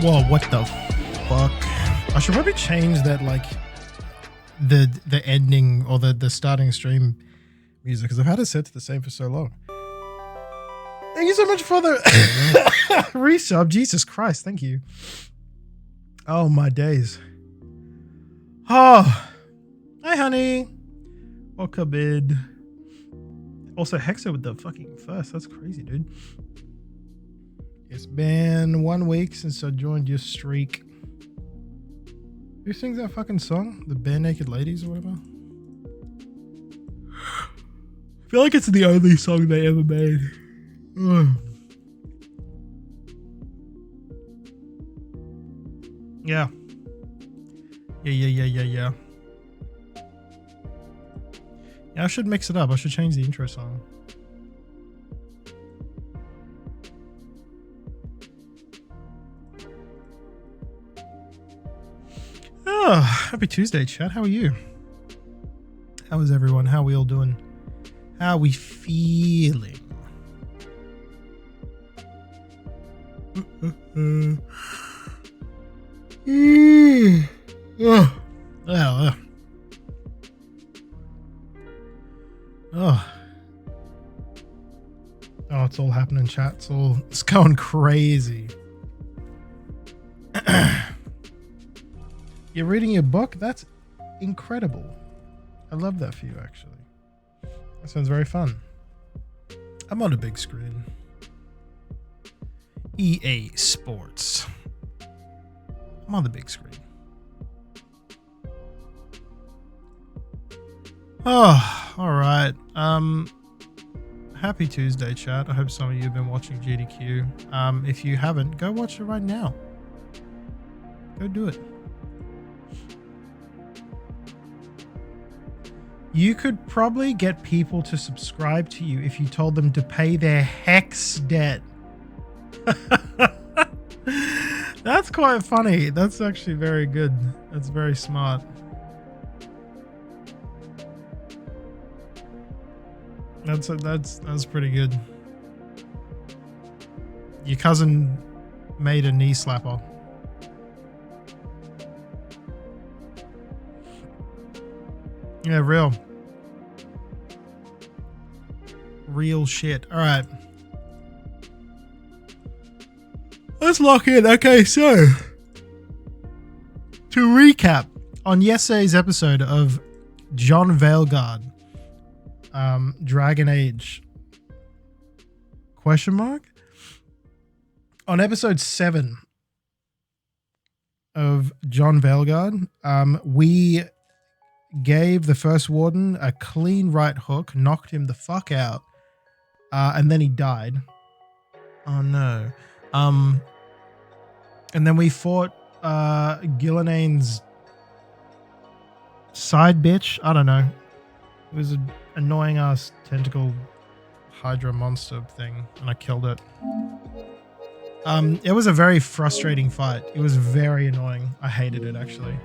Whoa, what the fuck? I should probably change that, like, the ending or the starting stream music, because I've had it set to the same for so long. Thank you so much for the resub. Jesus Christ, thank you. Oh, my days. Oh, hi, honey. Welcome in. Also, Hexer with the fucking first. That's crazy, dude. It's been 1 week since I joined your streak. Who sings that fucking song? The Bare Naked Ladies or whatever? I feel like it's the only song they ever made. Ugh. Yeah. Yeah. Yeah, I should mix it up. I should change the intro song. Oh, happy Tuesday, chat. How are you? How is everyone? How are we all doing? How are we feeling? Oh, it's all happening, chat. It's going crazy. You're reading your book? That's incredible. I love that for you, actually. That sounds very fun. I'm on a big screen. EA Sports. I'm on the big screen. Oh, all right. Happy Tuesday, chat. I hope some of you have been watching GDQ. If you haven't, go watch it right now. Go do it. You could probably get people to subscribe to you if you told them to pay their Hex debt. That's quite funny. That's actually very good. That's very smart. That's pretty good. Your cousin made a knee slapper. Yeah, real shit. All right, let's lock in. Okay, so to recap on yesterday's episode of John Veilguard, Dragon Age ? On episode 7 of John Veilguard, we gave the first warden a clean right hook, knocked him the fuck out, and then he died. Oh no. And then we fought Gillanane's side bitch. I don't know. It was an annoying ass tentacle Hydra monster thing, and I killed it. It was a very frustrating fight. It was very annoying. I hated it, actually.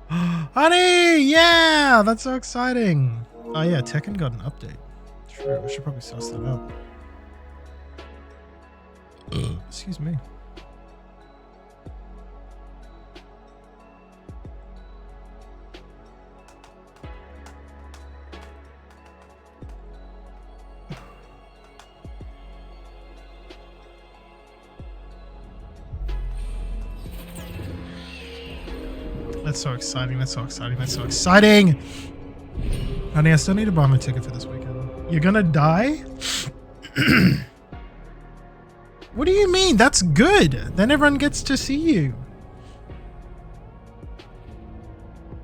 Honey! Yeah! That's so exciting! Oh yeah, Tekken got an update. True, I should probably suss that up. Excuse me. That's so exciting. That's so exciting. That's so exciting. Honey, I still need to buy my ticket for this weekend. You're gonna die? What do you mean? That's good. Then everyone gets to see you.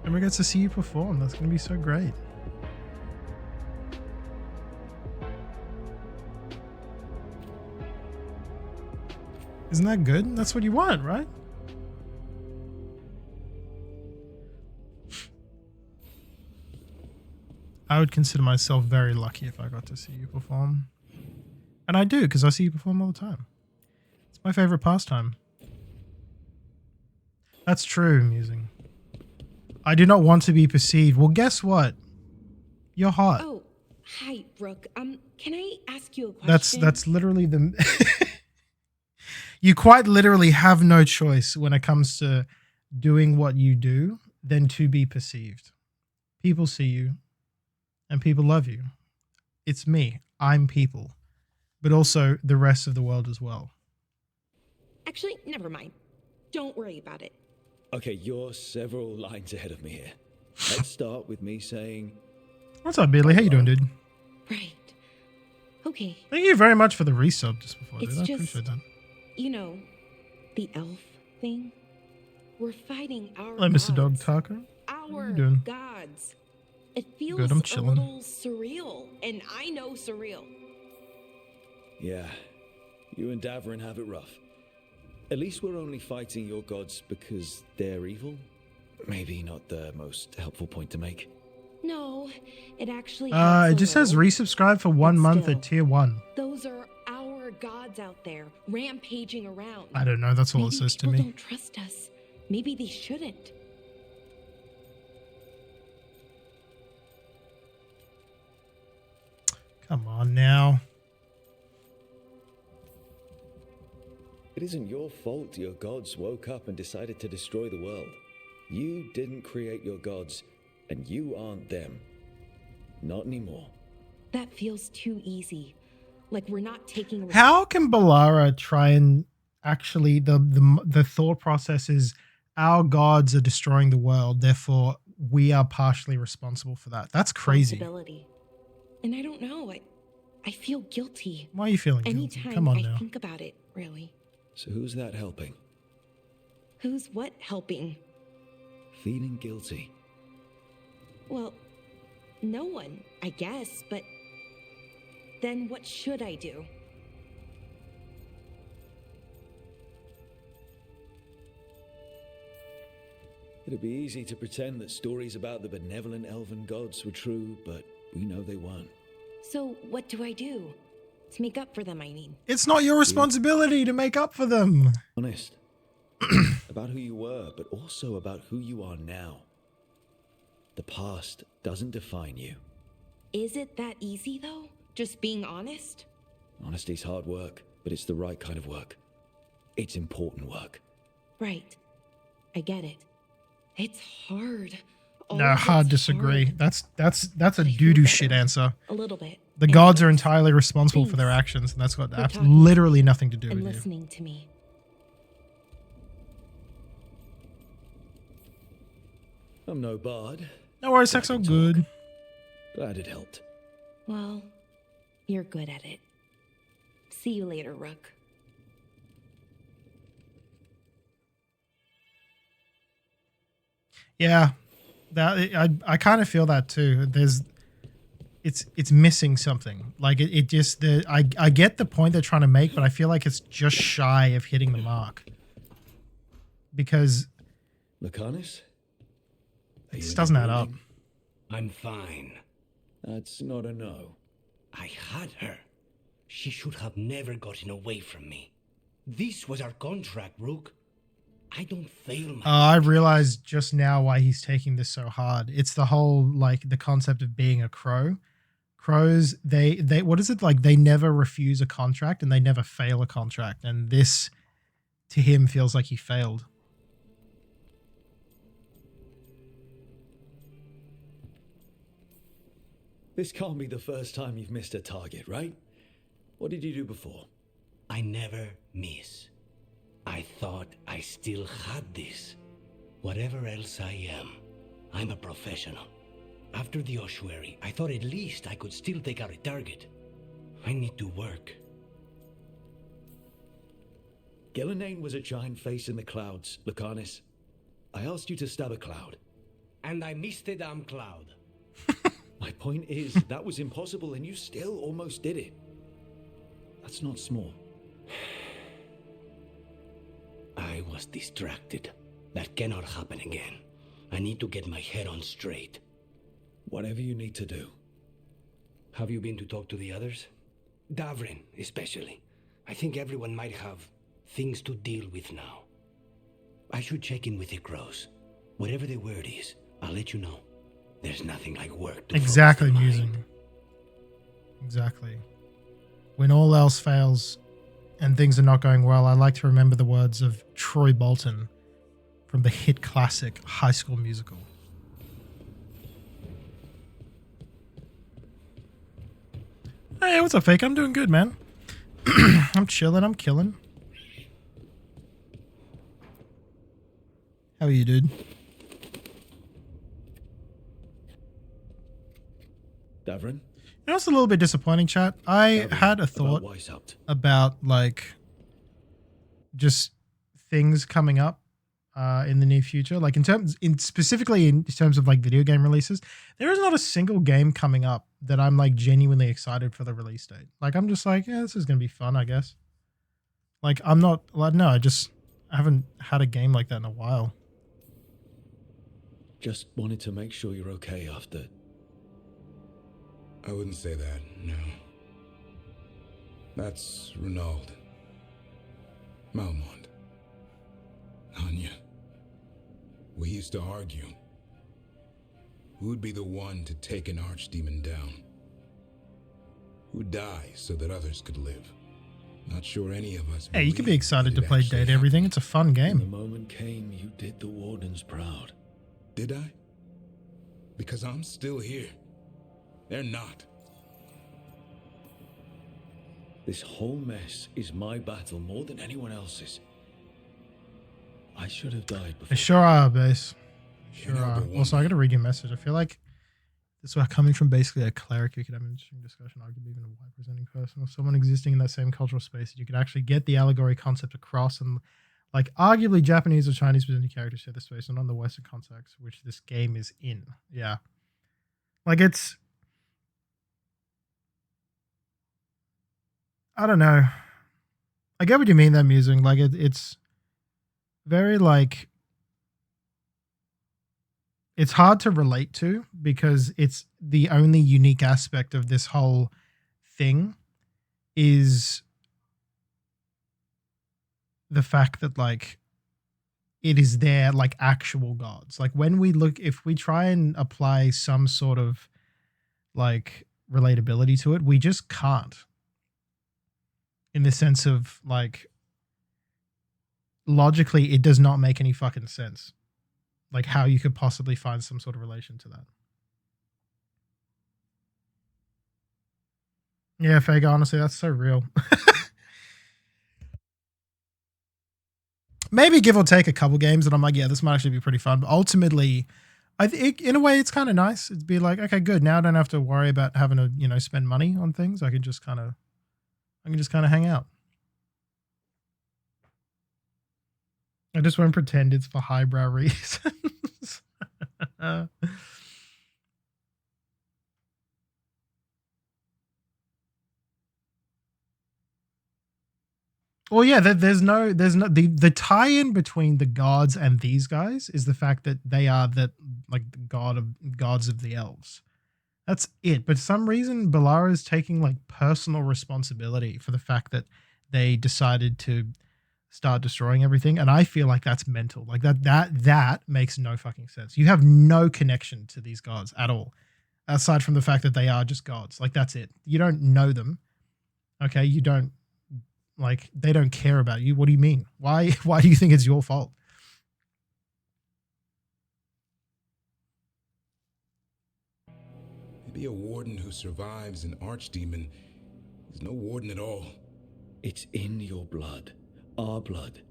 Everyone gets to see you perform. That's gonna be so great. Isn't that good? That's what you want, right? I would consider myself very lucky if I got to see you perform. And I do, because I see you perform all the time. It's my favorite pastime. That's true, musing. I do not want to be perceived. Well, guess what? You're hot. Oh, hi, Brooke. Can I ask you a question? That's literally the You quite literally have no choice when it comes to doing what you do than to be perceived. People see you and people love you. It's me. I'm people. But also the rest of the world as well. Actually, never mind. Don't worry about it. Okay, you're several lines ahead of me here. Let's start with me saying... What's up, Billy? How you doing, dude? Right. Okay. Thank you very much for the resub just before, dude. It's I just, appreciate that. you know, the elf thing. We're fighting our Hello, Mr. Dog gods. Taco. Our you doing? gods. It feels Good, I'm a chilling. little surreal, and I know surreal. Yeah, you and Davrin have it rough. At least we're only fighting your gods because they're evil. Maybe not the most helpful point to make. No, it actually It just says resubscribe for 1 month still, at tier 1. Those are our gods out there, rampaging around. I don't know, that's all it says to Maybe me. people don't trust us. Maybe they shouldn't. Come on now. It isn't your fault your gods woke up and decided to destroy the world. You didn't create your gods, and you aren't them. Not anymore. That feels too easy. Like we're not taking... How can Balara try and actually the thought process is our gods are destroying the world, therefore we are partially responsible for that. That's crazy. And I don't know. I feel guilty. Why are you feeling guilty? Anytime Come on I now. think about it, really. So who's that helping? Who's what helping? Feeling guilty. Well, no one, I guess, but then what should I do? It'd be easy to pretend that stories about the benevolent elven gods were true, but we know they weren't. So what do I do? To make up for them, I mean. It's not your responsibility to make up for them. Honest. About who you were, but also about who you are now. The past doesn't define you. Is it that easy, though? Just being honest? Honesty's hard work, but it's the right kind of work. It's important work. Right. I get it. It's hard. No, hard disagree. Hard. That's a doo-doo shit answer. A little bit. The gods are entirely responsible for their actions, and that's got literally nothing to do with you. And listening to me. I'm no bard. No worries, that's all good. Glad it helped. Well, you're good at it. See you later, Rook. Yeah, that I kind of feel that too. It's missing something. Like it just I get the point they're trying to make, but I feel like it's just shy of hitting the mark. Because Lucanus? it just doesn't add up. I'm fine. That's not a no. I had her. She should have never gotten away from me. This was our contract, Rook. I don't fail my... I realized just now why he's taking this so hard. It's the whole, like, the concept of being a crow. Crows, they what is it? Like, they never refuse a contract and they never fail a contract. And this, to him, feels like he failed. This can't be the first time you've missed a target, right? What did you do before? I never miss. I thought I still had this. Whatever else I am, I'm a professional. After the ossuary, I thought at least I could still take out a target. I need to work. Gillenane was a giant face in the clouds, Lucanus. I asked you to stab a cloud. And I missed the damn cloud. My point is, that was impossible and you still almost did it. That's not small. I was distracted. That cannot happen again. I need to get my head on straight. Whatever you need to do. Have you been to talk to the others? Davrin, especially. I think everyone might have things to deal with now. I should check in with the crows. Whatever the word is, I'll let you know. There's nothing like work to Exactly, focus the musing. mind. Exactly. When all else fails, and things are not going well, I like to remember the words of Troy Bolton from the hit classic High School Musical. Hey, what's up, Fake? I'm doing good, man. I'm chilling. I'm killing. How are you, dude? Davrin? You know, it's a little bit disappointing, chat. I had a thought about like just things coming up in the near future, like specifically in terms of like video game releases. There is not a single game coming up that I'm like genuinely excited for the release date. Like I'm just like, yeah, this is gonna be fun, I guess. Like I'm not like, no, I haven't had a game like that in a while. Just wanted to make sure you're okay after. I wouldn't say that, no. That's Renaud. Malmont. Anya. We used to argue. Who'd be the one to take an archdemon down? Who'd die so that others could live? Not sure any of us. Hey, you can be excited to play Date Everything. It's a fun game. When the moment came, you did the Wardens proud. Did I? Because I'm still here. They're not. This whole mess is my battle more than anyone else's. I should have died before. They sure are, Base. Sure You know, are. the one- Also, I gotta read your message. I feel like this is coming from basically a cleric. You could have an interesting discussion, arguably even a white presenting person or someone existing in that same cultural space that you could actually get the allegory concept across, and like arguably Japanese or Chinese presenting characters share the space and on the Western context which this game is in. Yeah. Like it's, I don't know. I get what you mean, that musing. Like it's very like, it's hard to relate to because it's the only unique aspect of this whole thing is the fact that like it is their like actual gods. Like when we look, if we try and apply some sort of like relatability to it, we just can't. In the sense of like logically, it does not make any fucking sense. Like how you could possibly find some sort of relation to that. Yeah, Fega, honestly, that's so real. Maybe give or take a couple games that I'm like, yeah, this might actually be pretty fun. But ultimately, I think in a way, it's kind of nice. It'd be like, okay, good. Now I don't have to worry about having to, you know, spend money on things. I can just kind of hang out. I just won't pretend it's for highbrow reasons. Well, yeah, there's no the tie-in between the gods and these guys is the fact that they are that like the gods of the elves. That's it. But for some reason, Balara is taking like personal responsibility for the fact that they decided to start destroying everything, and I feel like that's mental. Like that makes no fucking sense. You have no connection to these gods at all, aside from the fact that they are just gods. Like that's it. You don't know them. Okay, you don't. Like, they don't care about you. What do you mean? Why do you think it's your fault? Maybe a warden who survives an archdemon is no warden at all. It's in your blood. Our blood.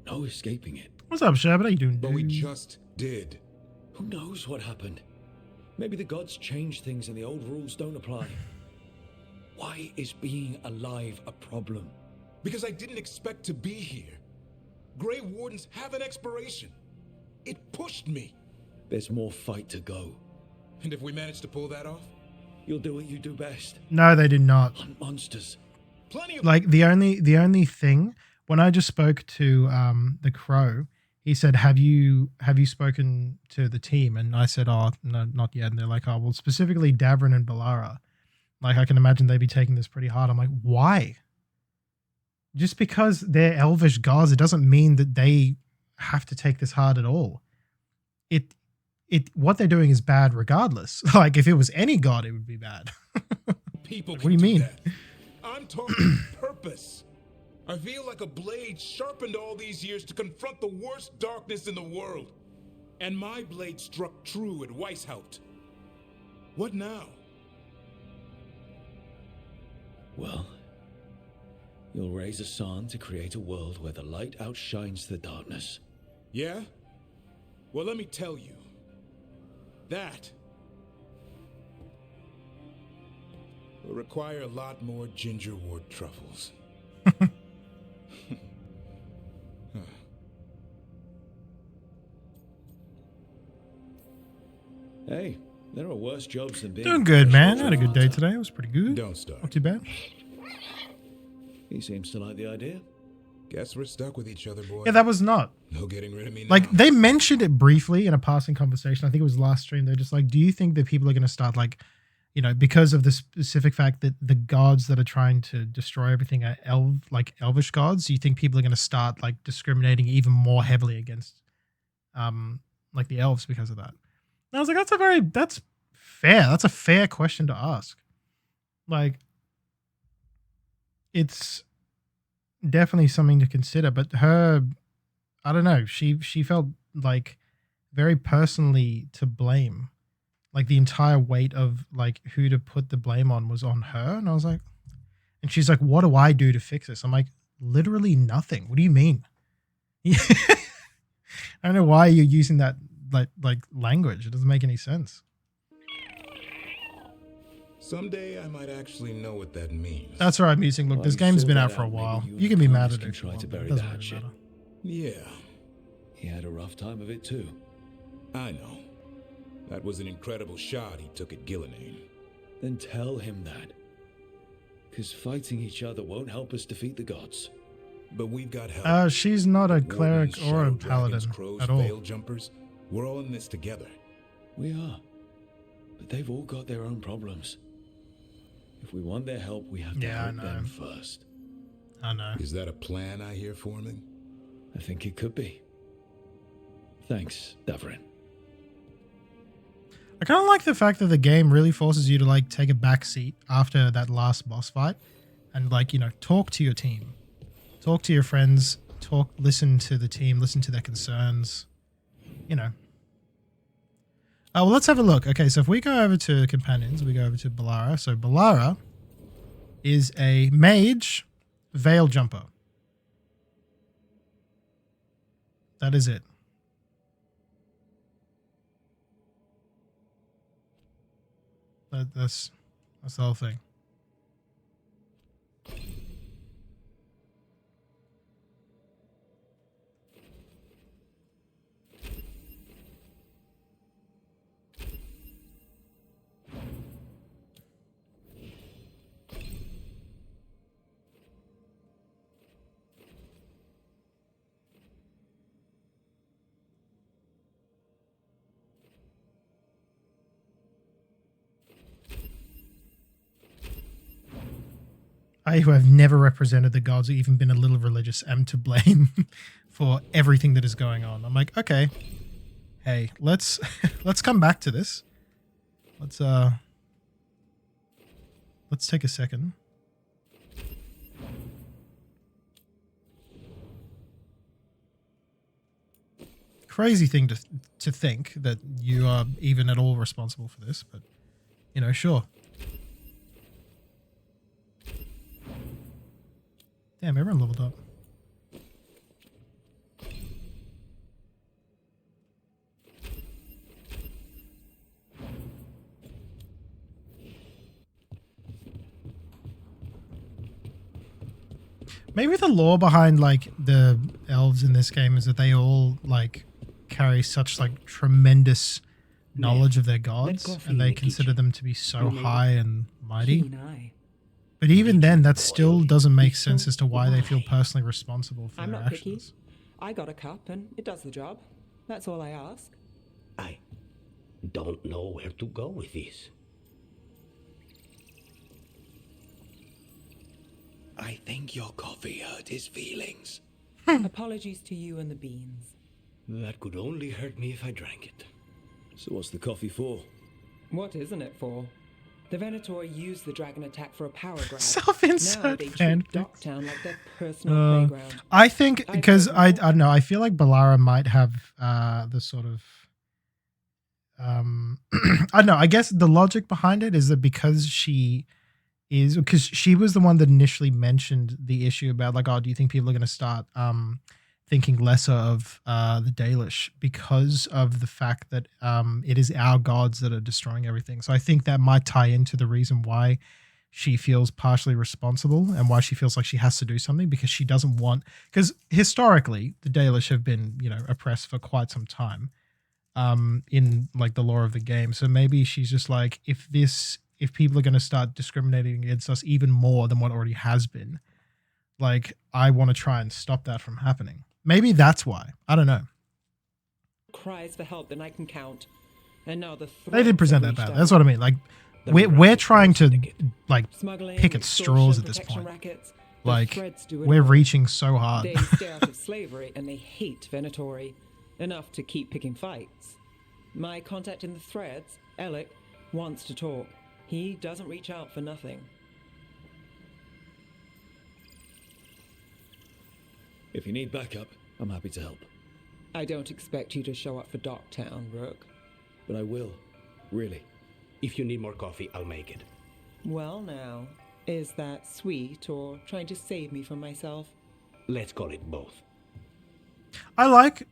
No escaping it. What's up, Shabbat? How you doing, dude? But we just did. Who knows what happened? Maybe the gods changed things and the old rules don't apply. Why is being alive a problem? Because I didn't expect to be here. Grey Wardens have an expiration. It pushed me. There's more fight to go. And if we manage to pull that off? You'll do what you do best. No, they did not. Hunt monsters. Plenty of... Like, the only thing, when I just spoke to the Crow, he said, have you spoken to the team? And I said, oh, no, not yet. And they're like, oh, well, specifically Davrin and Balara. Like, I can imagine they'd be taking this pretty hard. I'm like, why? Just because they're elvish gods, it doesn't mean that they have to take this hard at all. What they're doing is bad regardless. Like, if it was any god, it would be bad. People What do you mean? That. I'm talking purpose. I feel like a blade sharpened all these years to confront the worst darkness in the world. And my blade struck true at Weishaupt. What now? Well, you'll raise a San to create a world where the light outshines the darkness. Yeah? Well, let me tell you. That will require a lot more gingerwort truffles. Hey, there are worse jobs than being... Doing good, man. I had a good day today. It was pretty good. Don't start. Not too bad. He seems to like the idea. Guess we're stuck with each other, boy. Yeah, that was not. No getting rid of me now. Like, they mentioned it briefly in a passing conversation. I think it was last stream. They're just like, do you think that people are going to start, like, you know, because of the specific fact that the gods that are trying to destroy everything are elvish gods, do you think people are going to start, like, discriminating even more heavily against, like, the elves because of that? And I was like, that's fair. That's a fair question to ask. Like, it's definitely something to consider, but her, I don't know, she felt like very personally to blame. Like the entire weight of like who to put the blame on was on her. And I was like, and she's like, what do I do to fix this? I'm like, literally nothing. What do you mean? I don't know why you're using that like language. It doesn't make any sense. Someday I might actually know what that means. That's right, Musing. Look, this game's been out for a while. You can be mad at it. Try to bury It doesn't that really shit. matter. Yeah, He had a rough time of it too. I know. That was an incredible shot he took at Gillenane. Then tell him that. Because fighting each other won't help us defeat the gods. But we've got help. She's not a cleric Wardens, or a shadow dragons, paladin crows, at all. veil jumpers. We're all in this together. We are. But they've all got their own problems. If we want their help, we have to Yeah, I help know. them first. I know. Is that a plan I hear forming? I think it could be. Thanks, Davrin. I kind of like the fact that the game really forces you to like take a back seat after that last boss fight and like, you know, talk to your team, talk to your friends, listen to the team, listen to their concerns, you know. Well, let's have a look. Okay, so if we go over to companions, we go over to Balara. So Balara is a mage veil jumper. That is it. That's the whole thing. I, who have never represented the gods or even been a little religious, am to blame for everything that is going on. I'm like, okay, hey, let's come back to this. Let's take a second. Crazy thing to think that you are even at all responsible for this, but you know, sure. Damn, everyone leveled up. Maybe the lore behind like the elves in this game is that they all like carry such like tremendous knowledge of their gods, and they consider them to be so high and mighty. But even then, that still doesn't make sense as to why they feel personally responsible for I'm their not picky. actions. I got a cup and it does the job. That's all I ask. I don't know where to go with this. I think your coffee hurt his feelings. Apologies to you and the beans. That could only hurt me if I drank it. So what's the coffee for? What isn't it for? The Venator used the dragon attack for a power grab. Now Self-insert they treat fanfic. Docktown like their personal playground. I think because don't I know. don't know. I feel like Balara might have the sort of I don't know. I guess the logic behind it is that because she was the one that initially mentioned the issue about like, oh, do you think people are going to start thinking lesser of the Dalish because of the fact that it is our gods that are destroying everything. So I think that might tie into the reason why she feels partially responsible and why she feels like she has to do something, because she doesn't want, because historically the Dalish have been, you know, oppressed for quite some time in like the lore of the game. So maybe she's just like, if people are going to start discriminating against us even more than what already has been, like I want to try and stop that from happening. Maybe that's why. I don't know. Cries for help than I can count. And now the They didn't present that reached bad. out. That's what I mean. Like The we're Miraculous trying to Syndicate. like Smuggling, pick at straws at this extortion, point. protection rackets, the Like threads do it we're all. reaching so hard. They stay out of slavery and they hate Venatori enough to keep picking fights. My contact in the threads, Alec, wants to talk. He doesn't reach out for nothing. If you need backup, I'm happy to help. I don't expect you to show up for Docktown, Rook. But I will. Really. If you need more coffee, I'll make it. Well now, is that sweet or trying to save me from myself? Let's call it both. I like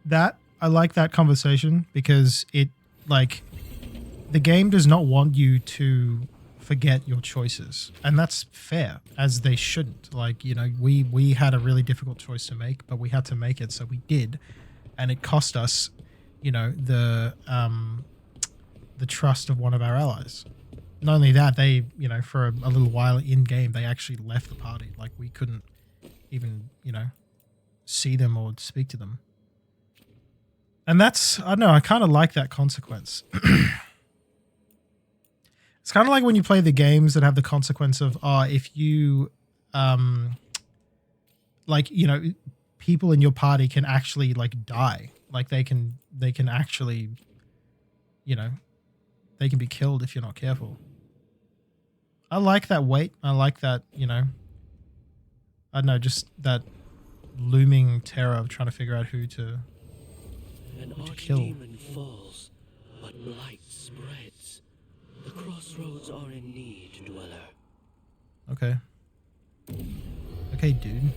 that. I like that conversation because it, like, the game does not want you to forget your choices, and that's fair, as they shouldn't. Like, you know, we had a really difficult choice to make, but we had to make it, so we did, and it cost us, you know, the trust of one of our allies. Not only that, they, you know, for a little while in game, they actually left the party. Like, we couldn't even, you know, see them or speak to them. And that's, I don't know, I kind of like that consequence. It's kind of like when you play the games that have the consequence of, if you, like, you know, people in your party can actually, like, die. Like, they can actually, you know, they can be killed if you're not careful. I like that weight. I like that, you know, I don't know, just that looming terror of trying to figure out who to kill. Archdemon falls, but light spreads. The crossroads are in need, dweller. Okay. Okay, dude.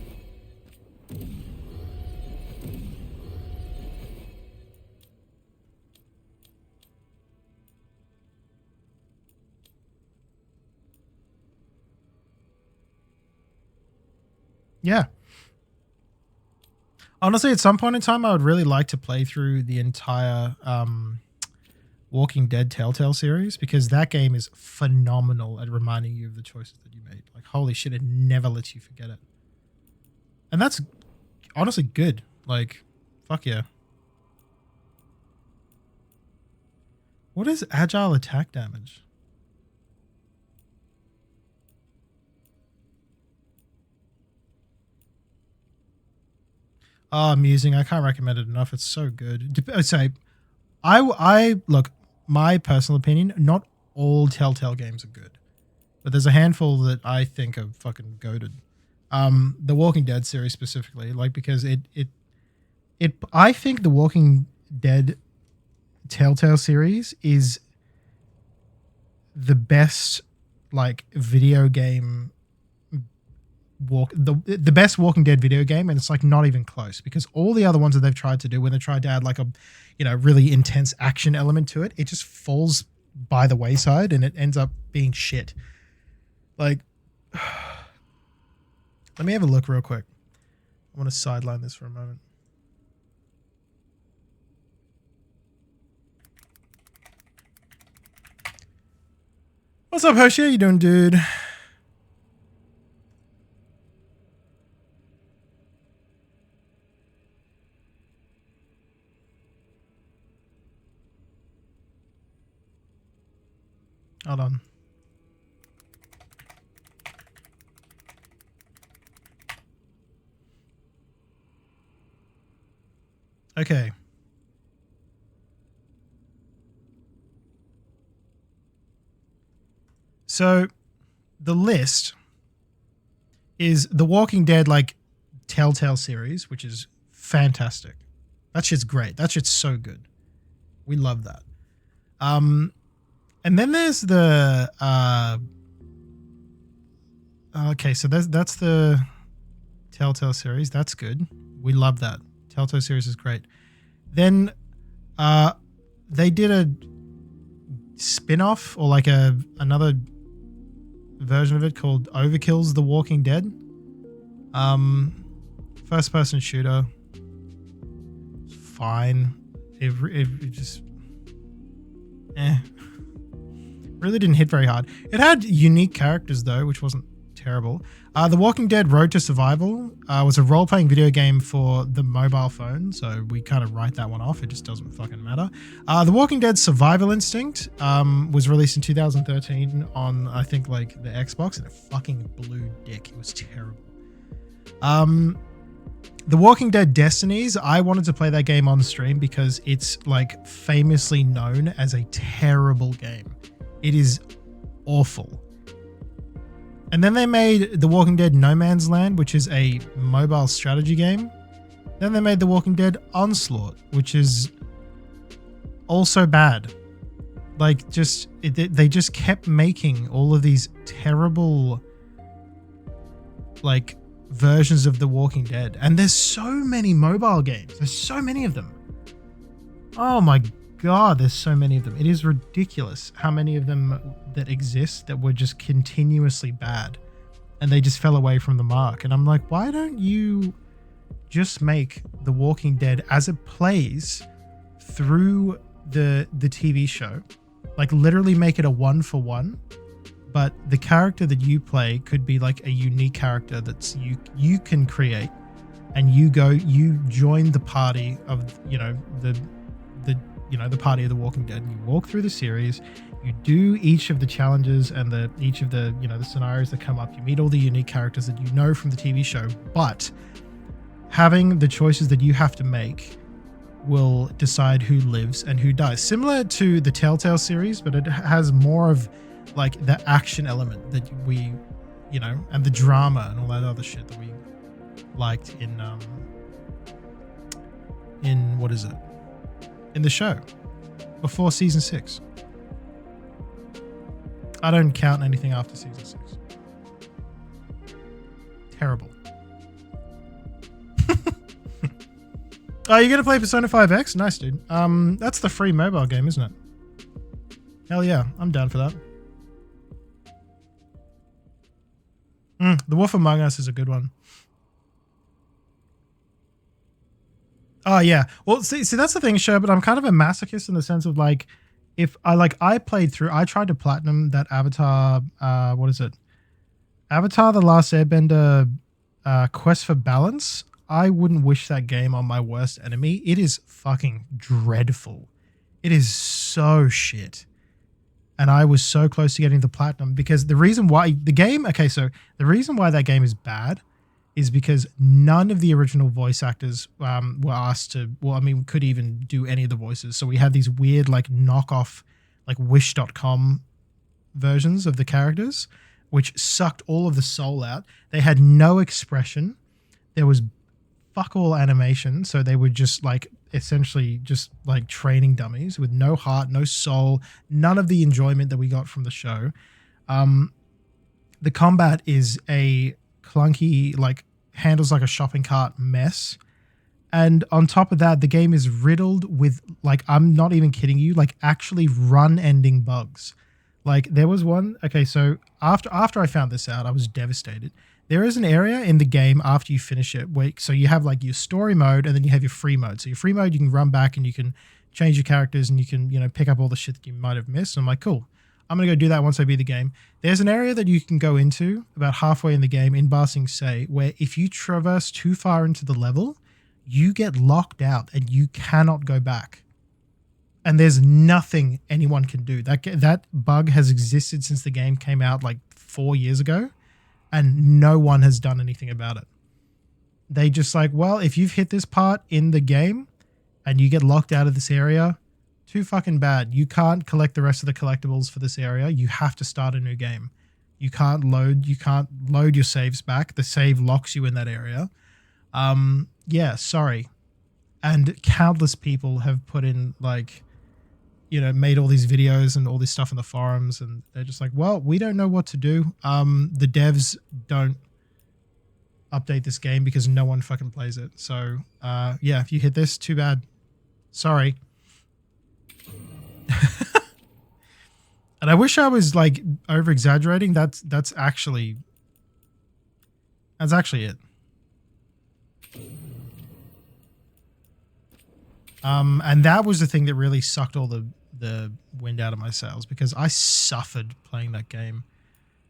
Yeah. Honestly, at some point in time, I would really like to play through the entire Walking Dead Telltale series, because that game is phenomenal at reminding you of the choices that you made. Like, holy shit, it never lets you forget it. And that's honestly good. Like, fuck yeah. What is agile attack damage? Oh, amusing. I can't recommend it enough. It's so good. I'd say, I look, my personal opinion, not all Telltale games are good, but there's a handful that I think are fucking goated. The Walking Dead series specifically, like, because I think the Walking Dead Telltale series is the best, like, video game the best Walking Dead video game, and it's like not even close, because all the other ones that they've tried to do, when they tried to add like a, you know, really intense action element to it, it just falls by the wayside and it ends up being shit. Like, let me have a look real quick. I want to sideline this for a moment. What's up, Hershey? How you doing, dude? Hold on. Okay. So the list is The Walking Dead, like, Telltale series, which is fantastic. That shit's great. That shit's so good. We love that. And then there's the okay, so that's the Telltale series. That's good. We love that. Telltale series is great. Then they did a spin-off, or like another version of it called Overkill's The Walking Dead. First person shooter. It's fine. It just really didn't hit very hard. It had unique characters though, which wasn't terrible. The Walking Dead Road to Survival was a role-playing video game for the mobile phone, so we kind of write that one off. It just doesn't fucking matter. The Walking Dead Survival Instinct was released in 2013 on, I think, like the Xbox, and it fucking blew dick. It was terrible. The Walking Dead Destinies, I wanted to play that game on stream because it's like famously known as a terrible game. It is awful. And then they made The Walking Dead No Man's Land, which is a mobile strategy game. Then they made The Walking Dead Onslaught, which is also bad. Like, they just kept making all of these terrible, like, versions of The Walking Dead. And there's so many mobile games. There's so many of them. Oh my God, there's so many of them. It is ridiculous how many of them that exist that were just continuously bad. And they just fell away from the mark. And I'm like, why don't you just make The Walking Dead as it plays through the TV show? Like, literally make it a 1-for-1. But the character that you play could be like a unique character that's you can create, and you join the party of, the party of The Walking Dead, and you walk through the series, you do each of the challenges and each of the the scenarios that come up, you meet all the unique characters that you know from the TV show, but having the choices that you have to make will decide who lives and who dies. Similar to the Telltale series, but it has more of like the action element that we, and the drama and all that other shit that we liked in what is it? In the show before season 6. I don't count anything after season 6. Terrible. Oh, you're gonna play Persona 5X? Nice, dude. That's the free mobile game, isn't it? Hell yeah, I'm down for that. The Wolf Among Us is a good one. Oh yeah. Well, see, that's the thing, Sherbert. I'm kind of a masochist in the sense of like, if I tried to platinum that Avatar. What is it? Avatar: The Last Airbender, Quest for Balance. I wouldn't wish that game on my worst enemy. It is fucking dreadful. It is so shit. And I was so close to getting the platinum because the reason why the reason why that game is bad is because none of the original voice actors were asked to, could even do any of the voices. So we had these weird like knockoff, like Wish.com versions of the characters, which sucked all of the soul out. They had no expression. There was fuck all animation. So they were just like essentially just like training dummies with no heart, no soul, none of the enjoyment that we got from the show. The combat is a clunky, like handles like a shopping cart mess. And on top of that, the game is riddled with, like, I'm not even kidding you, like actually run ending bugs. Like there was one, okay, so after I found this out, I was devastated. There is an area in the game after you finish it where, so you have like your story mode and then you have your free mode. So your free mode, you can run back and you can change your characters and you can, pick up all the shit that you might have missed. And I'm like, cool, I'm going to go do that once I beat the game. There's an area that you can go into about halfway in the game in Ba Sing Se where if you traverse too far into the level, you get locked out and you cannot go back. And there's nothing anyone can do. That bug has existed since the game came out like 4 years ago. And no one has done anything about it. They just like, well, if you've hit this part in the game and you get locked out of this area Too fucking bad. You can't collect the rest of the collectibles for this area. You have to start a new game. You can't load your saves back. The save locks you in that area. Yeah, sorry. And countless people have put in, like, you know, made all these videos and all this stuff in the forums, and they're just like, well, we don't know what to do. The devs don't update this game because no one fucking plays it. So, yeah, if you hit this, too bad. Sorry. And I wish I was like over exaggerating. That's actually it. And that was the thing that really sucked all the wind out of my sails, because I suffered playing that game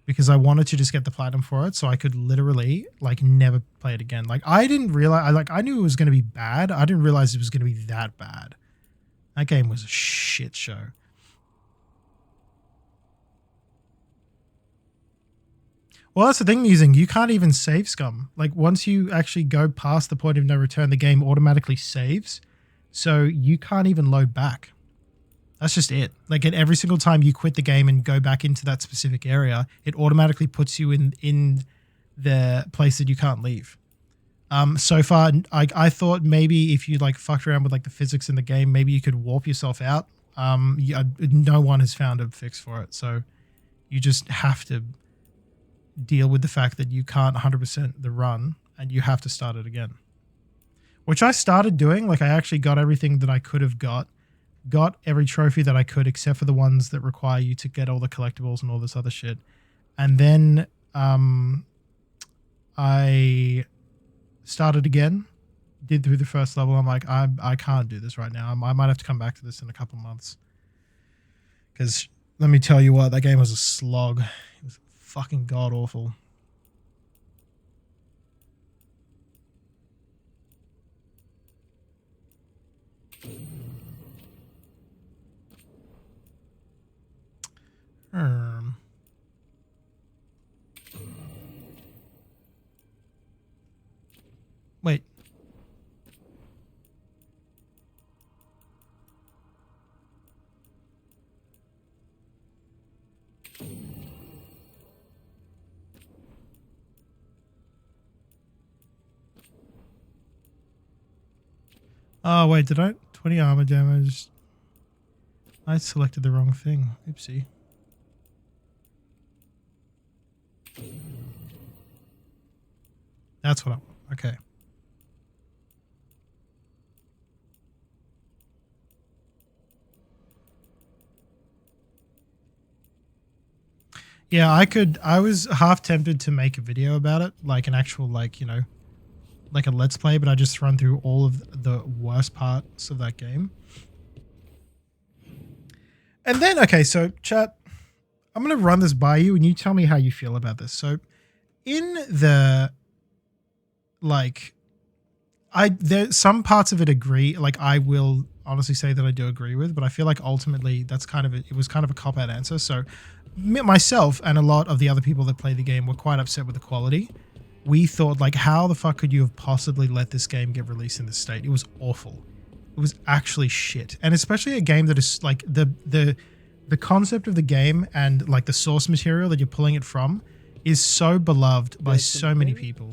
because I wanted to just get the platinum for it so I could literally like never play it again. Like I didn't realize, I knew it was going to be bad. I didn't realize it was going to be that bad. That game was a shit show. Well, that's the thing, Musing. You can't even save scum. Like once you actually go past the point of no return, the game automatically saves. So you can't even load back. That's just it. Like at every single time you quit the game and go back into that specific area, it automatically puts you in the place that you can't leave. So far, I thought maybe if you like fucked around with like the physics in the game, maybe you could warp yourself out. No one has found a fix for it. So you just have to deal with the fact that you can't 100% the run and you have to start it again. Which I started doing. Like I actually got everything that I could have got every trophy that I could except for the ones that require you to get all the collectibles and all this other shit. And then I started again, did through the first level. I'm like, I can't do this right now. I might have to come back to this in a couple months. Because let me tell you what, that game was a slog. It was fucking god awful. Wait. Oh, wait, did I? 20 armor damage. I selected the wrong thing. Oopsie. That's what I want. Okay. Yeah, I was half tempted to make a video about it, like an actual, like, you know, like a let's play, but I just run through all of the worst parts of that game. And then, okay, so chat, I'm going to run this by you and you tell me how you feel about this. So in the, like, there some parts of it agree, like I will honestly say that I do agree with, but I feel like ultimately that's kind of it was kind of a cop-out answer. So myself and a lot of the other people that play the game were quite upset with the quality. We thought, like, how the fuck could you have possibly let this game get released in this state? It was awful. It was actually shit. And especially a game that is like the concept of the game and like the source material that you're pulling it from is so beloved by so many people.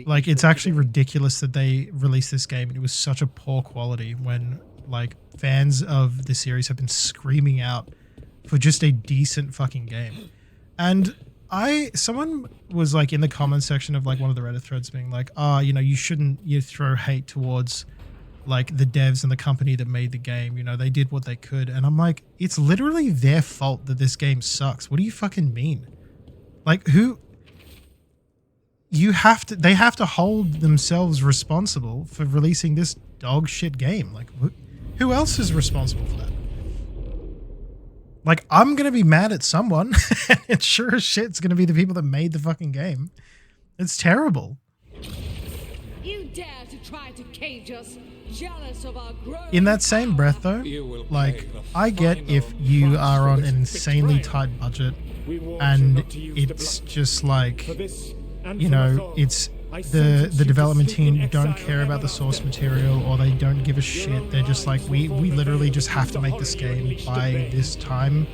Like, it's actually ridiculous that they released this game and it was such a poor quality when like fans of the series have been screaming out for just a decent fucking game. And someone was like in the comment section of like one of the Reddit threads being like, you know, you throw hate towards like the devs and the company that made the game. You know, they did what they could. And I'm like, it's literally their fault that this game sucks. What do you fucking mean? Like they have to hold themselves responsible for releasing this dog shit game. Like who else is responsible for that? Like, I'm going to be mad at someone, and sure as shit, it's going to be the people that made the fucking game. It's terrible. You dare to try to cage us, jealous of our growth. In that same breath, though, like, I get if you are on an insanely tight budget, and it's just like, you know, it's the development team don't care about the source material, or they don't give a shit. They're just like, we literally just have to make this game by this time,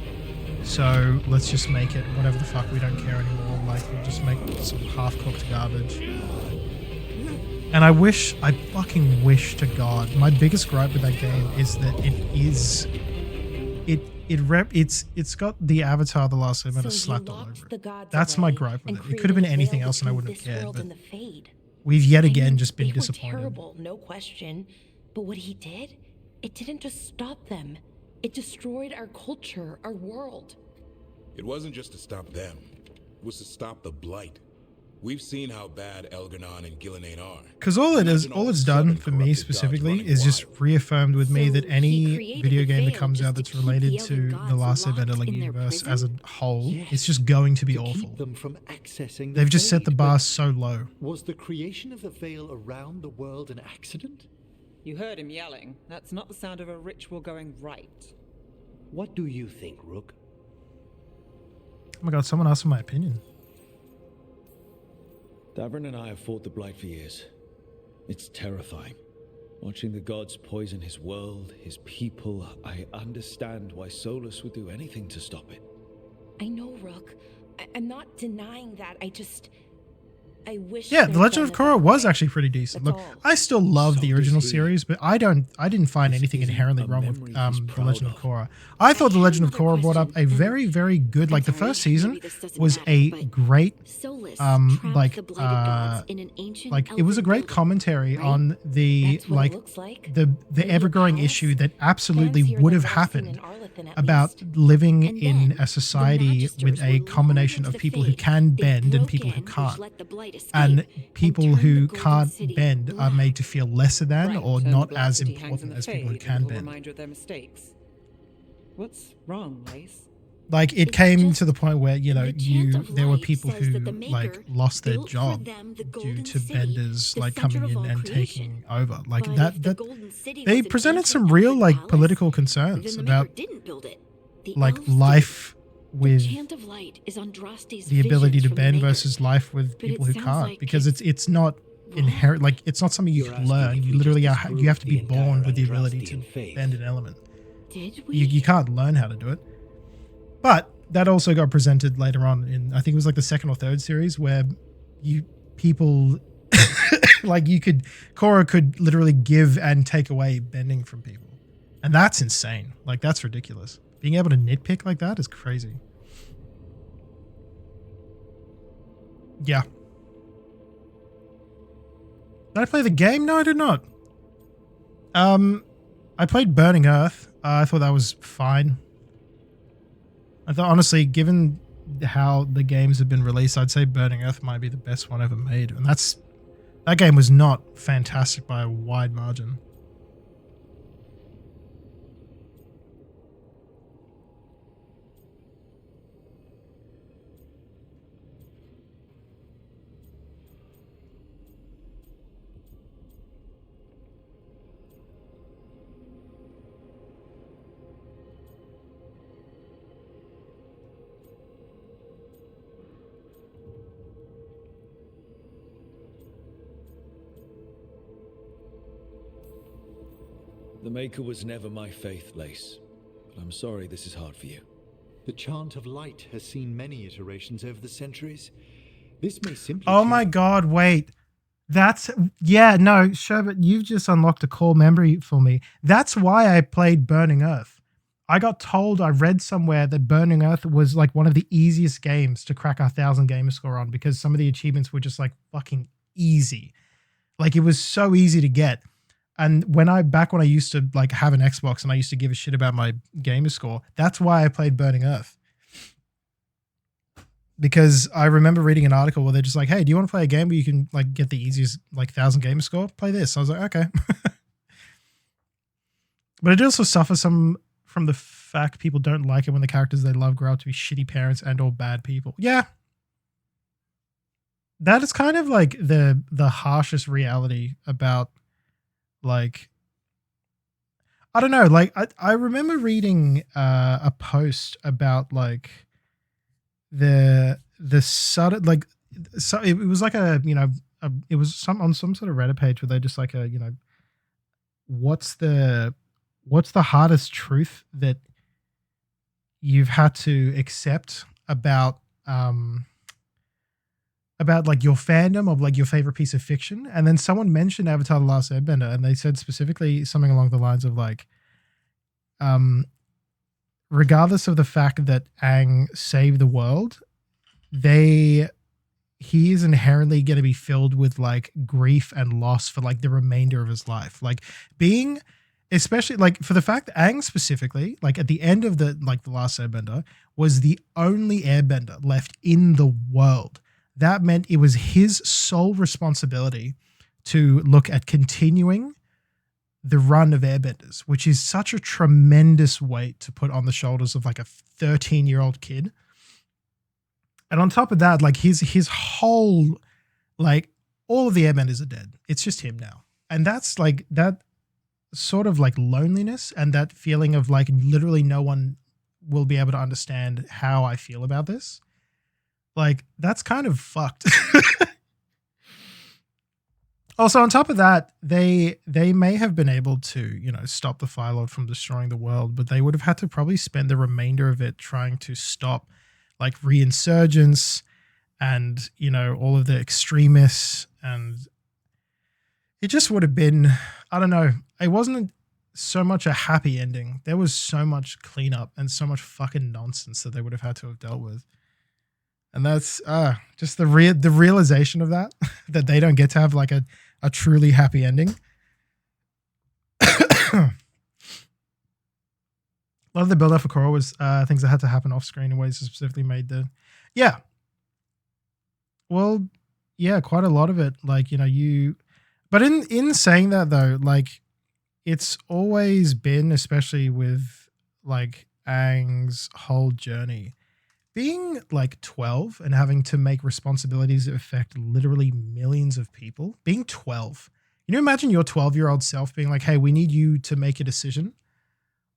so let's just make it whatever the fuck, we don't care anymore. Like, we'll just make some half-cooked garbage. And I fucking wish to God, my biggest gripe with that game is that it's got the Avatar The Last Airbender slapped all over it. That's my gripe with it. It could have been anything else and I wouldn't have cared, but we've yet again just been disappointed. Terrible, no question. But what he did, it didn't just stop them. It destroyed our culture, our world. It wasn't just to stop them. It was to stop the Blight. We've seen how bad Elganon and Gillenane are. Because all it's done for me specifically is just reaffirmed with me that any video game that comes out that's related to the Last Airbender like universe as a whole, it's just going to be awful. They've just set the bar so low. Was the creation of the Veil around the world an accident? You heard him yelling. That's not the sound of a ritual going right. What do you think, Rook? Oh my god, someone asked for my opinion. Davrin and I have fought the Blight for years. It's terrifying. Watching the gods poison his world, his people, I understand why Solus would do anything to stop it. I know, Rook. I'm not denying that. I wish. Yeah, The Legend of Korra was actually pretty decent. Look, I still love the original series, but I didn't find anything inherently wrong with The Legend of Korra. I thought The Legend of Korra brought up a very, very good, like the first season was a great, like it was a great commentary on the the ever-growing issue that absolutely would have happened about living in a society with a combination of people who can bend and people who can't. And people who can't bend are made to feel lesser than or not as important as people who can bend. Reminder of their mistakes. What's wrong, Lace? Like, it came to the point where, there were people who like lost their job due to benders like coming in and taking over. Like that they presented some real like political concerns about like life with the ability to bend versus life with people who can't, because it's not inherent, like it's not something you can learn. You literally you have to be born with the ability to bend an element. You can't learn how to do it. But that also got presented later on in, I think it was like the second or third series, where people like Korra could literally give and take away bending from people. And that's insane. Like, that's ridiculous. Being able to nitpick like that is crazy. Yeah. Did I play the game? No, I did not. I played Burning Earth. I thought that was fine. I thought, honestly, given how the games have been released, I'd say Burning Earth might be the best one ever made. And that game was not fantastic by a wide margin. The Maker was never my faith, Lace. But I'm sorry this is hard for you. The chant of light has seen many iterations over the centuries. This may simply... Oh my god, wait. Sherbet, you've just unlocked a core memory for me. That's why I played Burning Earth. I got told, I read somewhere that Burning Earth was like one of the easiest games to crack 1,000 gamer score on, because some of the achievements were just like fucking easy. Like, it was so easy to get. And back when I used to like have an Xbox and I used to give a shit about my gamer score, that's why I played Burning Earth. Because I remember reading an article where they're just like, hey, do you want to play a game where you can like get the easiest like 1,000 gamer score? Play this. I was like, okay. But it also suffers some from the fact people don't like it when the characters they love grow up to be shitty parents and or bad people. Yeah. That is kind of like the harshest reality about, like, I don't know, like I remember reading a post about like the sudden, like, so it was like a it was on some sort of Reddit page where they just like what's the hardest truth that you've had to accept about like your fandom of like your favorite piece of fiction. And then someone mentioned Avatar: The Last Airbender, and they said specifically something along the lines of like, regardless of the fact that Aang saved the world, he is inherently going to be filled with like grief and loss for like the remainder of his life. Like being, especially like for the fact that Aang specifically, like at the end of the Last Airbender, was the only airbender left in the world. That meant it was his sole responsibility to look at continuing the run of airbenders, which is such a tremendous weight to put on the shoulders of like a 13-year-old kid. And on top of that, like his whole, like all of the airbenders are dead. It's just him now. And that's like that sort of like loneliness and that feeling of like literally no one will be able to understand how I feel about this. Like that's kind of fucked. Also, on top of that, they may have been able to, stop the Fire Lord from destroying the world, but they would have had to probably spend the remainder of it trying to stop like reinsurgence and, all of the extremists. And it just would have been, I don't know, it wasn't so much a happy ending. There was so much cleanup and so much fucking nonsense that they would have had to have dealt with. And that's just the realization of that they don't get to have like a truly happy ending. A lot of the build up for Korra was things that had to happen off screen in ways that specifically made quite a lot of it. Like, but in saying that though, like it's always been, especially with like Aang's whole journey, being like 12 and having to make responsibilities that affect literally millions of people, being 12, imagine your 12-year-old self being like, hey, we need you to make a decision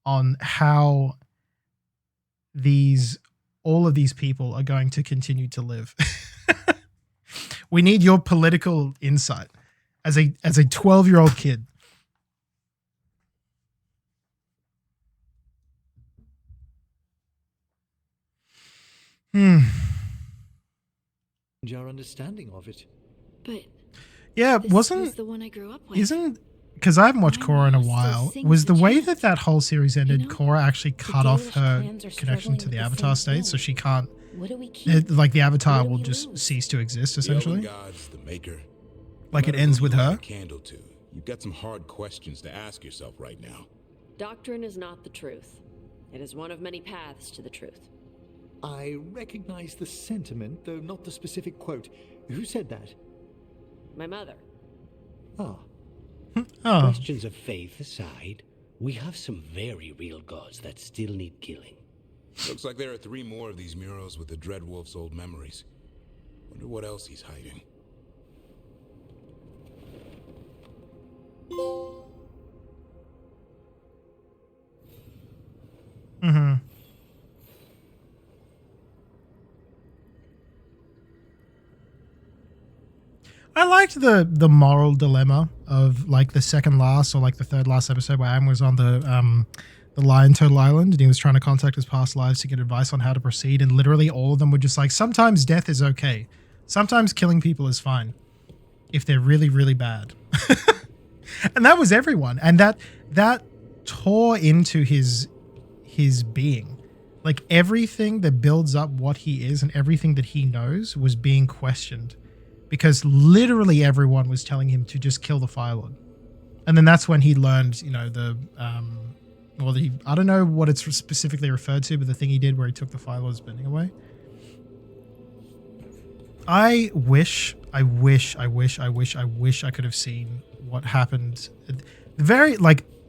on how all of these people are going to continue to live. We need your political insight as a 12-year-old kid. Our understanding of it. But yeah, this wasn't was the one I grew up with. Isn't because I haven't watched Korra in a mom still while. sings Was the the way chant. that whole series ended, Korra actually cut off Danish her clans are connection to struggling the with the Avatar same state, so thing. she can't. What do we keep? Like the Avatar What do will we just lose? cease to exist, The essentially. Elven God's the maker. Like No it matter ends who with you light her. a candle to, you've got some hard questions to ask yourself right now. Doctrine is not the truth. It is one of many paths to the truth. I recognize the sentiment, though not the specific quote. Who said that? My mother. Ah, Oh, Questions of faith aside, we have some very real gods that still need killing. Looks like there are 3 more of these murals with the Dreadwolf's old memories. Wonder what else he's hiding. mm-hmm. I liked the moral dilemma of like the second last or like the third last episode where Aang was on the Lion Turtle Island and he was trying to contact his past lives to get advice on how to proceed, and literally all of them were just like, sometimes death is okay, sometimes killing people is fine if they're really, really bad. And that was everyone, and that tore into his being. Like everything that builds up what he is and everything that he knows was being questioned. Because literally everyone was telling him to just kill the Fire Lord. And then that's when he learned, I don't know what it's specifically referred to, but the thing he did where he took the Fire Lord's bending away. I wish I could have seen what happened. The very,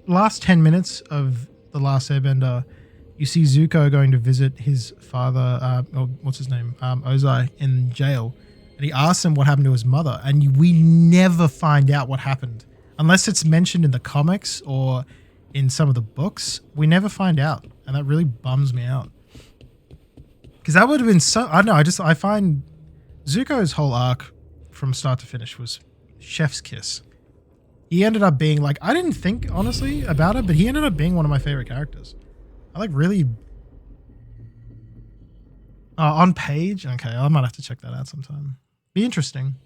last 10 minutes of The Last Airbender, you see Zuko going to visit his father, what's his name? Ozai in jail. And he asks him what happened to his mother, and we never find out what happened. Unless it's mentioned in the comics or in some of the books, we never find out. And that really bums me out. Because that would have been so... I don't know, I find Zuko's whole arc from start to finish was chef's kiss. He ended up being like, I didn't think honestly about it, but he ended up being one of my favorite characters. I like really on page. Okay, I might have to check that out sometime. Be interesting.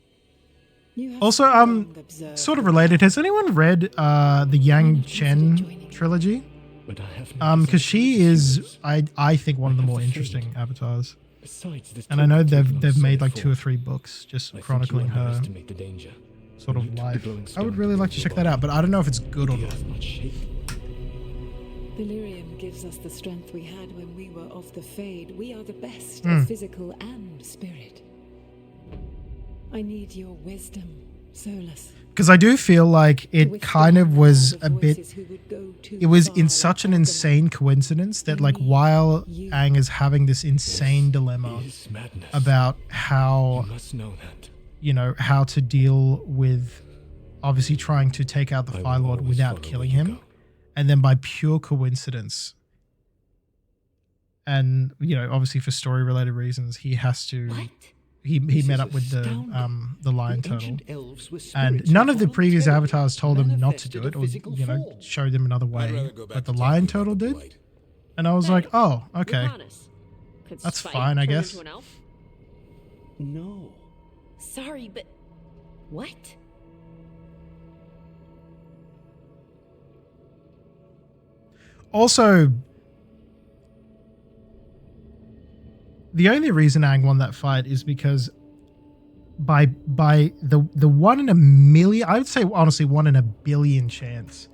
Also, sort of related. Has anyone read the Yang Chen trilogy? Because she is, I think, one of the more interesting avatars. And I know they've made like 2 or 3 books just chronicling her sort of life. I would really like to check that out, but I don't know if it's good or not. Delirium gives us the strength we had when we were of the Fade. We are the best of physical and spirit. I need your wisdom, Solus. Because I do feel like it kind of was a bit, it was in such an insane coincidence that like while Aang is having this insane dilemma about how, you know, how to deal with obviously trying to take out the Fire Lord without killing him. And then by pure coincidence, and, you know, obviously for story related reasons, he has to... What? He met up with the lion turtle, and none of the previous avatars told him not to do it or, you know, showed him another way, but the lion turtle did. And I was like, oh, okay, that's fine, I guess. No. Sorry, but what? Also, the only reason Aang won that fight is because by the 1 in a million, I would say honestly 1 in a billion chance,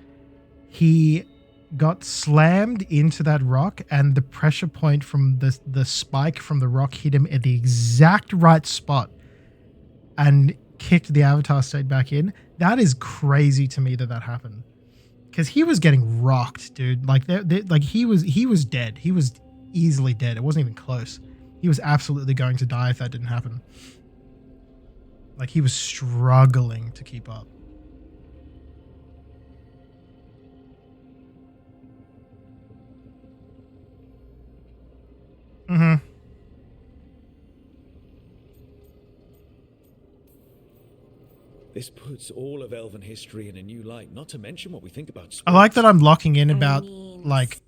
he got slammed into that rock and the pressure point from the spike from the rock hit him at the exact right spot and kicked the Avatar state back in. That is crazy to me that happened, because he was getting rocked, dude. Like like he was dead. He was easily dead. It wasn't even close. He was absolutely going to die if that didn't happen. Like, he was struggling to keep up. This puts all of elven history in a new light, not to mention what we think about sports. I like that I'm locking in about, like,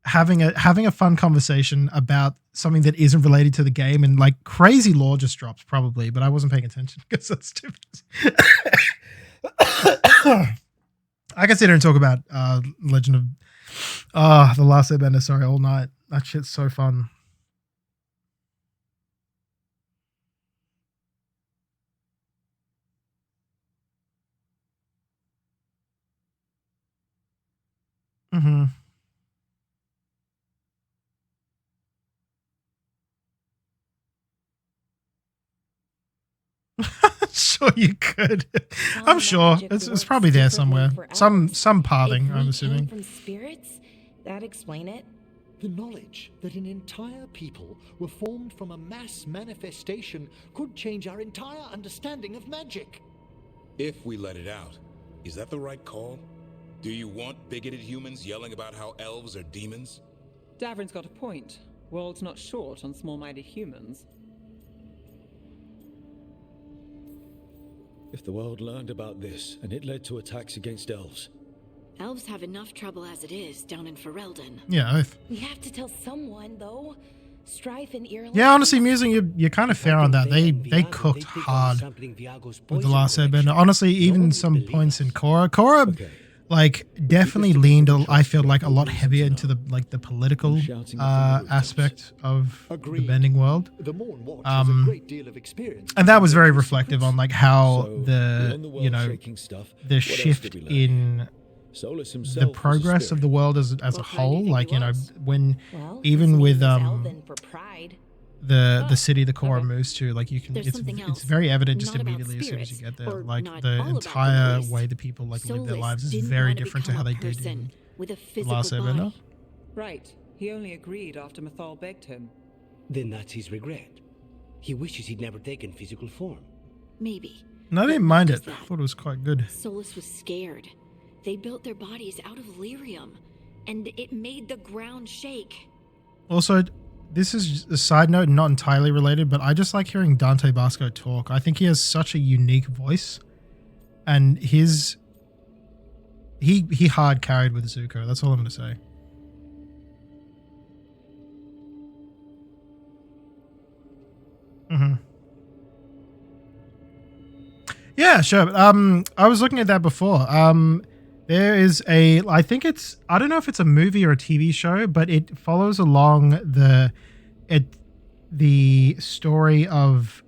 having a fun conversation about something that isn't related to the game, and like crazy lore just drops probably, but I wasn't paying attention because that's stupid. I can sit here and talk about Legend of The Last Airbender, sorry, all night. That shit's so fun. Sure you could. I'm sure it's probably there somewhere. Some pathing, I'm assuming. From spirits, that explain it. The knowledge that an entire people were formed from a mass manifestation could change our entire understanding of magic. If we let it out, is that the right call? Do you want bigoted humans yelling about how elves are demons? Davrin's got a point. World's not short on small-minded humans. If the world learned about this and it led to attacks against elves. Elves have enough trouble as it is down in Ferelden. Yeah, We have to tell someone, though. Strife and Earl. yeah, honestly, Musing, you're kind of fair on that. They cooked hard with The Last Airbender. Honestly, even some points in Korra, like, definitely leaned, I feel like, a lot heavier into the political aspect of the bending world. And that was very reflective on like how the shift in the progress of the world as a whole, like, you know, when even with the city the Korra moves to, like, you can, it's very evident just immediately as soon as you get there, like the entire way the people like live their lives is very different to how they did in The Last Airbender. Right. He only agreed after Mathal begged him. Then that's his regret. He wishes he'd never taken physical form. Maybe. No, I didn't mind it. I thought it was quite good. Solus was scared. They built their bodies out of lyrium, and it made the ground shake. Also, this is a side note, not entirely related, but I just like hearing Dante Basco talk. I think he has such a unique voice, and he hard carried with Zuko. That's all I'm going to say. Mm-hmm. Yeah, sure. I was looking at that before. There is I don't know if it's a movie or a TV show, but it follows along the story of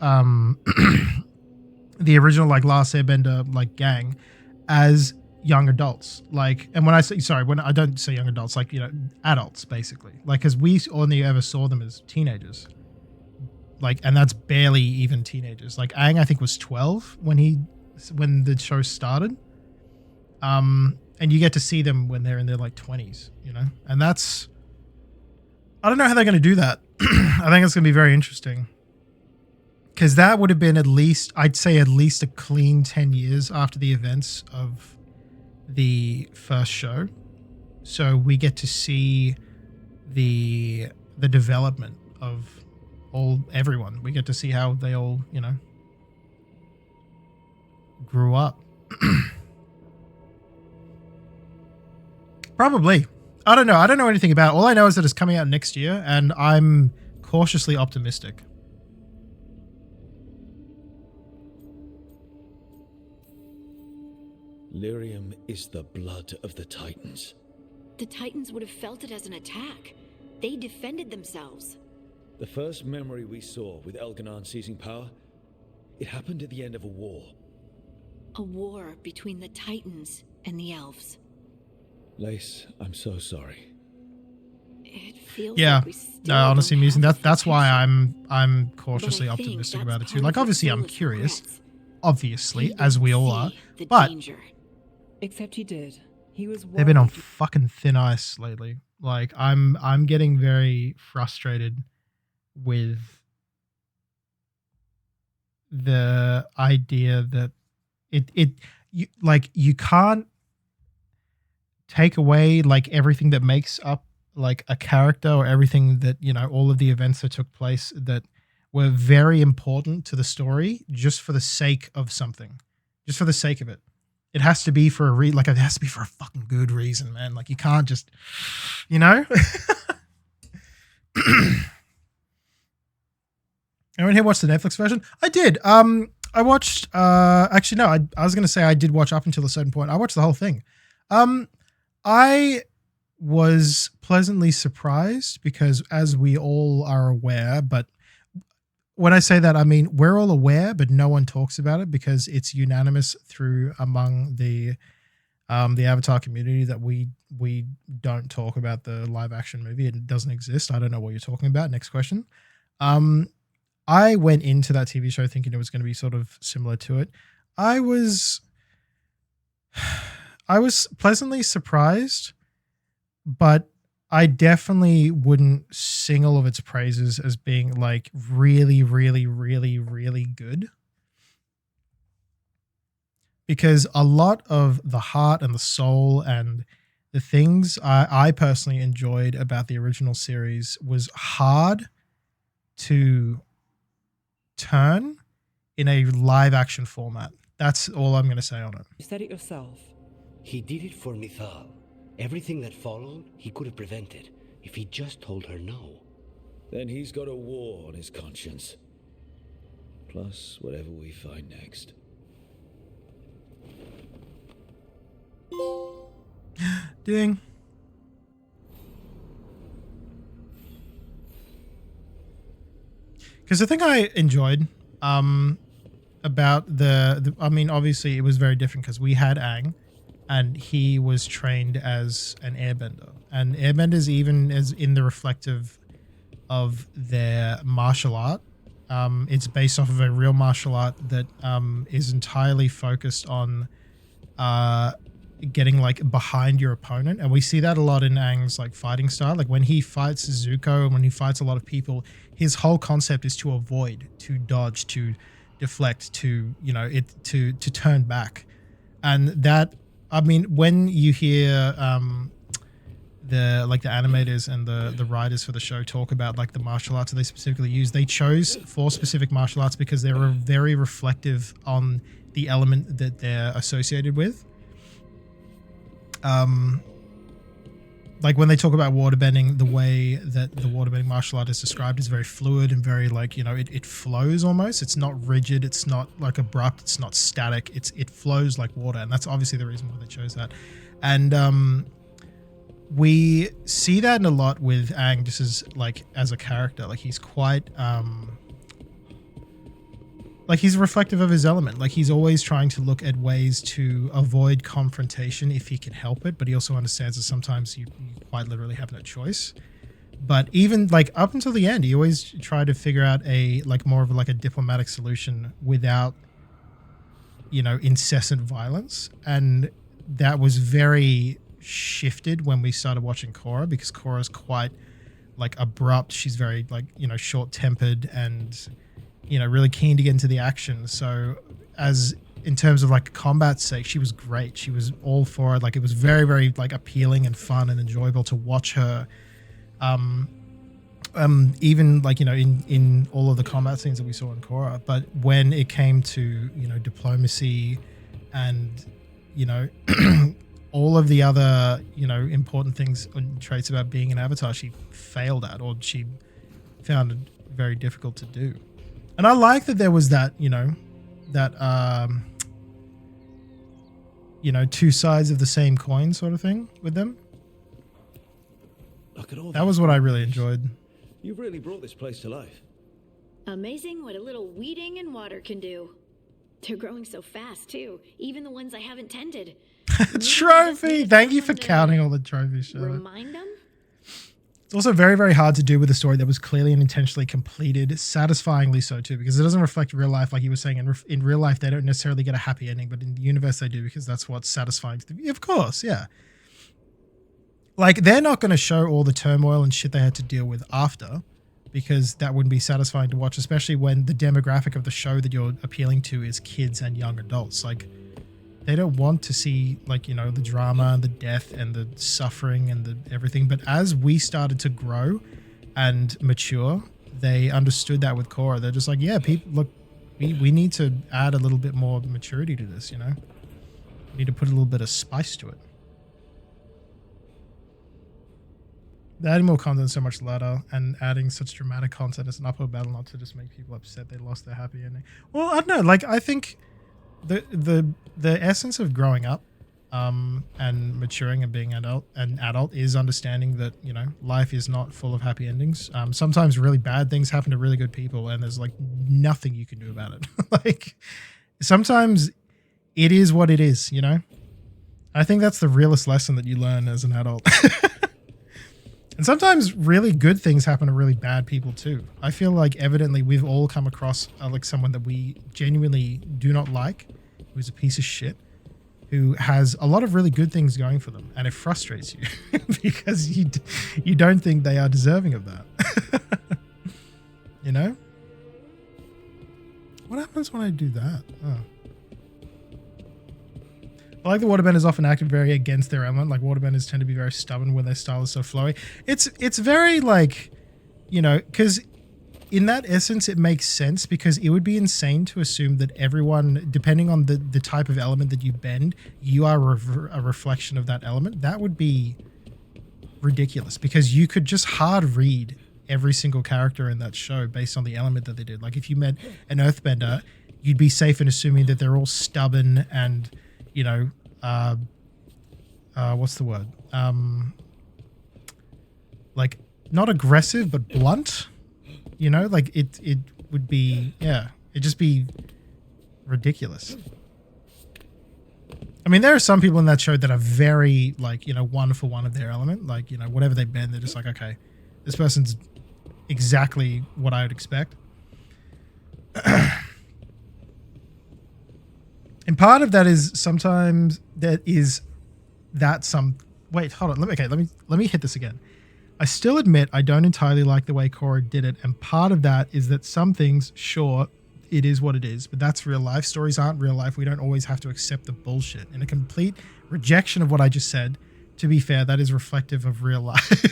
the original like Last Airbender like gang as young adults. Like, and when I don't say young adults, like, you know, adults basically. Like, because we only ever saw them as teenagers. Like, and that's barely even teenagers. Like Aang, I think, was 12 when the show started. And you get to see them when they're in their like 20s, you know? And I don't know how they're going to do that. I think it's going to be very interesting. Because that would have been I'd say at least a clean 10 years after the events of the first show. So we get to see the development of everyone. We get to see how they all, you know, grew up. Probably. I don't know. I don't know anything about it. All I know is that it's coming out next year, and I'm cautiously optimistic. Lyrium is the blood of the Titans. The Titans would have felt it as an attack. They defended themselves. The first memory we saw with Elganon seizing power, it happened at the end of a war. A war between the Titans and the elves. Lace, I'm so sorry. It feels Yeah, like we still no, honestly, don't amusing. have a That's why foundation. I'm But I cautiously think optimistic that's about it too. part Like, of obviously, I'm Silas' curious, regrets. obviously, He as we didn't all are. see the But danger. Except he did. He was they've been on worried. fucking thin ice lately. Like, I'm getting very frustrated with the idea that you can't take away like everything that makes up like a character, or everything that, you know, all of the events that took place that were very important to the story, just for the sake of something, just for the sake of it. It has to be for a it has to be for a fucking good reason, man. Like, you can't just, you know. Anyone here watched the Netflix version? I did. I watched. Actually, no. I was gonna say I did watch up until a certain point. I watched the whole thing. I was pleasantly surprised because, as we all are aware, but when I say that, I mean we're all aware, but no one talks about it because it's unanimous among the Avatar community that we don't talk about the live action movie. It doesn't exist. I don't know what you're talking about. Next question. I went into that TV show thinking it was going to be sort of similar to it. I was pleasantly surprised, but I definitely wouldn't sing all of its praises as being like really, really, really, really good. Because a lot of the heart and the soul and the things I personally enjoyed about the original series was hard to turn in a live action format. That's all I'm going to say on it. You said it yourself. He did it for Mithal. Everything that followed, he could have prevented if he just told her no. Then he's got a war on his conscience. Plus, whatever we find next. Ding. Because the thing I enjoyed about I mean, obviously it was very different because we had Aang, and he was trained as an airbender. And airbenders, even as in the reflective of their martial art, it's based off of a real martial art that is entirely focused on getting like behind your opponent. And we see that a lot in Aang's like fighting style. Like when he fights Zuko and when he fights a lot of people, his whole concept is to avoid, to dodge, to deflect, to, you know, to turn back. And that, I mean, when you hear the animators and the writers for the show talk about like the martial arts that they specifically use. They chose 4 specific martial arts because they were very reflective on the element that they're associated with. Like when they talk about waterbending, the way that the waterbending martial art is described is very fluid and very like, you know, it flows almost. It's not rigid. It's not like abrupt. It's not static. It flows like water. And that's obviously the reason why they chose that. And we see that in a lot with Aang, just as a character. Like he's quite like he's reflective of his element. Like he's always trying to look at ways to avoid confrontation if he can help it, but he also understands that sometimes you quite literally have no choice. But even like up until the end, he always tried to figure out a like more of like a diplomatic solution without, you know, incessant violence. And that was very shifted when we started watching Korra, because Korra's quite like abrupt. She's very like, you know, short-tempered and, you know, really keen to get into the action. So as in terms of like combat's sake, she was great. She was all for it. Like it was very, very like appealing and fun and enjoyable to watch her. Even like, you know, in all of the combat scenes that we saw in Korra. But when it came to, you know, diplomacy and, you know, all of the other, you know, important things and traits about being an Avatar, she failed at, or she found it very difficult to do. And I like that there was that, you know, two sides of the same coin sort of thing with them. Look at all that was what I really enjoyed. You've really brought this place to life. Amazing what a little weeding and water can do. They're growing so fast too, even the ones I haven't tended. Trophy! Thank you for counting all the trophies, Charlotte. Remind them? It's also very, very hard to do with a story that was clearly and intentionally completed, satisfyingly so too, because it doesn't reflect real life. Like you were saying, in real life, they don't necessarily get a happy ending, but in the universe they do, because that's what's satisfying to them. Of course, yeah. Like they're not going to show all the turmoil and shit they had to deal with after, because that wouldn't be satisfying to watch, especially when the demographic of the show that you're appealing to is kids and young adults. Like they don't want to see, like, you know, the drama and the death and the suffering and the everything. But as we started to grow and mature, they understood that with Korra. They're just like, yeah, people, look, we need to add a little bit more maturity to this, you know? We need to put a little bit of spice to it. Adding more content is so much ladder, and adding such dramatic content is an uphill battle, not to just make people upset they lost their happy ending. Well, I don't know. Like, I think the essence of growing up and maturing and being an adult is understanding that, you know, life is not full of happy endings. Sometimes really bad things happen to really good people, and there's like nothing you can do about it. Like sometimes it is what it is, you know? I think that's the realest lesson that you learn as an adult. And sometimes really good things happen to really bad people too. I feel like evidently we've all come across like someone that we genuinely do not like, who's a piece of shit, who has a lot of really good things going for them, and it frustrates you because you don't think they are deserving of that. You know? What happens when I do that? Oh. I like the waterbenders often act very against their element. Like waterbenders tend to be very stubborn when their style is so flowy. It's very like, you know, because in that essence it makes sense, because it would be insane to assume that everyone, depending on the type of element that you bend, you are a reflection of that element. That would be ridiculous, because you could just hard read every single character in that show based on the element that they did. Like if you met an earthbender, you'd be safe in assuming that they're all stubborn and, you know, what's the word? Like not aggressive, but blunt, you know, like it would be, yeah, it'd just be ridiculous. I mean, there are some people in that show that are very like, you know, one for one of their element. Like, you know, whatever they bend, they're just like, okay, this person's exactly what I would expect. And part of that is sometimes wait, hold on. Let me hit this again. I still admit I don't entirely like the way Korra did it, and part of that is that some things, sure, it is what it is, but that's real life. Stories aren't real life. We don't always have to accept the bullshit. In a complete rejection of what I just said, to be fair, that is reflective of real life.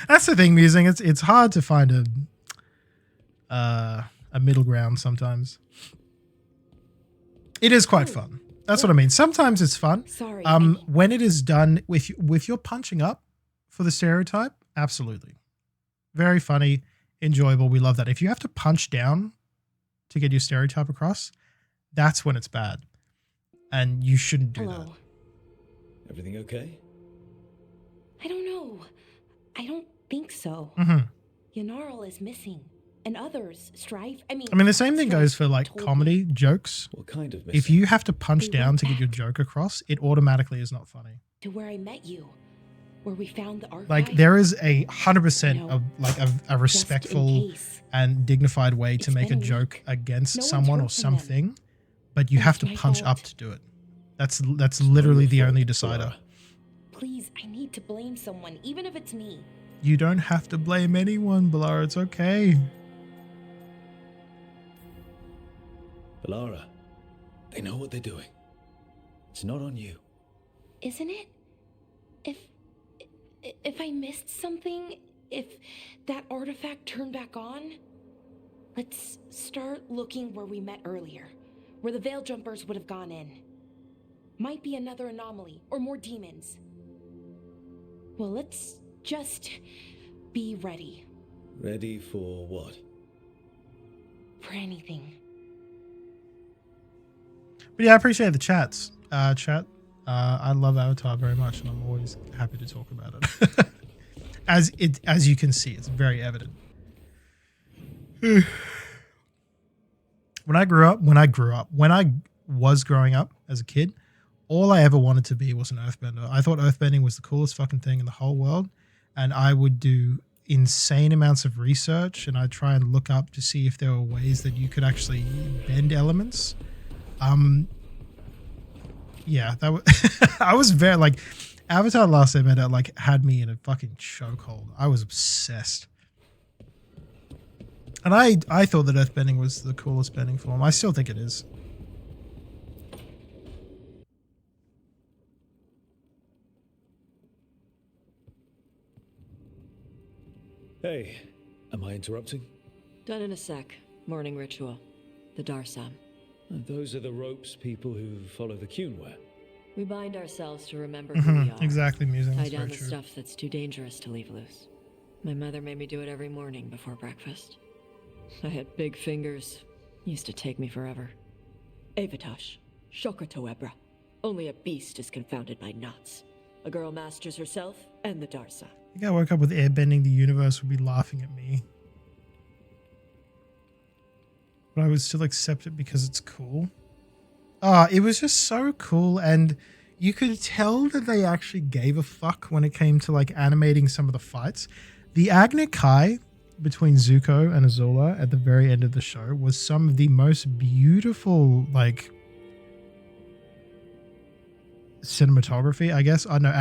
That's the thing, musing. It's hard to find a middle ground sometimes. It is quite fun. That's what I mean. Sometimes it's fun. Sorry. When it is done with your punching up for the stereotype, absolutely. Very funny, enjoyable. We love that. If you have to punch down to get your stereotype across, that's when it's bad. And you shouldn't do that. Everything okay? I don't know. I don't think so. Yanarl is missing. And others, Strife. I mean, the same thing goes for like comedy jokes. What kind of missing? If you have to punch down to get your joke across, it automatically is not funny. to where I met you, where we found the archive. Like there is 100% of like a respectful and dignified way to make a joke against someone or something, but you have to punch up to do it. That's literally the only decider. Please, I need to blame someone, even if it's me. You don't have to blame anyone, Balara. It's okay. Balara, they know what they're doing. It's not on you. Isn't it? If I missed something, if that artifact turned back on, let's start looking where we met earlier, where the Veil Jumpers would have gone in. Might be another anomaly, or more demons. Well, let's just be ready. Ready for what? For anything. But yeah, I appreciate the chats. Chat. I love Avatar very much, and I'm always happy to talk about it. As you can see, it's very evident. When I was growing up as a kid, all I ever wanted to be was an earthbender. I thought earthbending was the coolest fucking thing in the whole world, and I would do insane amounts of research, and I'd try and look up to see if there were ways that you could actually bend elements. Yeah, that was I was very like Avatar Last Airbender like had me in a fucking chokehold. I was obsessed. And I thought that earthbending was the coolest bending form. I still think it is. Hey, am I interrupting? Done in a sec. Morning ritual. The Darsam. Those are the ropes people who follow the Qun wear. We bind ourselves to remember who we are. Exactly, Musing. Tie That's down very the true. stuff that's too dangerous to leave loose. My mother made me do it every morning before breakfast. I had big fingers. Used to take me forever. Avatash. Shokratoebra. Only a beast is confounded by knots. A girl masters herself and the Darsa. I think I woke up with airbending, the universe would be laughing at me. But I would still accept it because it's cool. It was just so cool, and you could tell that they actually gave a fuck when it came to like animating some of the fights. The Agni Kai between Zuko and Azula at the very end of the show was some of the most beautiful like cinematography, I guess. I know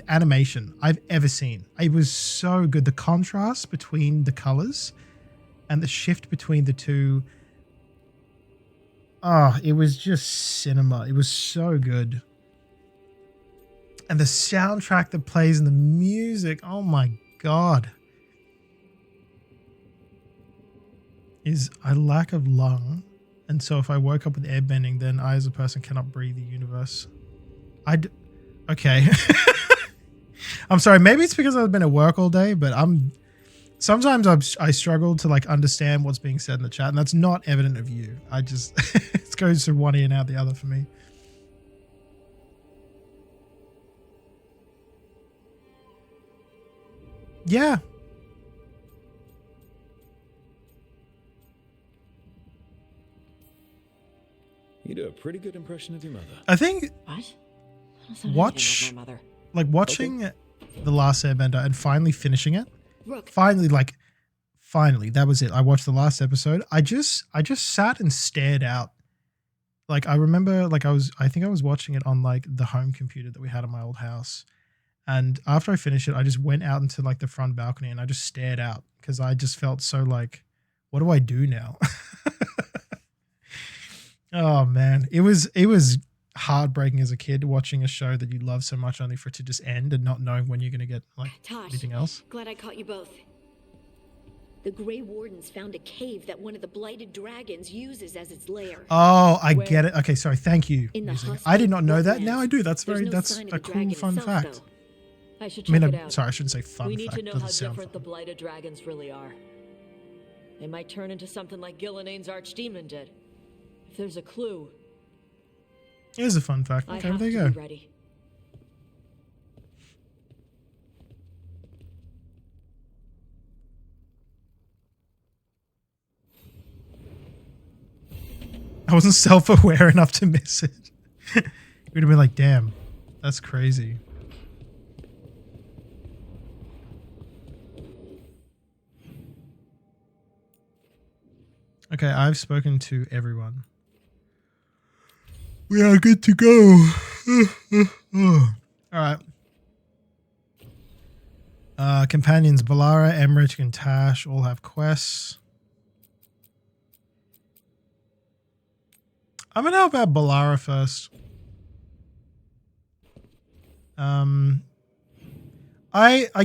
animation I've ever seen. It was so good. The contrast between the colors and the shift between the two. It was just cinema. It was so good. And the soundtrack that plays and the music, oh my God. I lack of lung. And so if I woke up with airbending, then I as a person cannot breathe the universe. Okay. I'm sorry. Maybe it's because I've been at work all day, but sometimes I struggle to like understand what's being said in the chat, and that's not evident of you. I just it goes through one ear and out the other for me. Yeah. You do a pretty good impression of your mother. I think What? watching Mother. The Last Airbender and finally finishing it. Rook. Finally, that was it. I watched the last episode. I just sat and stared out. Like I remember, like I think I was watching it on like the home computer that we had in my old house. And after I finished it, I just went out into like the front balcony and I just stared out because I just felt so like, what do I do now? Oh man, it was heartbreaking as a kid watching a show that you love so much only for it to just end and not knowing when you're going to get like Tosh, anything else. glad I caught you both. The Grey Wardens found a cave that one of the blighted dragons uses as its lair. Oh, I get it. Okay, sorry. Thank you. In the Music. husk I did of not know that. wetlands. Now I do. That's There's very. no That's sign of a the cool dragon fun itself, fact. though. I should I mean, check it out. sorry, I shouldn't say fun We need fact. to know Doesn't how sound different the fun. blighted dragons really are. They might turn into something like Gillenane's archdemon did. If there's a clue, Here's a fun fact. I Okay, have there you to go. be ready. I wasn't self-aware enough to miss it. You'd have been like, damn, that's crazy. Okay, I've spoken to everyone. We are good to go. Alright. Companions Balara, Emmerich, and Tash all have quests. I'm gonna help out Balara first. I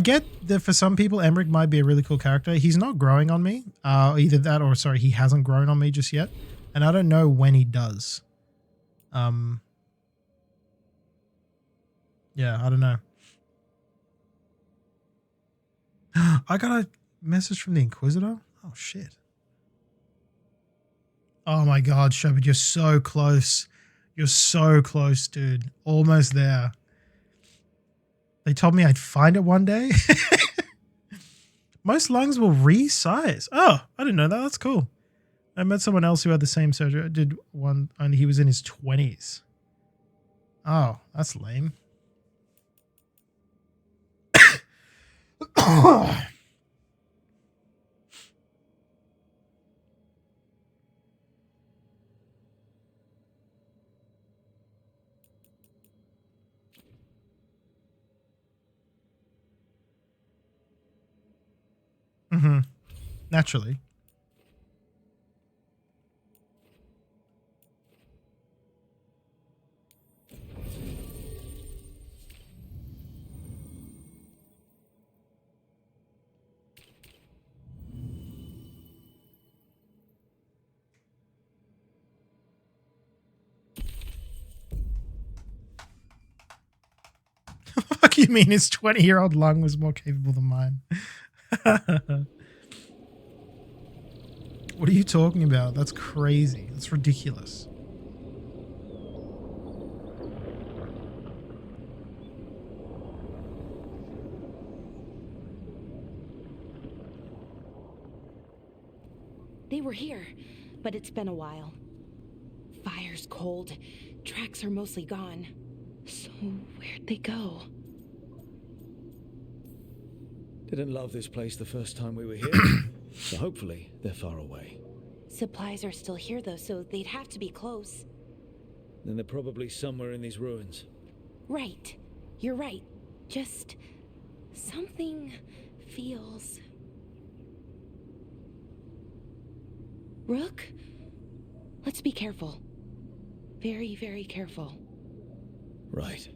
get that for some people Emmerich might be a really cool character. He's not growing on me. Either that or sorry, he hasn't grown on me just yet. And I don't know when he does. Yeah, I don't know. I got a message from the Inquisitor? Oh shit. Oh my god, Shepard, you're so close. You're so close, dude. Almost there. They told me I'd find it one day. Most lungs will resize. Oh, I didn't know that. That's cool. I met someone else who had the same surgery. I did one, and he was in his 20s. Oh, that's lame. Mm-hmm. Naturally. Fuck you mean his 20-year-old lung was more capable than mine? What are you talking about? That's crazy. That's ridiculous. They were here, but it's been a while. Fire's cold. Tracks are mostly gone. So where'd they go? Didn't love this place the first time we were here, so hopefully they're far away. Supplies are still here though, so they'd have to be close. Then they're probably somewhere in these ruins. Right. You're right. Just something feels... Rook? Let's be careful. Very, very careful. Right.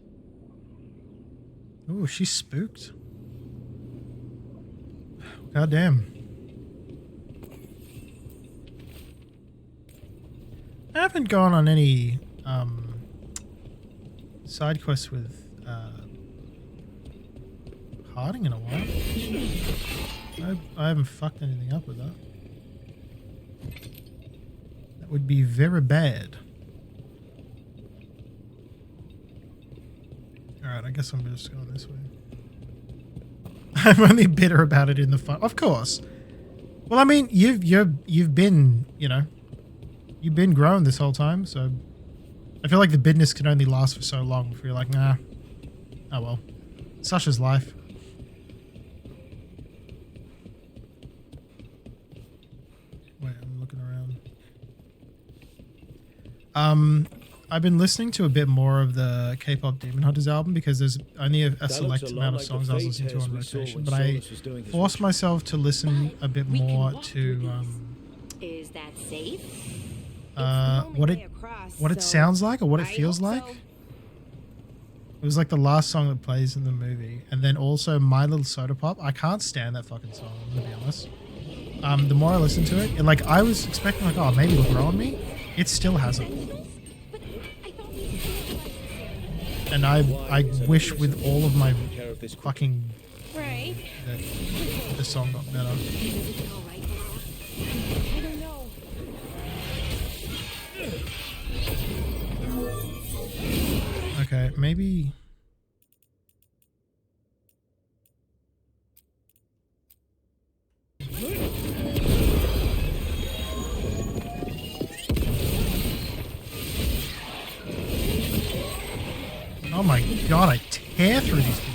Oh, she's spooked. God damn. I haven't gone on any side quests with Harding in a while. I haven't fucked anything up with that. That would be very bad. Alright, I guess I'm just going this way. I'm only bitter about it in the fun. Of course. Well, I mean, you've been, you know, you've been grown this whole time, so I feel like the bitterness can only last for so long before you're like, nah. Oh well. Such is life. Wait, I'm looking around. I've been listening to a bit more of the K-pop Demon Hunters album because there's only a select amount of songs I was listening to on rotation, but I forced myself to listen a bit more to Is that safe? what it what it sounds like or what it feels like. It was like the last song that plays in the movie, and then also My Little Soda Pop. I can't stand that fucking song, I'm gonna be honest. The more I listen to it, like I was expecting like, oh, maybe it'll grow on me. It still hasn't. And I wish with all of my fucking that the song got better. I don't know. Okay, maybe. Oh my god, I tear through these people.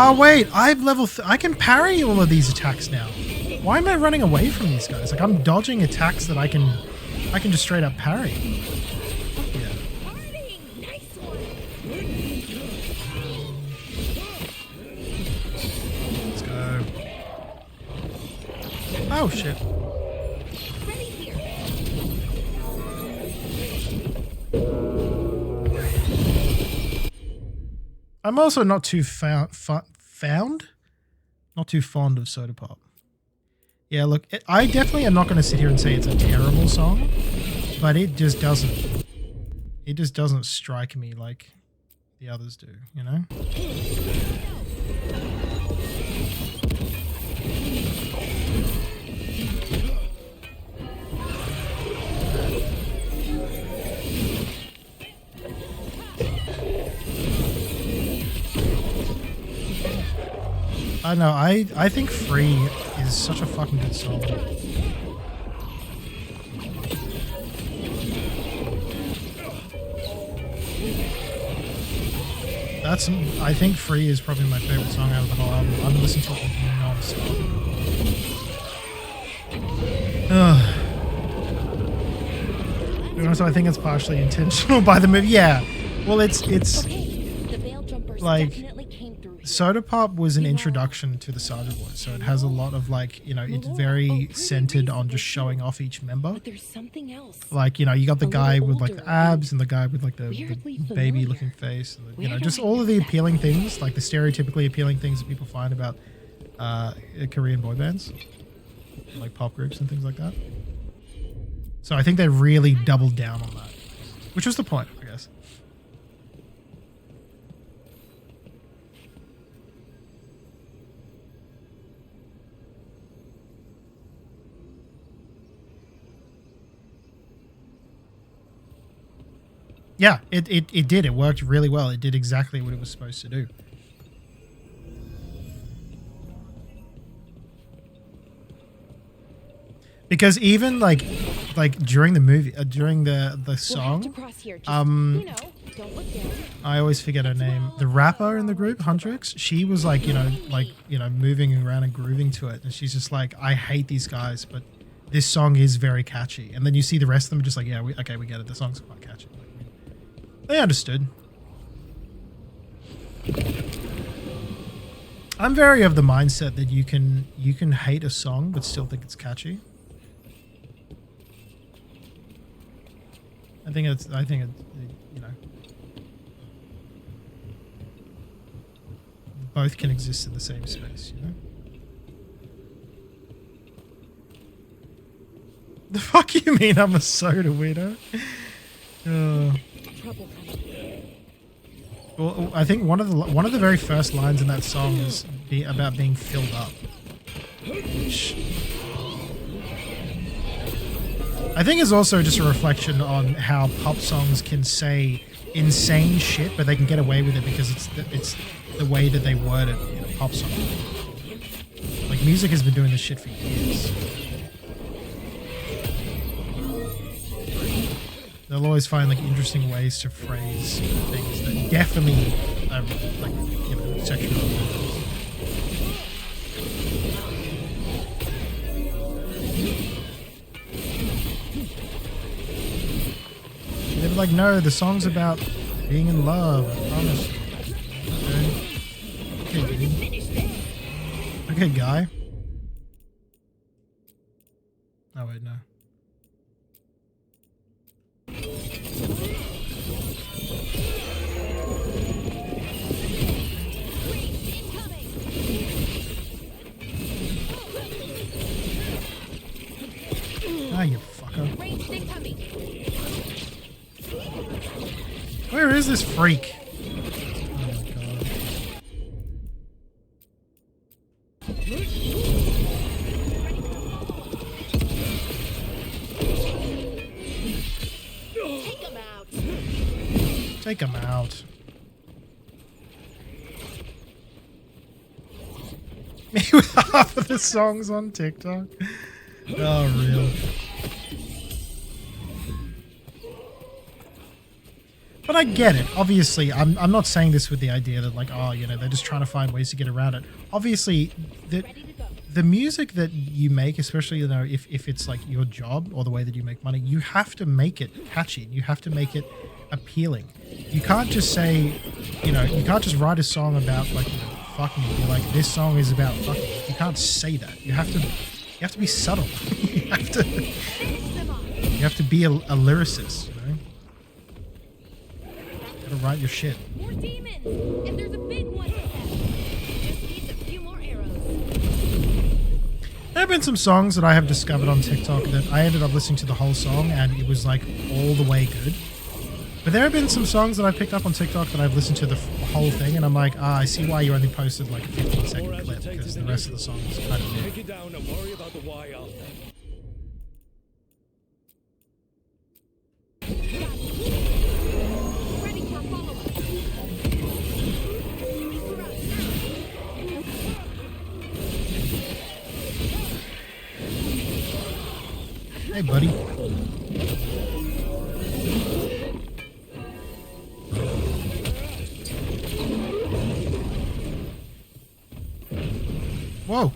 Oh wait, I've I can parry all of these attacks now. Why am I running away from these guys? Like I'm dodging attacks that I can just straight up parry. Yeah. Let's go. Oh shit. I'm also not too not too fond of Soda Pop. Yeah, look, I definitely am not going to sit here and say it's a terrible song, but it just doesn't strike me like the others do, you know? I know, I think Free is such a fucking good song. I think Free is probably my favorite song out of the whole album. I've been listening to it non-stop. So I think it's partially intentional by the movie. Yeah, well, it's like Soda Pop was an introduction to the Sergeant Voice, so it has a lot of like, you know, it's very centered on just showing off each member. But there's something else. Like, you know, you got the guy with like the abs and the guy with like the baby looking face, and the, you know, just all of the appealing things, like the stereotypically appealing things that people find about Korean boy bands, like pop groups and things like that. So I think they really doubled down on that, which was the point, I guess. Yeah, it did. It worked really well. It did exactly what it was supposed to do. Because even like during the movie, during the song, I always forget her name. The rapper in the group, Huntrix, she was like, moving around and grooving to it, and she's just like, I hate these guys, but this song is very catchy. And then you see the rest of them just like, yeah, we get it. The song's quite catchy. They understood. I'm very of the mindset that you can hate a song but still think it's catchy. I think it, you know, both can exist in the same space, you know? The fuck you mean I'm a soda weirdo? Well, I think one of the very first lines in that song is about being filled up. Which I think is also just a reflection on how pop songs can say insane shit, but they can get away with it because it's the way that they word it in a pop song. Like music has been doing this shit for years. They'll always find like interesting ways to phrase things that definitely are like, you know, sexual. like, no, the song's about being in love. I promise. Okay, dude. Okay, guy. Oh, wait, no. Ah, you fucker. Where is this freak? Oh my god. Take him out. Take him out. Me with half of the songs on TikTok. Oh, real. But I get it. Obviously, I'm not saying this with the idea that, like, oh, you know, they're just trying to find ways to get around it. Obviously, the music that you make, especially, you know, if it's like your job or the way that you make money, you have to make it catchy. You have to make it appealing. You can't just say, you know, you can't just write a song about, like, you know, fucking. You're like, this song is about fucking. You can't say that. You have to be subtle. you have to be a lyricist, you know? You gotta write your shit. More demons! And there's a big one ahead. Just needs a few more arrows. There have been some songs that I have discovered on TikTok that I ended up listening to the whole song and it was like all the way good. But there have been some songs that I picked up on TikTok that I've listened to the whole thing and I'm like, I see why you only posted like a 15-second clip because the rest of the song is kind of Take it down and worry about the why after. Ready for follow-up. Hey, buddy. Whoa.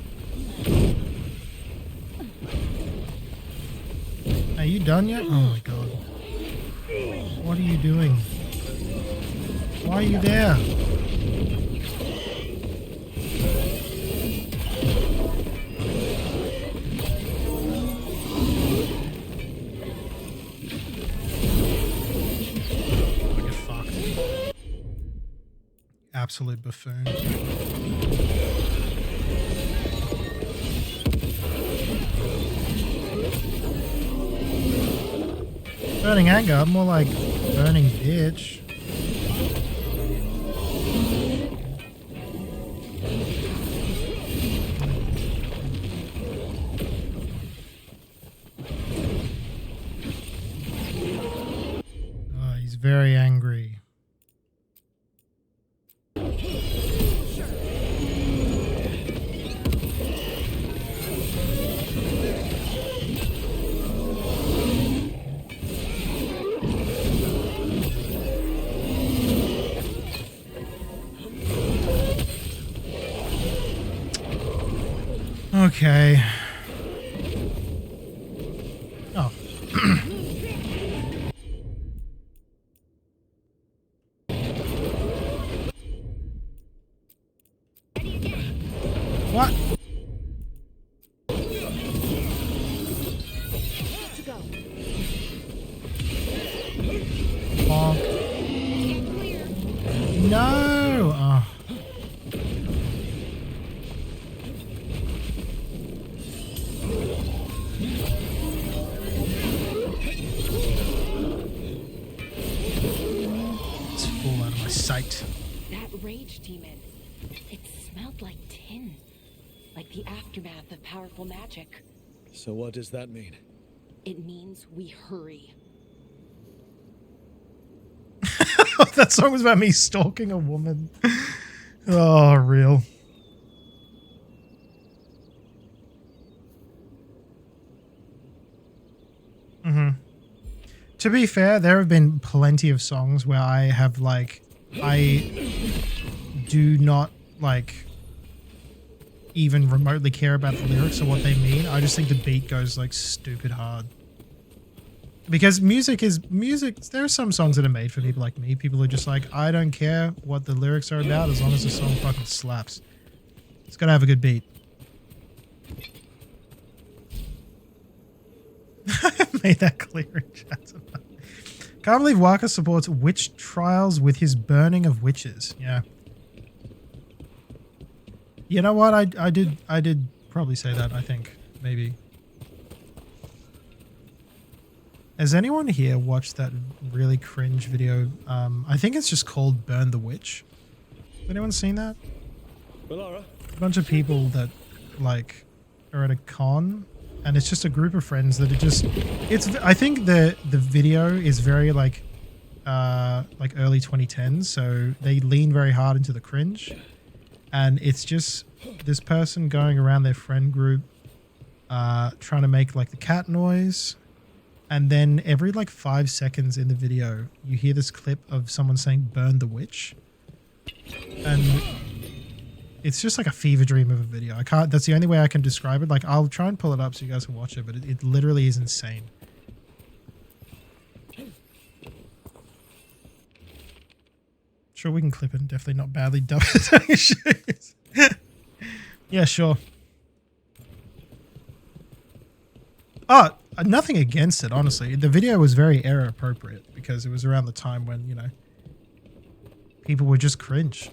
Are you done yet? Oh my god. What are you doing? Why are you there? Get fucked. Absolute buffoon. Burning anger, more like burning bitch. Oh, he's very angry. Okay. Oh. What? Bonk. No. Oh. It's full out of my sight. That rage demon. It smelled like tin. Like the aftermath of powerful magic. So what does that mean? It means we hurry. That song was about me stalking a woman. Oh, real. To be fair, there have been plenty of songs where I have like, I do not like even remotely care about the lyrics or what they mean. I just think the beat goes like stupid hard. Because music. There are some songs that are made for people like me. People who are just like, I don't care what the lyrics are about as long as the song fucking slaps. It's gotta have a good beat. I made that clear in chat. Can't believe Waka supports witch trials with his burning of witches. Yeah. You know what? I did probably say that, I think. Maybe. Has anyone here watched that really cringe video? I think it's just called Burn the Witch. Has anyone seen that? Laura? A bunch of people that like are at a con, and it's just a group of friends that are just I think the video is very like early 2010s, so they lean very hard into the cringe, and it's just this person going around their friend group trying to make like the cat noise. And then every like 5 seconds in the video, you hear this clip of someone saying burn the witch. And it's just like a fever dream of a video. That's the only way I can describe it. Like, I'll try and pull it up so you guys can watch it, but it literally is insane. Sure, we can clip it and definitely not badly dub it. Yeah, sure. Oh, nothing against it, honestly. The video was very era appropriate because it was around the time when, you know, people would just cringe.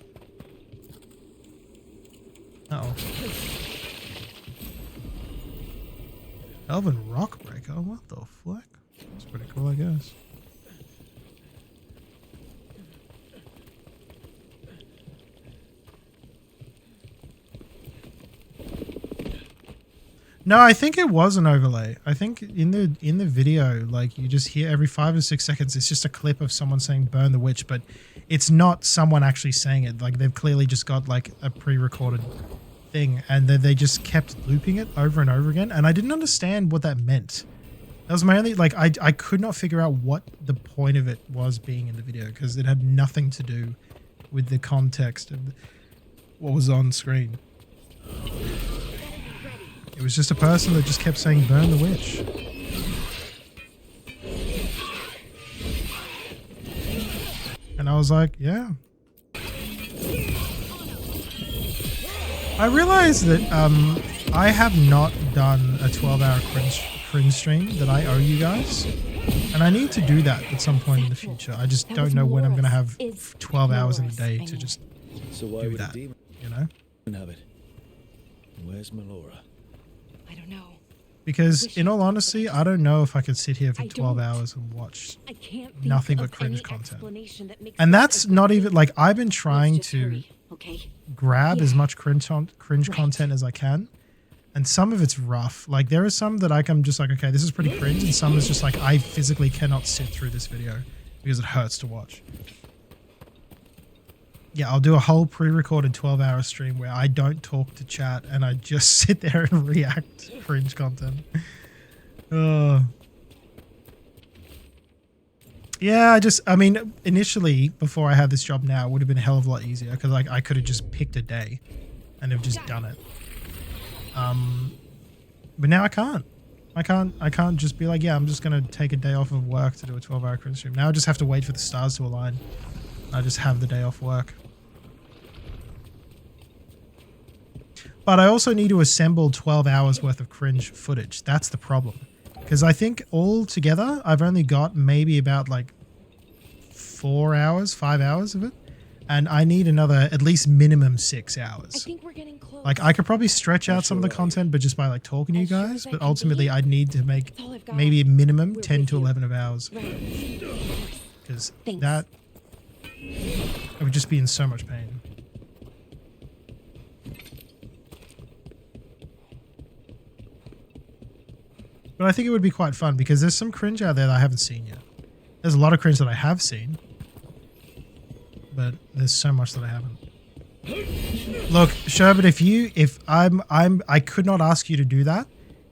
Uh-oh. Elven Rockbreaker? What the fuck? That's pretty cool, I guess. No, I think it was an overlay. I think in the video, like, you just hear every 5 or 6 seconds, it's just a clip of someone saying burn the witch, but it's not someone actually saying it. Like, they've clearly just got like a pre-recorded thing, and they just kept looping it over and over again, and I didn't understand what that meant. That was my only, like, I could not figure out what the point of it was being in the video, because it had nothing to do with the context of what was on screen. It was just a person that just kept saying burn the witch. And I was like, yeah. I realized that I have not done a 12-hour cringe stream that I owe you guys. And I need to do that at some point in the future. I just don't know when I'm going to have 12 hours in a day to just do that, you know? Have it. Where's Melora? I don't know. Because in all honesty, I don't know if I could sit here for 12 hours and watch nothing but cringe content. And that's not even, like, I've been trying to grab as much cringe content as I can. And some of it's rough. Like, there are some that I'm just like, okay, this is pretty cringe. And some is just like, I physically cannot sit through this video because it hurts to watch. Yeah, I'll do a whole pre-recorded 12-hour stream where I don't talk to chat and I just sit there and react to cringe content. Yeah, I mean, initially, before I had this job now, it would have been a hell of a lot easier because like I could have just picked a day and have just done it. But now I can't. I can't just be like, yeah, I'm just going to take a day off of work to do a 12-hour cringe stream. Now I just have to wait for the stars to align. I just have the day off work. But I also need to assemble 12 hours worth of cringe footage. That's the problem. Because I think all together, I've only got maybe about like 5 hours of it. And I need another, at least minimum 6 hours. I think we're getting close. Like, I could probably stretch out some of the content, but just by like talking to you guys. But ultimately, I'd need to make maybe a minimum 10 to 11 hours. Because that... I would just be in so much pain. But I think it would be quite fun because there's some cringe out there that I haven't seen yet. There's a lot of cringe that I have seen. But there's so much that I haven't. Look, Sherbet, I could not ask you to do that.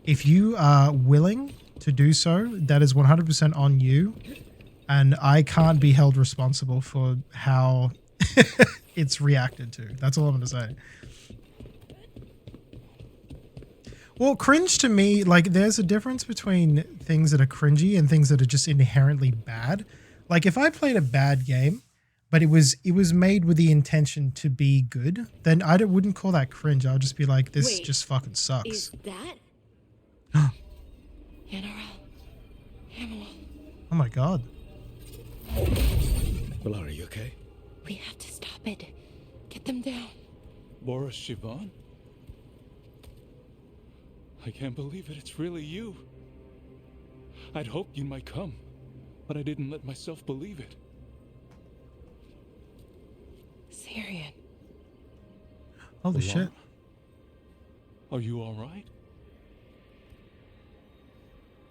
If you are willing to do so, that is 100% on you. And I can't be held responsible for how it's reacted to. That's all I'm going to say. Well, cringe to me, like, there's a difference between things that are cringy and things that are just inherently bad. Like, if I played a bad game, but it was made with the intention to be good, then I wouldn't call that cringe. I would just be like, this Wait, just fucking sucks. Is that? Oh my god. Well, are you okay? We have to stop it. Get them down. Boris Shivan? I can't believe it. It's really you. I'd hoped you might come, but I didn't let myself believe it. Syrian. Holy Alara, shit. Are you all right?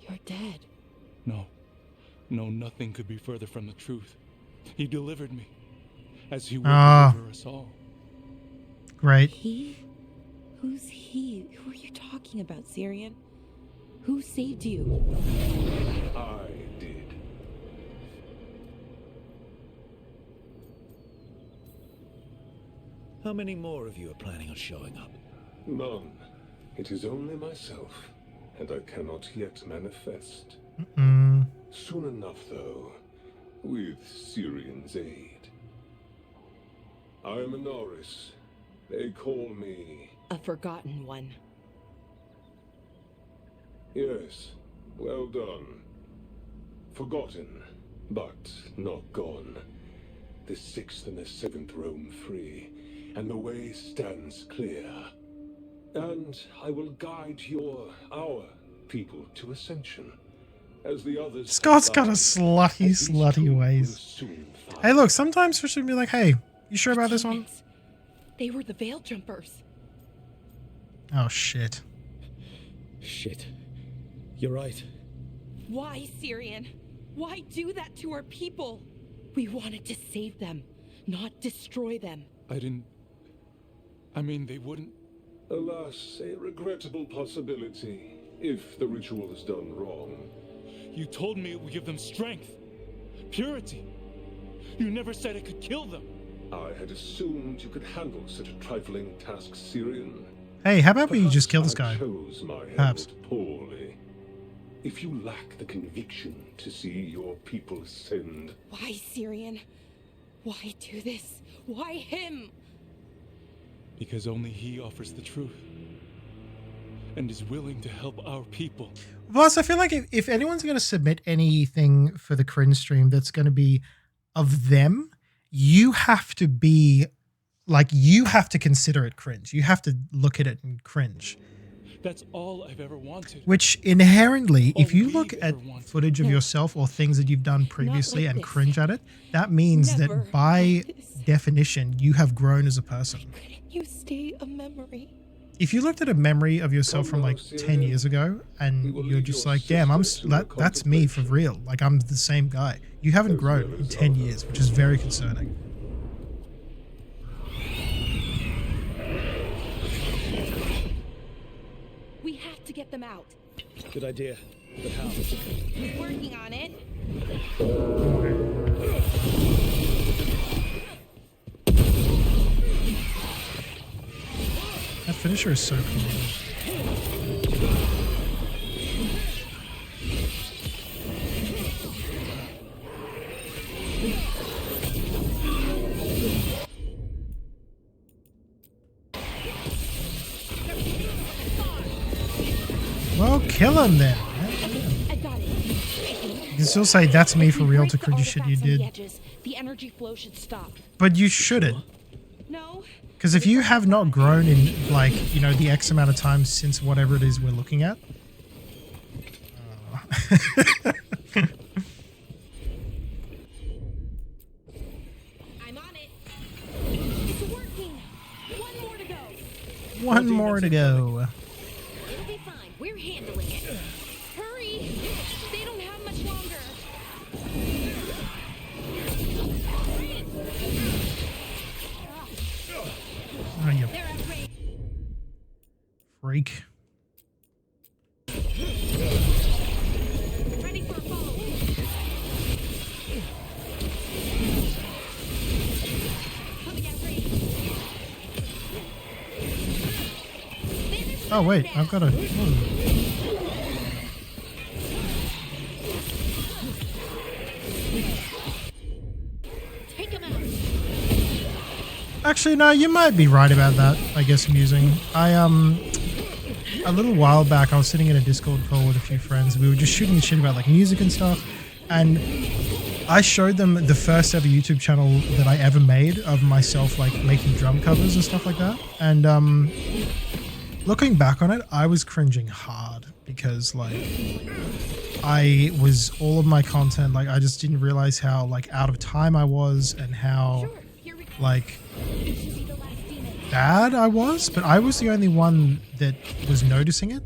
You're dead. No. No, nothing could be further from the truth. He delivered me, as he will deliver us all. Great. He? Who's he? Who are you talking about, Syrian? Who saved you? I did. How many more of you are planning on showing up? None. It is only myself, and I cannot yet manifest. Soon enough, though, with Syrian's aid. I am a Norris. They call me... A forgotten one. Yes, well done. Forgotten, but not gone. The 6th and the 7th roam free, and the way stands clear. And I will guide our people to ascension, as the others... Scott's got a slutty ways. Hey, look, sometimes we should be like, hey, you sure about this one? They were the Veil Jumpers. Oh, shit. Shit. You're right. Why, Syrian? Why do that to our people? We wanted to save them, not destroy them. I mean, they wouldn't... Alas, a regrettable possibility, if the ritual is done wrong. You told me it would give them strength, purity. You never said it could kill them. I had assumed you could handle such a trifling task, Syrian. Hey, how about we just kill this I guy? chose my Perhaps. herald poorly. If you lack the conviction to see your people ascend... Why, Syrian? Why do this? Why him? Because only he offers the truth. And is willing to help our people. Plus, I feel like if anyone's going to submit anything for the cringe stream that's going to be of them, you have to be, like, you have to consider it cringe. You have to look at it and cringe. That's all I've ever wanted. Which inherently, if you look at wanted. footage of yourself or things that you've done previously like and this. cringe at it, that means Never that by like this. definition, you have grown as a person. Couldn't you stay a memory? If you looked at a memory of yourself from like 10 years ago and you're just like, damn, that's me for real. Like, I'm the same guy. You haven't grown in 10 years, which is very concerning. We have to get them out. Good idea. But how? He's working on it. That finisher is so cool. Well, kill him then. I got it. You can still say that's me for real to cringy shit you did. The energy flow should stop. But you shouldn't. No. Because if you have not grown in, like, you know, the X amount of time since whatever it is we're looking at. I'm on it. It's working. One more to go. One more to go. It'll be fine. We're handling it. Hurry. They don't have much longer. Oh, you They're afraid. freak. Ready for a follow. Coming at range. Finish Oh wait, I've got a. Take him out. Actually, no, you might be right about that. I guess musing. A little while back, I was sitting in a Discord call with a few friends. We were just shooting the shit about like music and stuff, and I showed them the first ever YouTube channel that I ever made of myself, like making drum covers and stuff like that. And looking back on it, I was cringing hard because like I was all of my content, like I just didn't realize how like out of time I was and how like bad I was, but I was the only one that was noticing it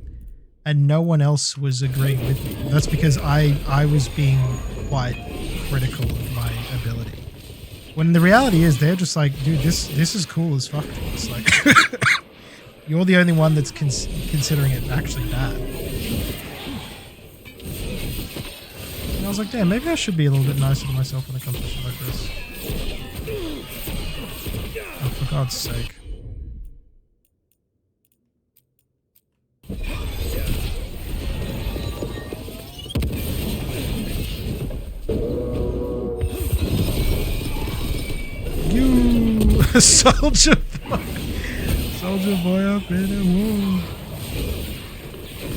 and no one else was agreeing with me. That's because I was being quite critical of my ability. When the reality is they're just like, dude, this is cool as fuck. It's like you're the only one that's considering it actually bad. And I was like, damn, maybe I should be a little bit nicer to myself when it comes to shit like this. Oh, for God's sake. You soldier boy. Soldier boy up in a womb.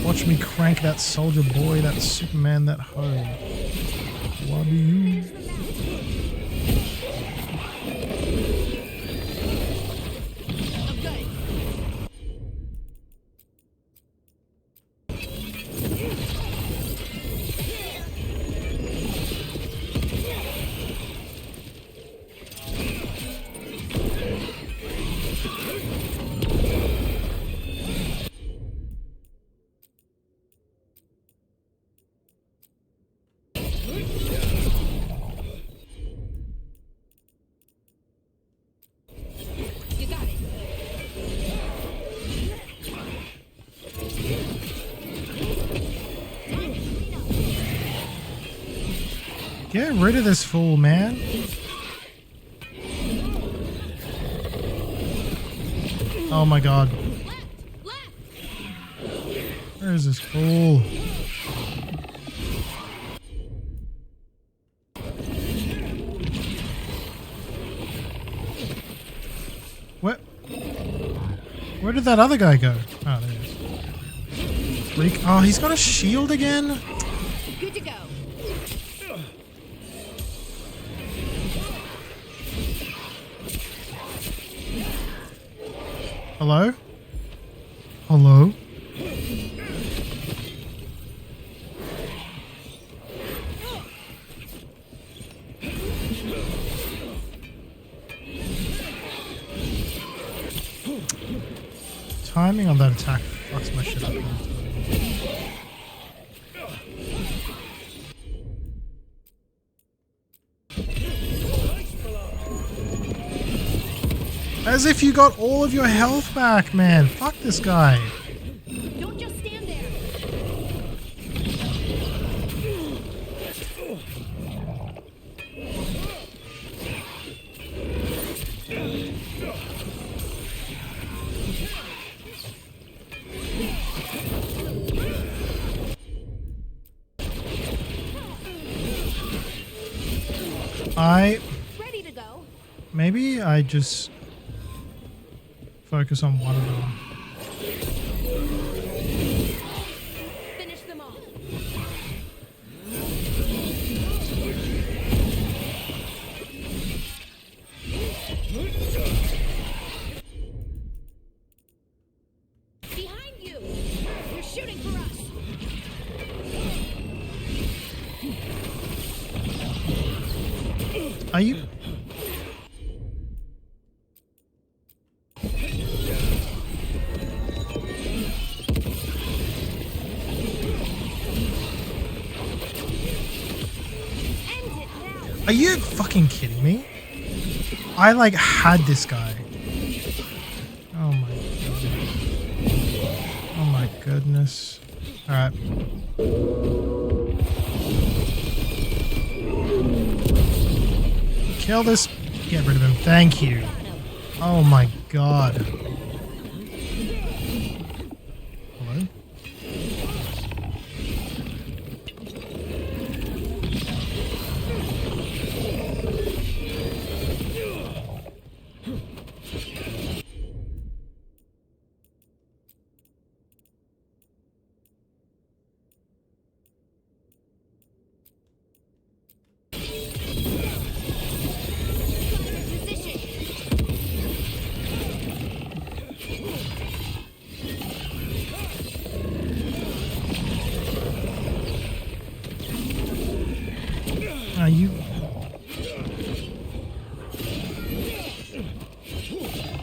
Watch me crank that soldier boy, that Superman, that hoe. Why be you? Get rid of this fool, man. Oh my god. Where is this fool? What? Where did that other guy go? Oh, there he is. Freak. Oh, he's got a shield again? Good to go. Hello? Hello? Timing on that attack fucks my shit up. As if you got all of your health back, man. Fuck this guy. Don't just stand there. Ready to go. Maybe I just focus on one of them. Finish them off. Behind you. They're shooting for us. Are you? Are you fucking kidding me? I like had this guy. Oh my god. Oh my goodness. Alright. Kill this. Get rid of him. Thank you. Oh my god. Are you...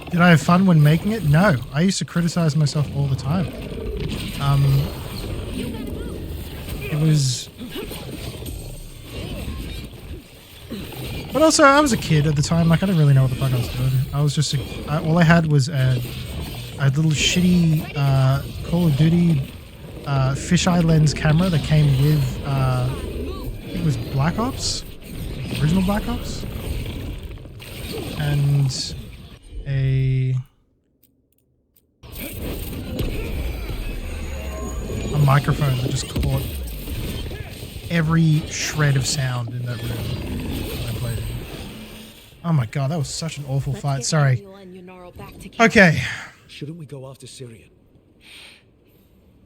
Did I have fun when making it? No. I used to criticize myself all the time. It was... But also, I was a kid at the time. Like, I didn't really know what the fuck I was doing. I was just... all I had was a little shitty Call of Duty fisheye lens camera that came with... I think it was Black Ops? Original Black Ops? And... a microphone that just caught every shred of sound in that room that I played in. Oh my god, that was such an awful fight. Sorry. Okay. Shouldn't we go after Syrian?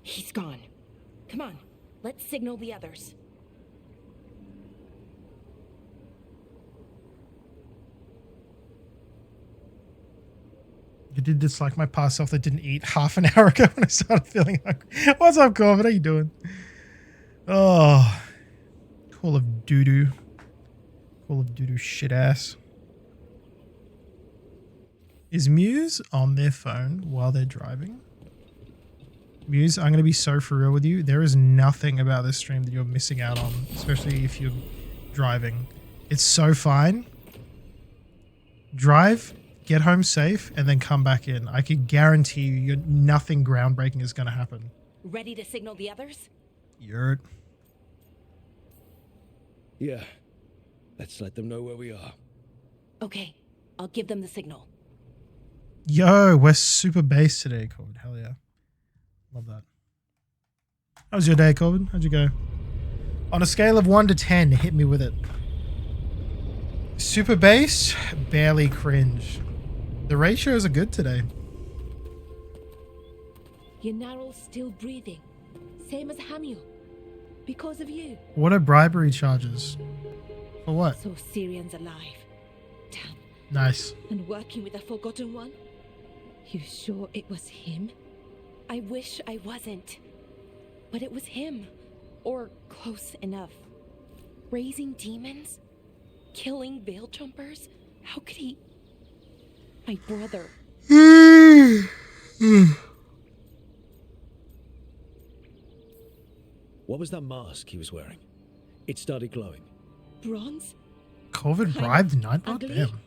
He's gone. Come on, let's signal the others. You did this like my past self that didn't eat half an hour ago when I started feeling hungry. What's up, Corbin? How you doing? Oh, Call of Doo-doo. Call of Doo-doo shit ass. Is Muse on their phone while they're driving? Muse, I'm going to be so for real with you. There is nothing about this stream that you're missing out on, especially if you're driving. It's so fine. Drive, get home safe, and then come back in. I can guarantee you nothing groundbreaking is going to happen. Ready to signal the others? Yurt. Yeah. Let's let them know where we are. Okay, I'll give them the signal. Yo, we're super based today, Corbin. Hell yeah. Love that. How was your day, Corbin? How'd you go? On a scale of 1 to 10, hit me with it. Super bass, barely cringe. The ratios are good today. Yanaral's still breathing. Same as Hamiel. Because of you. What are bribery charges? For what? So Syrian's alive. Damn. Nice. And working with the Forgotten One? You sure it was him? I wish I wasn't. But it was him. Or close enough. Raising demons? Killing veil jumpers? How could he... My brother. What was that mask he was wearing? It started glowing. Bronze? COVID bribed Nightbot? Ugly? Damn.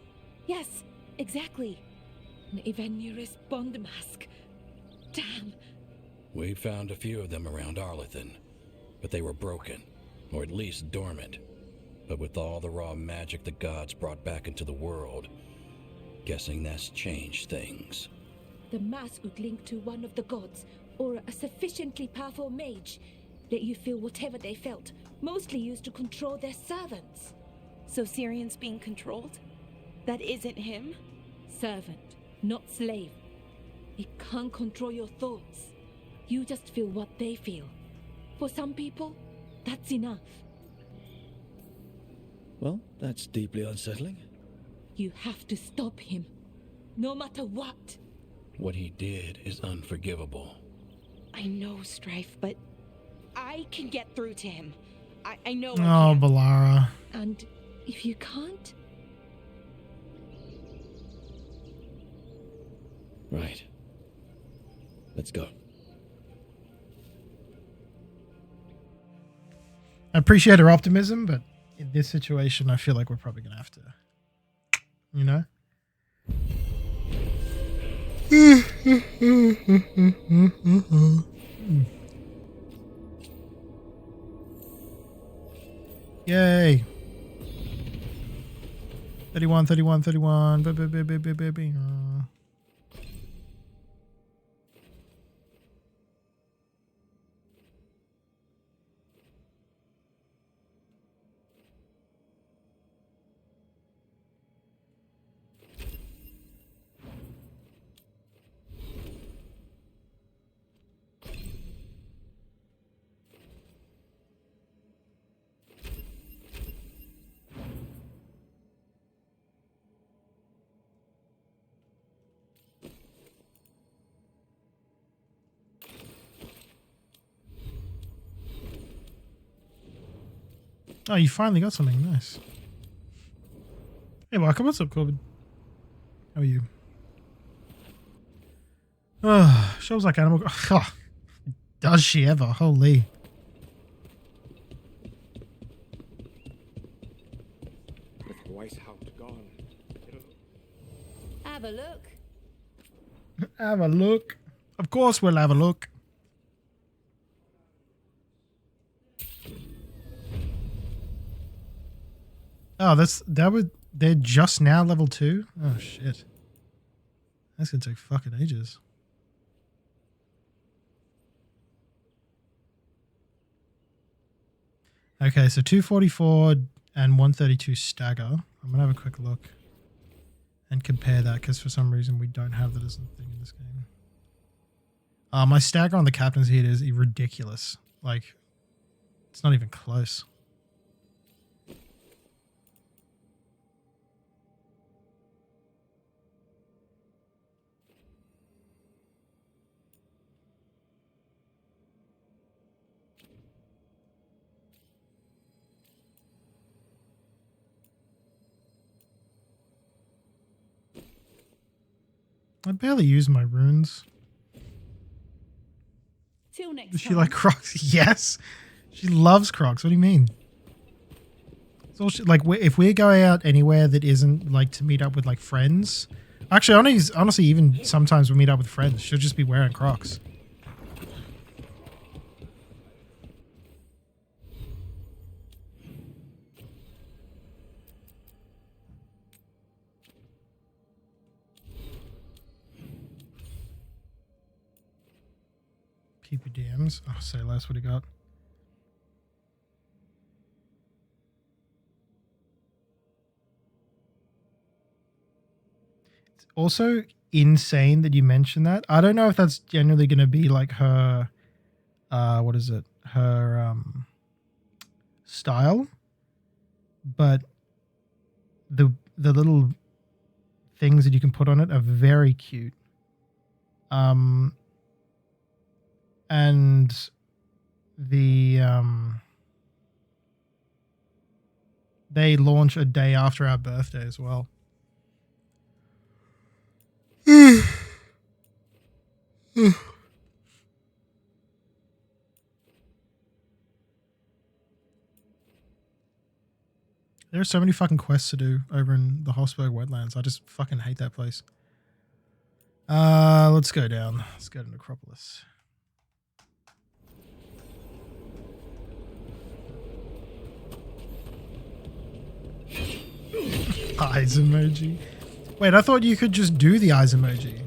Yes, exactly. An Evanurus Bond mask. Damn. We found a few of them around Arlethan, but they were broken, or at least dormant. But with all the raw magic the gods brought back into the world, guessing that's changed things. The mask would link to one of the gods, or a sufficiently powerful mage. Let you feel whatever they felt, mostly used to control their servants. So Syrian's being controlled? That isn't him? Servant, not slave. It can't control your thoughts. You just feel what they feel. For some people, that's enough. Well, that's deeply unsettling. You have to stop him, no matter what. What he did is unforgivable. I know, Strife, but I can get through to him. I know Oh, I can. Balara. And if you can't... Right. Let's go. I appreciate her optimism, but in this situation, I feel like we're probably going to have to, you know? Yay. 31, 31, 31. Baby. Oh, you finally got something nice. Hey, welcome. What's up, Corbin? How are you? Oh, shows like Animal. Oh, does she ever? Holy. Have a look. Have a look. Of course, we'll have a look. Oh, they're just now level 2? Oh shit. That's gonna take fucking ages. Okay, so 244 and 132 stagger. I'm gonna have a quick look and compare that because for some reason we don't have that as a thing in this game. My stagger on the captain's heat is ridiculous. Like, it's not even close. I barely use my runes. Till next Does she time. like Crocs? Yes. She loves Crocs. What do you mean? It's all like if we're going out anywhere that isn't like to meet up with like friends. Actually, honestly, even sometimes we meet up with friends. She'll just be wearing Crocs. PPDMs. Oh, say less. What do you got? It's also insane that you mentioned that. I don't know if that's generally going to be like her, what is it? Her style, but the little things that you can put on it are very cute. And the they launch a day after our birthday as well. There are so many fucking quests to do over in the Hossberg Wetlands. I just fucking hate that place. Let's go down. Let's go to Necropolis. Eyes emoji. Wait, I thought you could just do the eyes emoji.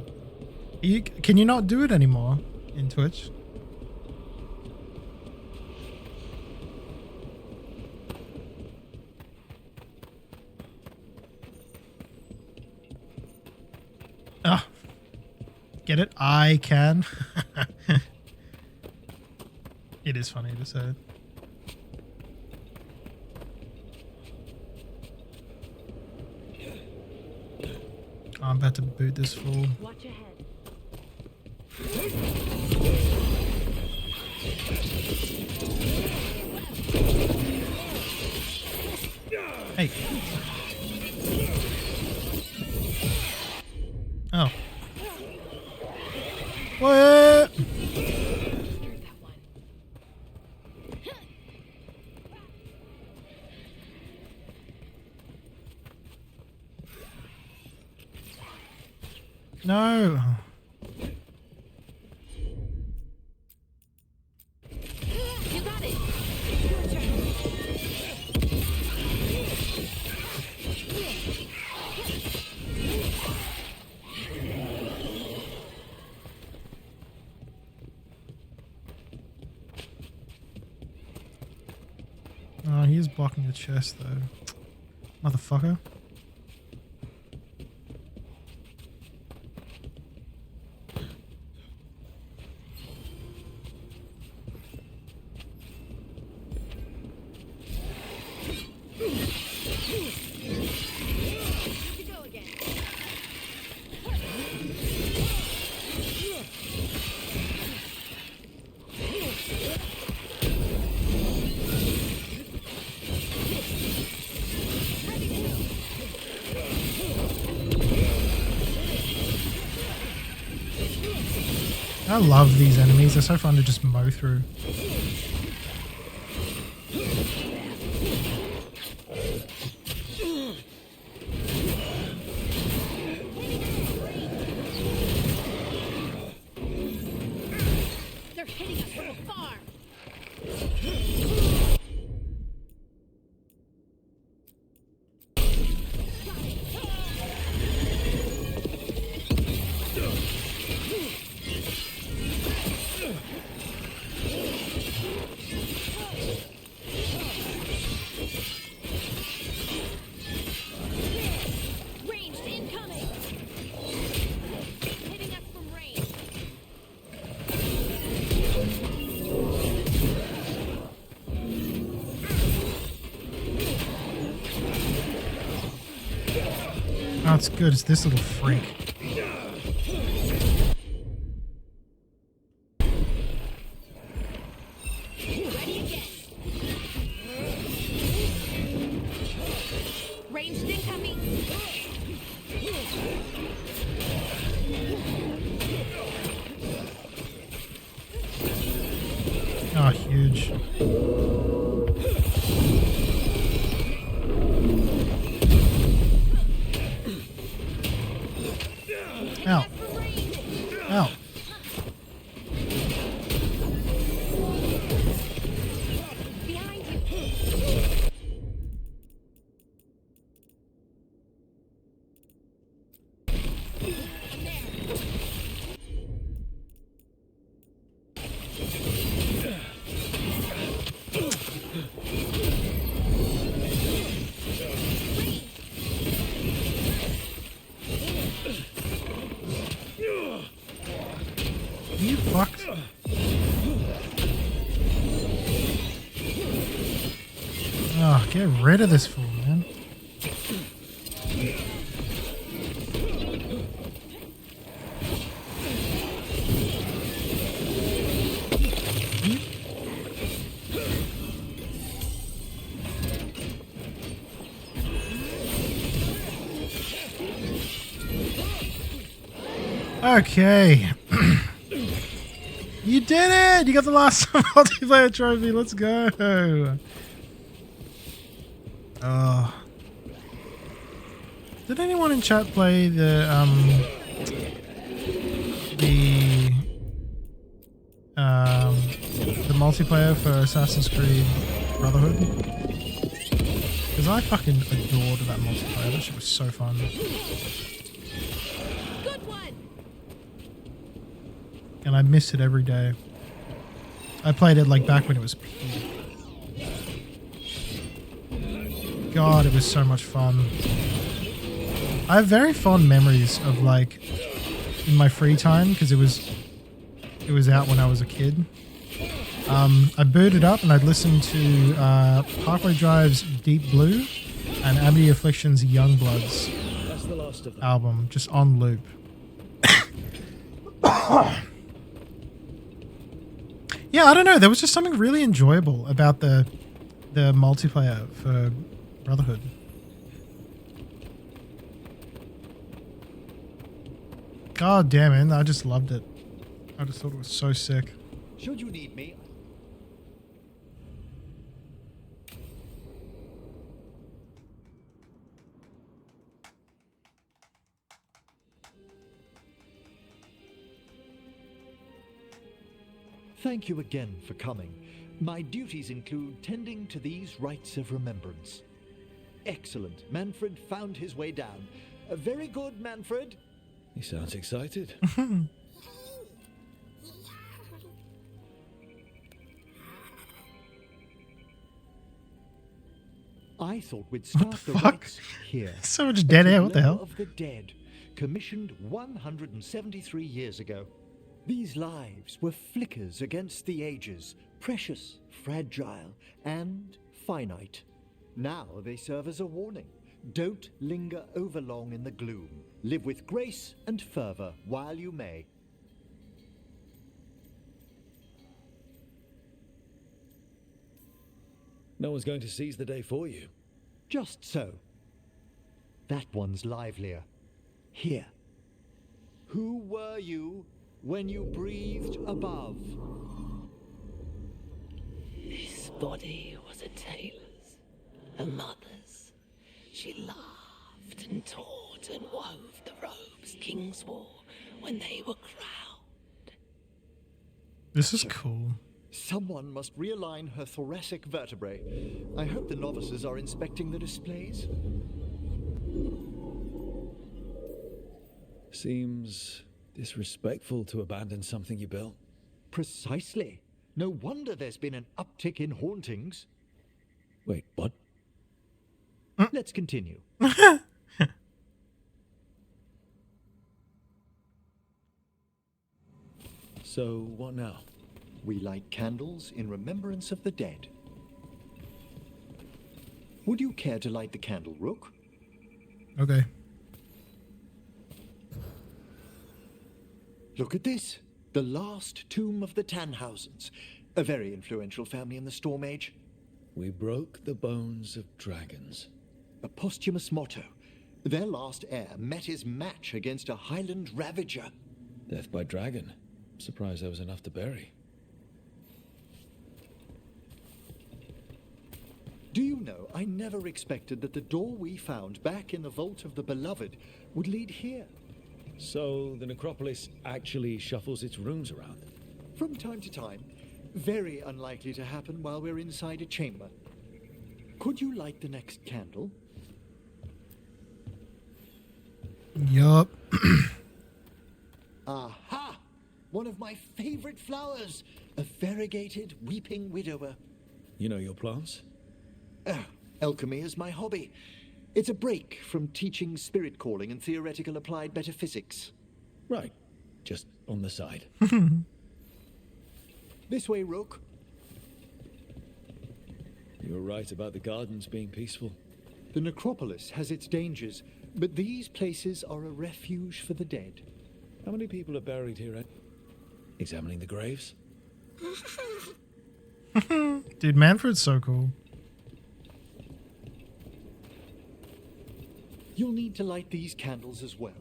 Can you not do it anymore in Twitch? Ah, get it? I can. It is funny to say it. I'm about to boot this fool. Watch ahead. Hey. Oh. What? No. You got it. Oh, he is blocking the chest though. Motherfucker. I love these enemies. They're so fun to just mow through. They're hitting us from afar. Ranged incoming. Hitting us from range. Oh, it's good. It's this little freak. Ranged incoming. Oh, huge. Ow. Ow. Behind you. You fucked. Oh, get rid of this fool, man. Okay. You did it! You got the last multiplayer trophy. Let's go. Did anyone in chat play the multiplayer for Assassin's Creed Brotherhood? Because I fucking adored that multiplayer. That shit was so fun. Good one. And I miss it every day. I played it like back when it was peak. God, it was so much fun. I have very fond memories of like in my free time because it was out when I was a kid. I booted up and I'd listen to Parkway Drive's Deep Blue and Amity Affliction's Young Bloods album just on loop. Yeah, I don't know. There was just something really enjoyable about the multiplayer for Brotherhood. God damn it. I just loved it. I just thought it was so sick. Should you need me? Thank you again for coming. My duties include tending to these rites of remembrance. Excellent. Manfred found his way down. Very good, Manfred. He sounds excited. I thought we'd start the fuck? rites here. So much dead air, what the hell? Of the Dead, commissioned 173 years ago. These lives were flickers against the ages, precious, fragile, and finite. Now they serve as a warning. Don't linger overlong in the gloom. Live with grace and fervor while you may. No one's going to seize the day for you. Just so. That one's livelier. Here. Who were you when you breathed above. This body was a tailor's, a mother's. She laughed and taught and wove the robes kings wore when they were crowned. This is cool. Someone must realign her thoracic vertebrae. I hope the novices are inspecting the displays. Seems disrespectful to abandon something you built. Precisely. No wonder there's been an uptick in hauntings. Wait, what? Let's continue. So, what now? We light candles in remembrance of the dead. Would you care to light the candle, Rook? Okay. Look at this. The last tomb of the Tannhausens. A very influential family in the Storm Age. We broke the bones of dragons. A posthumous motto. Their last heir met his match against a Highland Ravager. Death by dragon. Surprised there was enough to bury. Do you know, I never expected that the door we found back in the Vault of the Beloved would lead here. So, the necropolis actually shuffles its rooms around? From time to time. Very unlikely to happen while we're inside a chamber. Could you light the next candle? Yup. Aha! One of my favorite flowers! A variegated weeping widower. You know your plants? Alchemy is my hobby. It's a break from teaching spirit calling and theoretical applied metaphysics. Right. Just on the side. This way, Rook. You were right about the gardens being peaceful. The necropolis has its dangers, but these places are a refuge for the dead. How many people are buried here, Ed? Examining the graves? Dude, Manfred's so cool. You'll need to light these candles as well.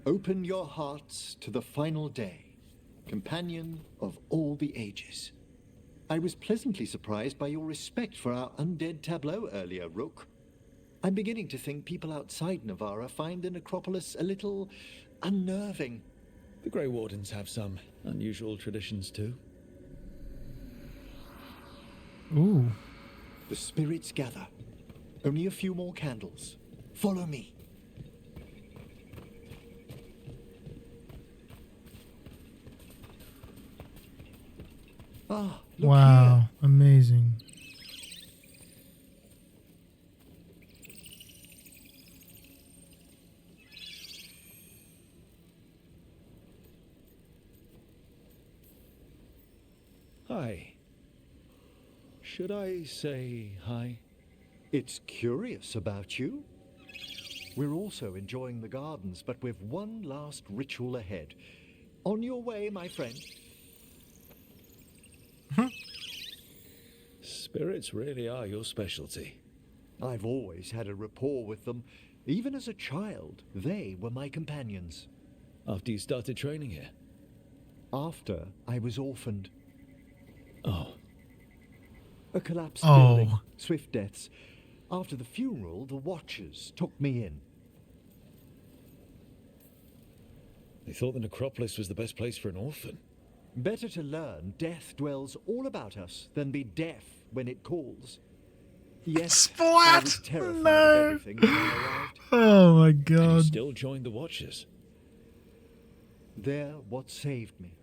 Open your hearts to the final day, companion of all the ages. I was pleasantly surprised by your respect for our undead tableau earlier, Rook. I'm beginning to think people outside Navarra find the necropolis a little unnerving. The Grey Wardens have some unusual traditions too. Ooh. The spirits gather. Only a few more candles. Follow me. Ah, look Wow, here. amazing. Hi. Should I say hi? It's curious about you. We're also enjoying the gardens, but we've one last ritual ahead. On your way, my friend. Spirits really are your specialty. I've always had a rapport with them. Even as a child, they were my companions. After you started training here? After I was orphaned. Oh. A collapsed Oh. building, swift deaths. After the funeral, the Watchers took me in. They thought the necropolis was the best place for an orphan. Better to learn death dwells all about us than be deaf when it calls. Yes, I was Splat! terrified No. of everything when I arrived. Oh my And you god. still joined the Watchers. They're what saved me.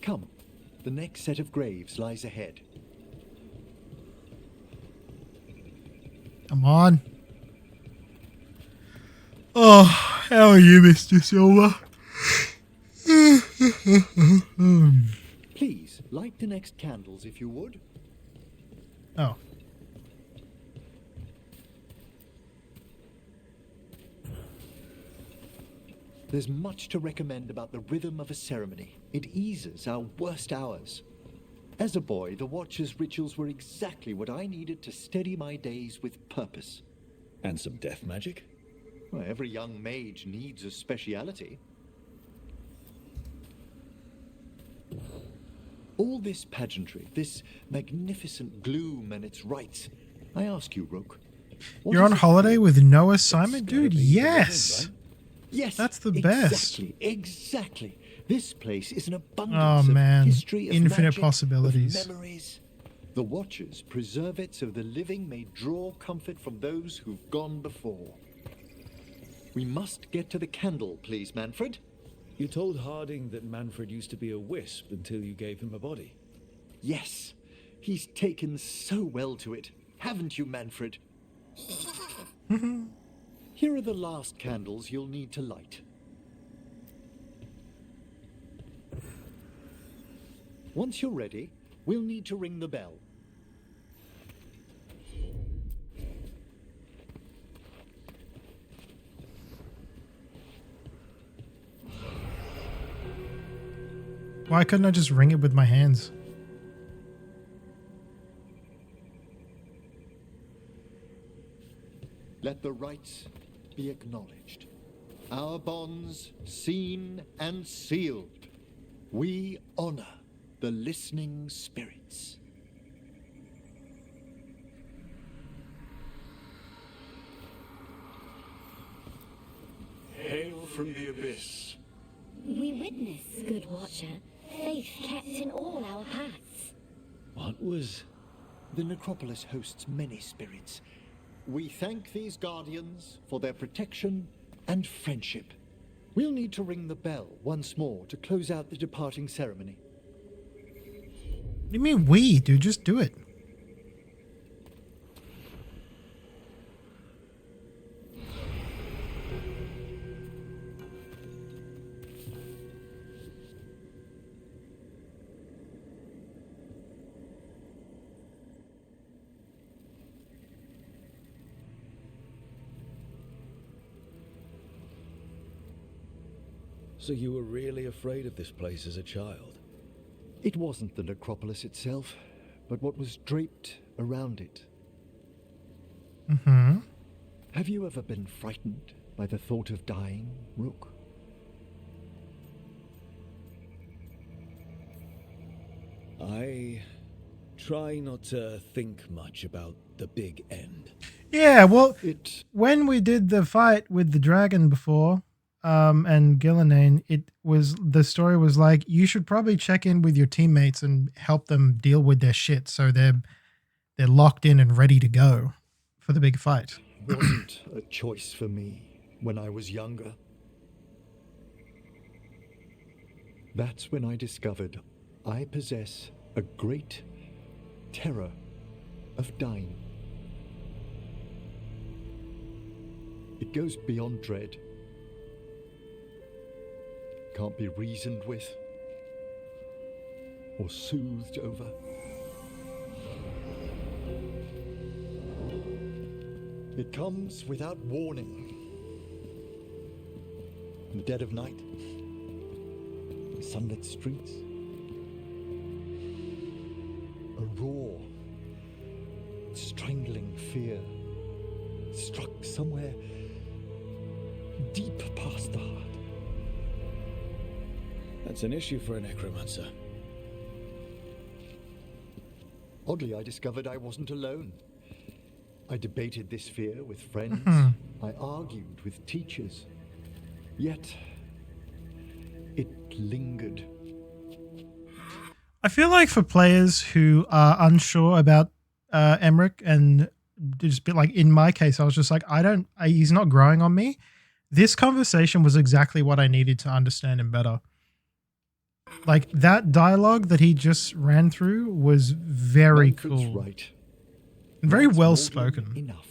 Come, the next set of graves lies ahead. Come on. Oh, how are you, Mr. Silver? Please, light the next candles if you would. Oh. There's much to recommend about the rhythm of a ceremony. It eases our worst hours. As a boy, the Watcher's rituals were exactly what I needed to steady my days with purpose. And some death magic? Well, every young mage needs a speciality. All this pageantry, this magnificent gloom and its rites. I ask you, Rook. You're on holiday with no assignment, dude? Yes. Right? Yes. That's the best. Exactly. This place is an Oh abundance man, of history, of infinite magic, possibilities. of memories. The Watchers preserve it so the living may draw comfort from those who've gone before. We must get to the candle, please, Manfred. You told Harding that Manfred used to be a wisp until you gave him a body. Yes, he's taken so well to it. Haven't you, Manfred? Here are the last candles you'll need to light. Once you're ready, we'll need to ring the bell. Why couldn't I just ring it with my hands? Let the rites be acknowledged. Our bonds seen and sealed. We honor the listening spirits. Hail from the abyss. We witness, good Watcher, faith kept in all our paths. What was... The necropolis hosts many spirits. We thank these guardians for their protection and friendship. We'll need to ring the bell once more to close out the departing ceremony. What do you mean we, dude? Just do it. So you were really afraid of this place as a child? It wasn't the necropolis itself, but what was draped around it. Mm-hmm. Have you ever been frightened by the thought of dying, Rook? I try not to think much about the big end. Yeah, well, when we did the fight with the dragon before, and Gillenane, the story was like, you should probably check in with your teammates and help them deal with their shit so they're locked in and ready to go for the big fight. It wasn't a choice for me when I was younger. That's when I discovered I possess a great terror of dying. It goes beyond dread. Can't be reasoned with or soothed over. It comes without warning. In the dead of night, in sunlit streets, a raw, strangling fear struck somewhere deep past the heart. That's an issue for a necromancer. Oddly, I discovered I wasn't alone. I debated this fear with friends. I argued with teachers. Yet, it lingered. I feel like for players who are unsure about Emmerich, and just be like, in my case, I was just like, he's not growing on me. This conversation was exactly what I needed to understand him better. Like, that dialogue that he just ran through was very cool. Right. And very well spoken. Enough.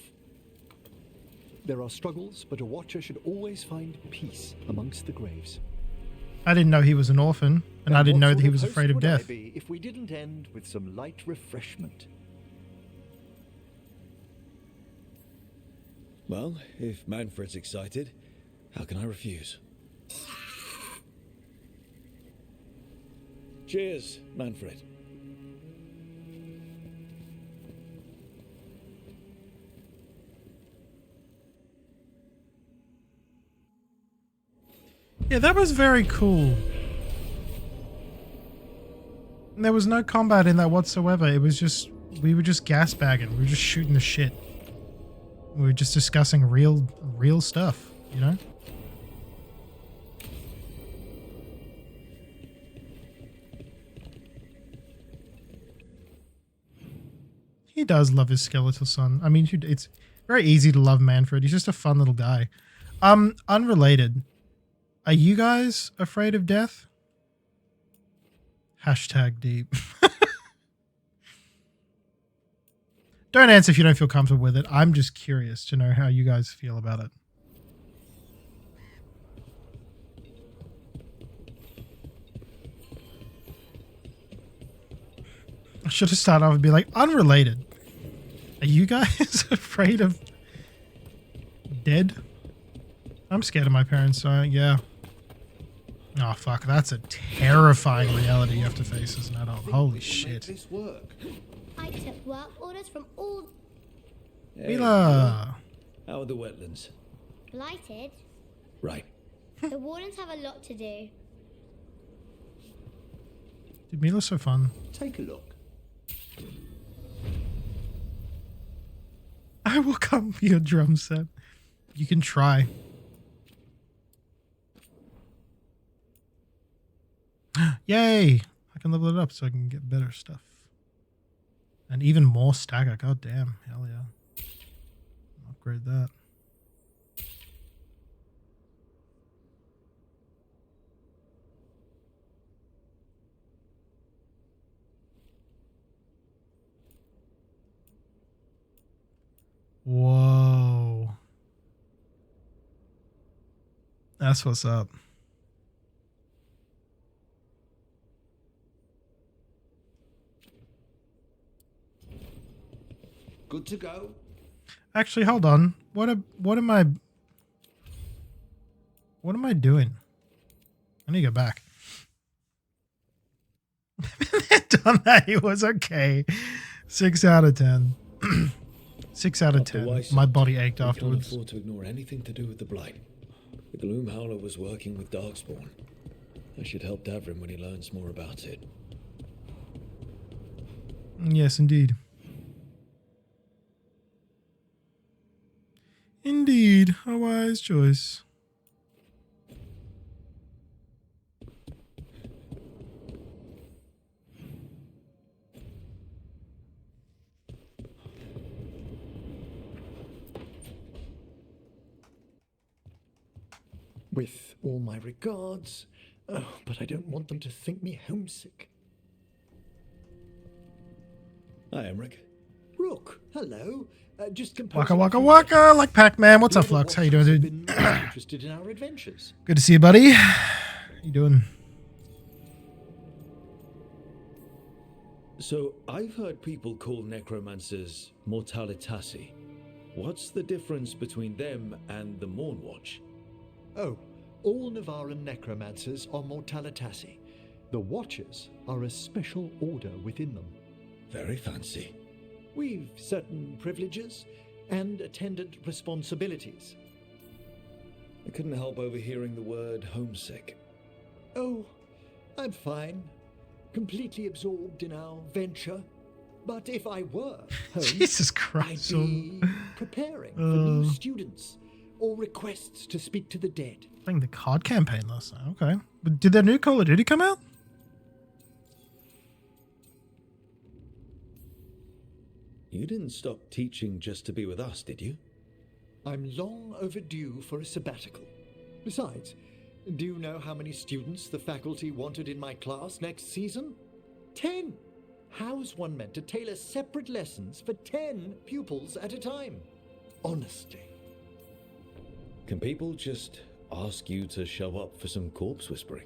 There are struggles, but a Watcher should always find peace amongst the graves. I didn't know he was an orphan, and I didn't know that he was afraid of death. Be if we didn't end with some light refreshment. Well, if Manfred's excited, how can I refuse? Cheers, Manfred. Yeah, that was very cool. And there was no combat in that whatsoever. It was just, we were just gasbagging. We were just shooting the shit. We were just discussing real stuff, you know? He does love his skeletal son. I mean, it's very easy to love Manfred. He's just a fun little guy. Unrelated. Are you guys afraid of death? Hashtag deep. Don't answer if you don't feel comfortable with it. I'm just curious to know how you guys feel about it. I should have started off and be like, unrelated. Are you guys afraid of dead? I'm scared of my parents, so yeah. Oh, fuck. That's a terrifying reality you have to face as an adult. Holy shit. I took work orders from all... Mila! How are the wetlands? Blighted. Right. The wardens have a lot to do. Dude, Mila's so fun. Take a look. I will come for your drum set. You can try. Yay! I can level it up so I can get better stuff. And even more stagger. God damn. Hell yeah. Upgrade that. Whoa. That's what's up. Good to go. Actually, hold on. What am I doing? I need to go back. Done that. It was okay. 6 out of 10. 6 out of 10. My body ached afterwards. We can't afford to ignore anything to do with the Blight. The Gloomhowler was working with Darkspawn. I should help Davrin when he learns more about it. Yes, indeed. Indeed, a wise choice. With all my regards. Oh, but I don't want them to think me homesick. Hi, Emmerich. Rook, hello. Just Waka waka waka, like Pac-Man. What's up, Flux? How you doing, dude? Interested in our adventures. Good to see you, buddy. How you doing? So, I've heard people call necromancers mortalitasi. What's the difference between them and the Mournwatch? Oh, all Navaran necromancers are mortalitasi. The Watchers are a special order within them. Very fancy. We've certain privileges and attendant responsibilities. I couldn't help overhearing the word homesick. Oh, I'm fine. Completely absorbed in our venture. But if I were home, Jesus Christ. I'd be preparing for new students or requests to speak to the dead. Playing the card campaign last night. Okay. But did their new Call of Duty come out? You didn't stop teaching just to be with us, did you? I'm long overdue for a sabbatical. Besides, do you know how many students the faculty wanted in my class next season? 10! How's one meant to tailor separate lessons for 10 pupils at a time? Honestly. Can people just ask you to show up for some corpse whispering?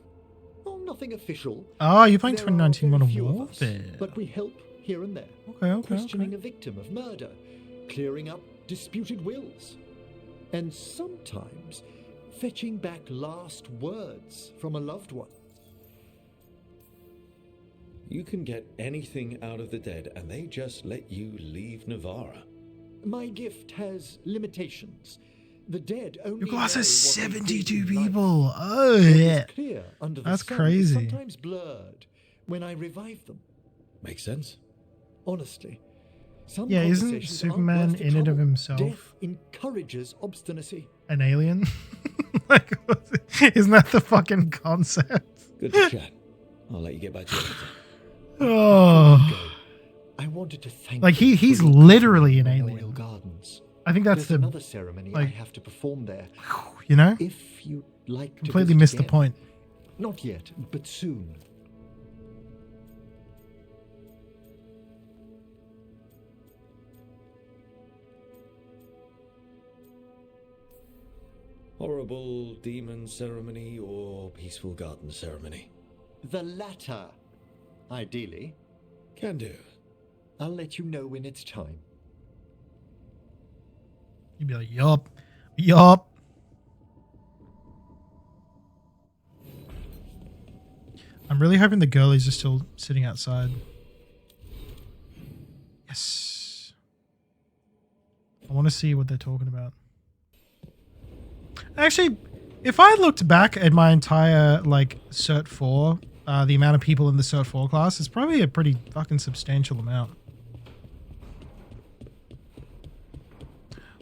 Oh, nothing official. Oh, you're playing There 2019 are very Modern few of us, Warfare. but we help here and there. Okay. Questioning a victim of murder, clearing up disputed wills, and sometimes fetching back last words from a loved one. You can get anything out of the dead and they just let you leave Navarra. My gift has limitations. The dead only Your class know has what they did 72 in life. people. Oh, What is yeah. clear under the That's sun is crazy. sometimes blurred when I revive them. Makes sense. Honestly, some Yeah, isn't conversations aren't Superman worth the in it of trouble. himself Death encourages obstinacy. an alien? Like, isn't that the fucking concept? Good to chat. I'll let you get back to it. Oh. I wanted to thank Like, you he's for your literally an Memorial alien. Gardens. I think that's There's the, another ceremony like, I have to perform there. you know? If you'd like to Completely visit missed the again. point. Not yet, but soon. Horrible demon ceremony or peaceful garden ceremony? The latter, ideally. Can do. I'll let you know when it's time. You'd be like, yup. Yup. I'm really hoping the girlies are still sitting outside. Yes. I want to see what they're talking about. Actually, if I looked back at my entire, like, Cert 4, the amount of people in the Cert 4 class, it's probably a pretty fucking substantial amount.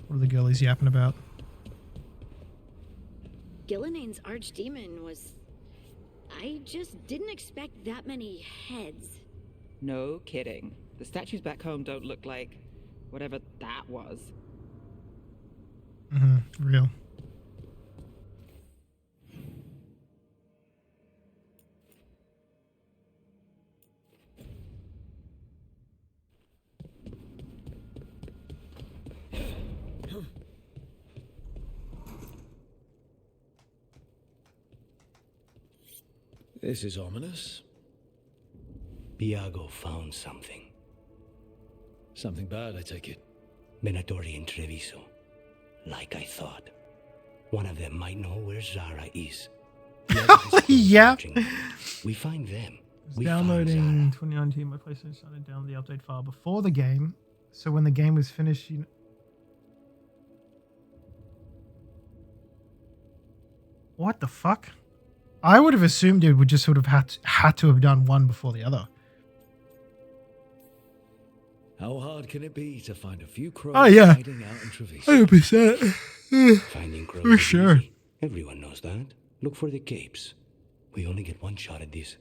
What are the girlies yapping about? Gillenane's archdemon was... I just didn't expect that many heads. No kidding. The statues back home don't look like whatever that was. Real. This is ominous. Biago found something. Something bad, I take it. Venatori and Treviso. Like I thought. One of them might know where Zara is. Yeah. We find them. Downloading 2019, my PlayStation started down the update file before the game. So when the game was finished, you know... What the fuck? I would have assumed it would just sort of had to have done one before the other. How hard can it be to find a few crows hiding out in Treviso? 100%. Finding crows For is sure. easy. Everyone knows that. Look for the capes. We only get one shot at this.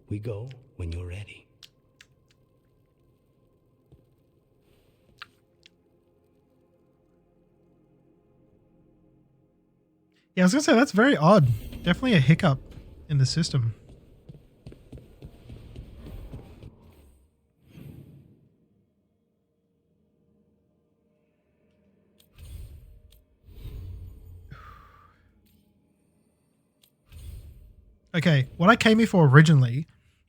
We go when you're ready. Yeah, I was gonna say that's very odd. Definitely a hiccup in the system. Okay, what I came here for originally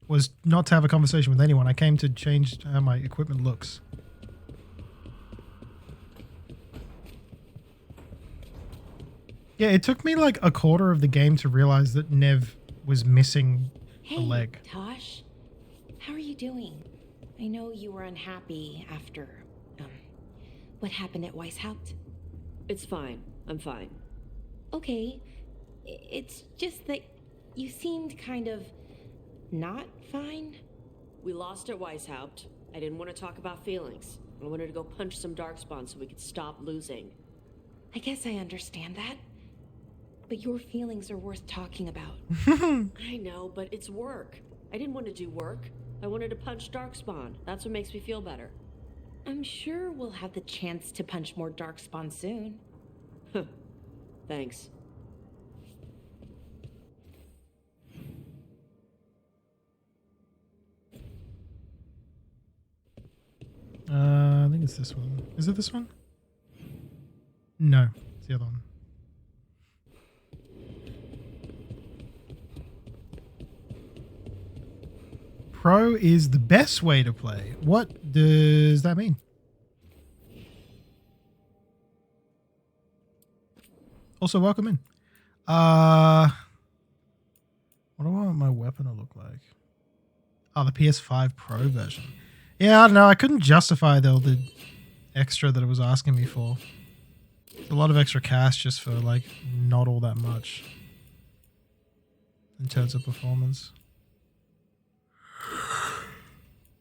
was not to have a conversation with anyone. I came to change how my equipment looks. Yeah, it took me like a quarter of the game to realize that Nev was missing a leg. Tosh, how are you doing? I know you were unhappy after, what happened at Weishaupt. It's fine. I'm fine. Okay, it's just that you seemed kind of not fine. We lost at Weishaupt. I didn't want to talk about feelings. I wanted to go punch some darkspawn so we could stop losing. I guess I understand that. But your feelings are worth talking about. I know, but it's work. I didn't want to do work. I wanted to punch darkspawn. That's what makes me feel better. I'm sure we'll have the chance to punch more darkspawn soon. Thanks. I think it's this one. Is it this one? No, it's the other one. Pro is the best way to play. What does that mean? Also, welcome in. What do I want my weapon to look like? Oh, the PS5 Pro version. Yeah, I don't know. I couldn't justify the extra that it was asking me for. a lot of extra cast just for like not all that much in terms of performance.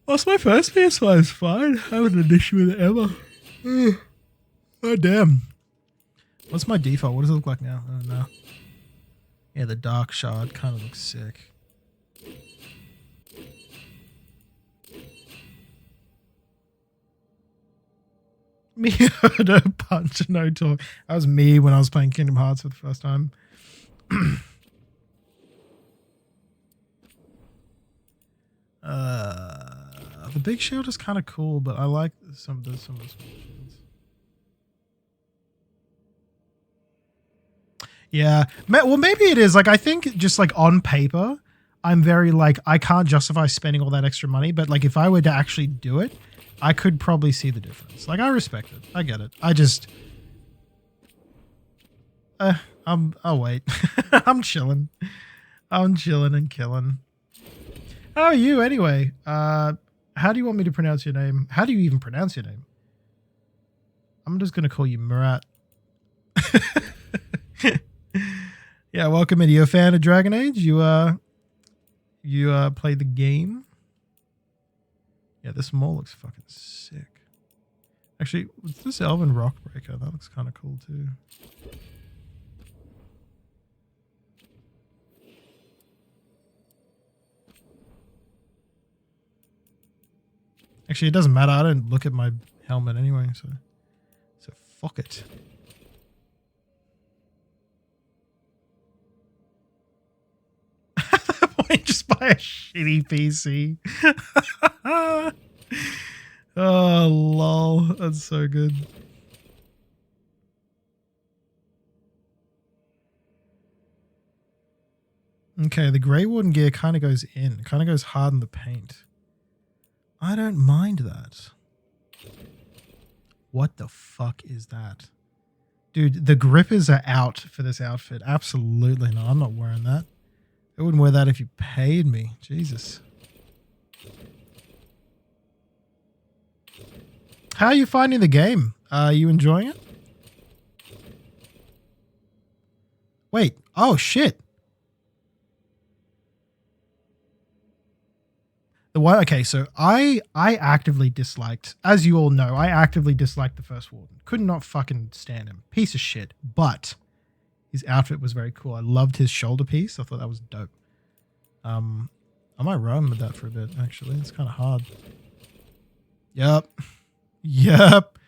That's my first PS5 is fine. I haven't had an issue with it ever. Oh damn. What's my default? What does it look like now? I don't know. Yeah, the dark shard kind of looks sick. Me no punch, no talk. That was me when I was playing Kingdom Hearts for the first time. The big shield is kind of cool, but I like some of the small ones. Yeah, well, maybe it is. Like, I think just like on paper, I'm very like, I can't justify spending all that extra money, but like if I were to actually do it, I could probably see the difference. Like, I respect it. I get it. I just, I'll wait. I'm chilling. I'm chilling and killing. How are you anyway? How do you want me to pronounce your name? How do you even pronounce your name? I'm just gonna call you Murat. Yeah, welcome in. You a fan of Dragon Age? You played the game? Yeah, this mall looks fucking sick. Actually, what's this Elven Rockbreaker? That looks kind of cool too. Actually, it doesn't matter. I don't look at my helmet anyway, so fuck it. At that point, just buy a shitty PC. Oh, lol. That's so good. Okay, the Grey Warden gear kind of goes in. Kind of goes hard in the paint. I don't mind that. What the fuck is that? Dude, the grippers are out for this outfit. Absolutely not. I'm not wearing that. I wouldn't wear that if you paid me. Jesus. How are you finding the game? Are you enjoying it? Wait. Oh, shit. Okay, so I actively disliked, as you all know, I actively disliked the first Warden. Could not fucking stand him. Piece of shit. But his outfit was very cool. I loved his shoulder piece. I thought that was dope. I might run with that for a bit, actually. It's kind of hard. Yep. Yep.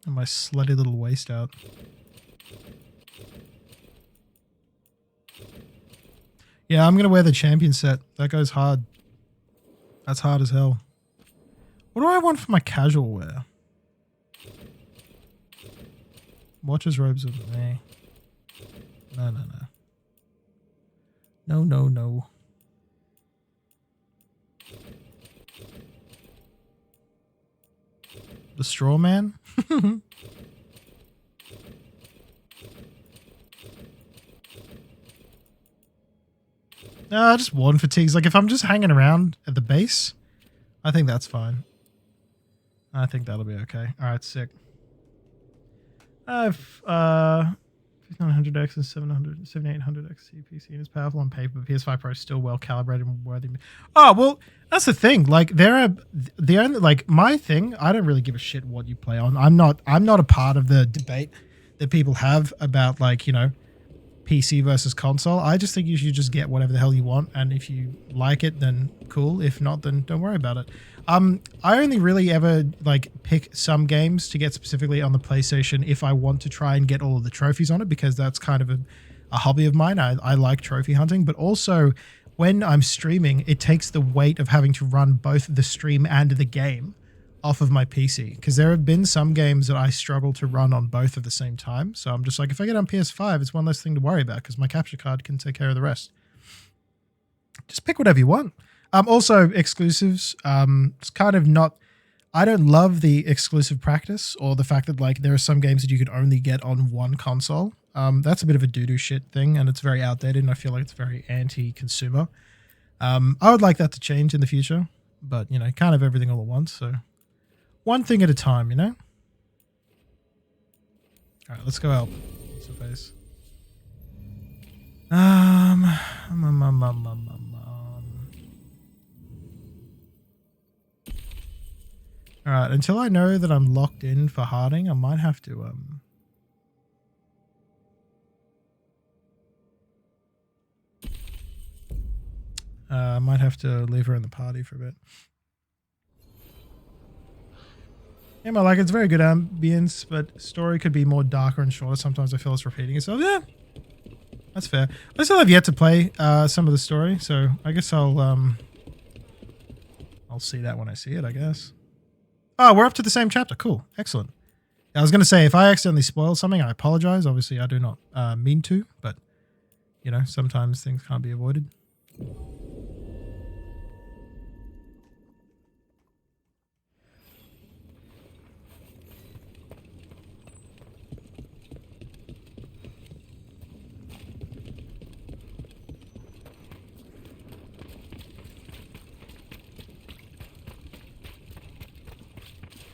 And my slutty little waist out. Yeah, I'm going to wear the champion set. That goes hard. That's hard as hell. What do I want for my casual wear? Watcher's robes of me. No, no, no. No, no, no. The straw man? Just warden fatigues. Like, if I'm just hanging around at the base, I think that's fine. I think that'll be okay. Alright, sick. I have 5900X and 7800X PC and it's powerful on paper. PS5 Pro is still well calibrated and worthy. Oh, well, that's the thing. Like, there are the only, like, my thing, I don't really give a shit what you play on. I'm not a part of the debate that people have about, like, you know, PC versus console. I just think you should just get whatever the hell you want, and if you like it, then cool. If not, then don't worry about it. I only really ever like pick some games to get specifically on the PlayStation if I want to try and get all of the trophies on it, because that's kind of a hobby of mine. I like trophy hunting, but also when I'm streaming, it takes the weight of having to run both the stream and the game off of my PC, because there have been some games that I struggle to run on both at the same time. So I'm just like, if I get on PS5, it's one less thing to worry about because my capture card can take care of the rest. Just pick whatever you want. Also, exclusives. It's kind of not... I don't love the exclusive practice or the fact that like there are some games that you could only get on one console. That's a bit of a doo-doo shit thing, and it's very outdated, and I feel like it's very anti-consumer. I would like that to change in the future, but you know, can't have everything all at once. So one thing at a time, you know. All right, let's go help. What's the face? All right, until I know that I'm locked in for Harding, I might have to leave her in the party for a bit. Yeah, like it's very good ambience, but story could be more darker and shorter. Sometimes I feel it's repeating itself. Yeah, that's fair. I still have yet to play some of the story, so I guess I'll see that when I see it, I guess. Oh, we're up to the same chapter. Cool. Excellent. I was going to say, if I accidentally spoil something, I apologize. Obviously, I do not mean to, but, you know, sometimes things can't be avoided.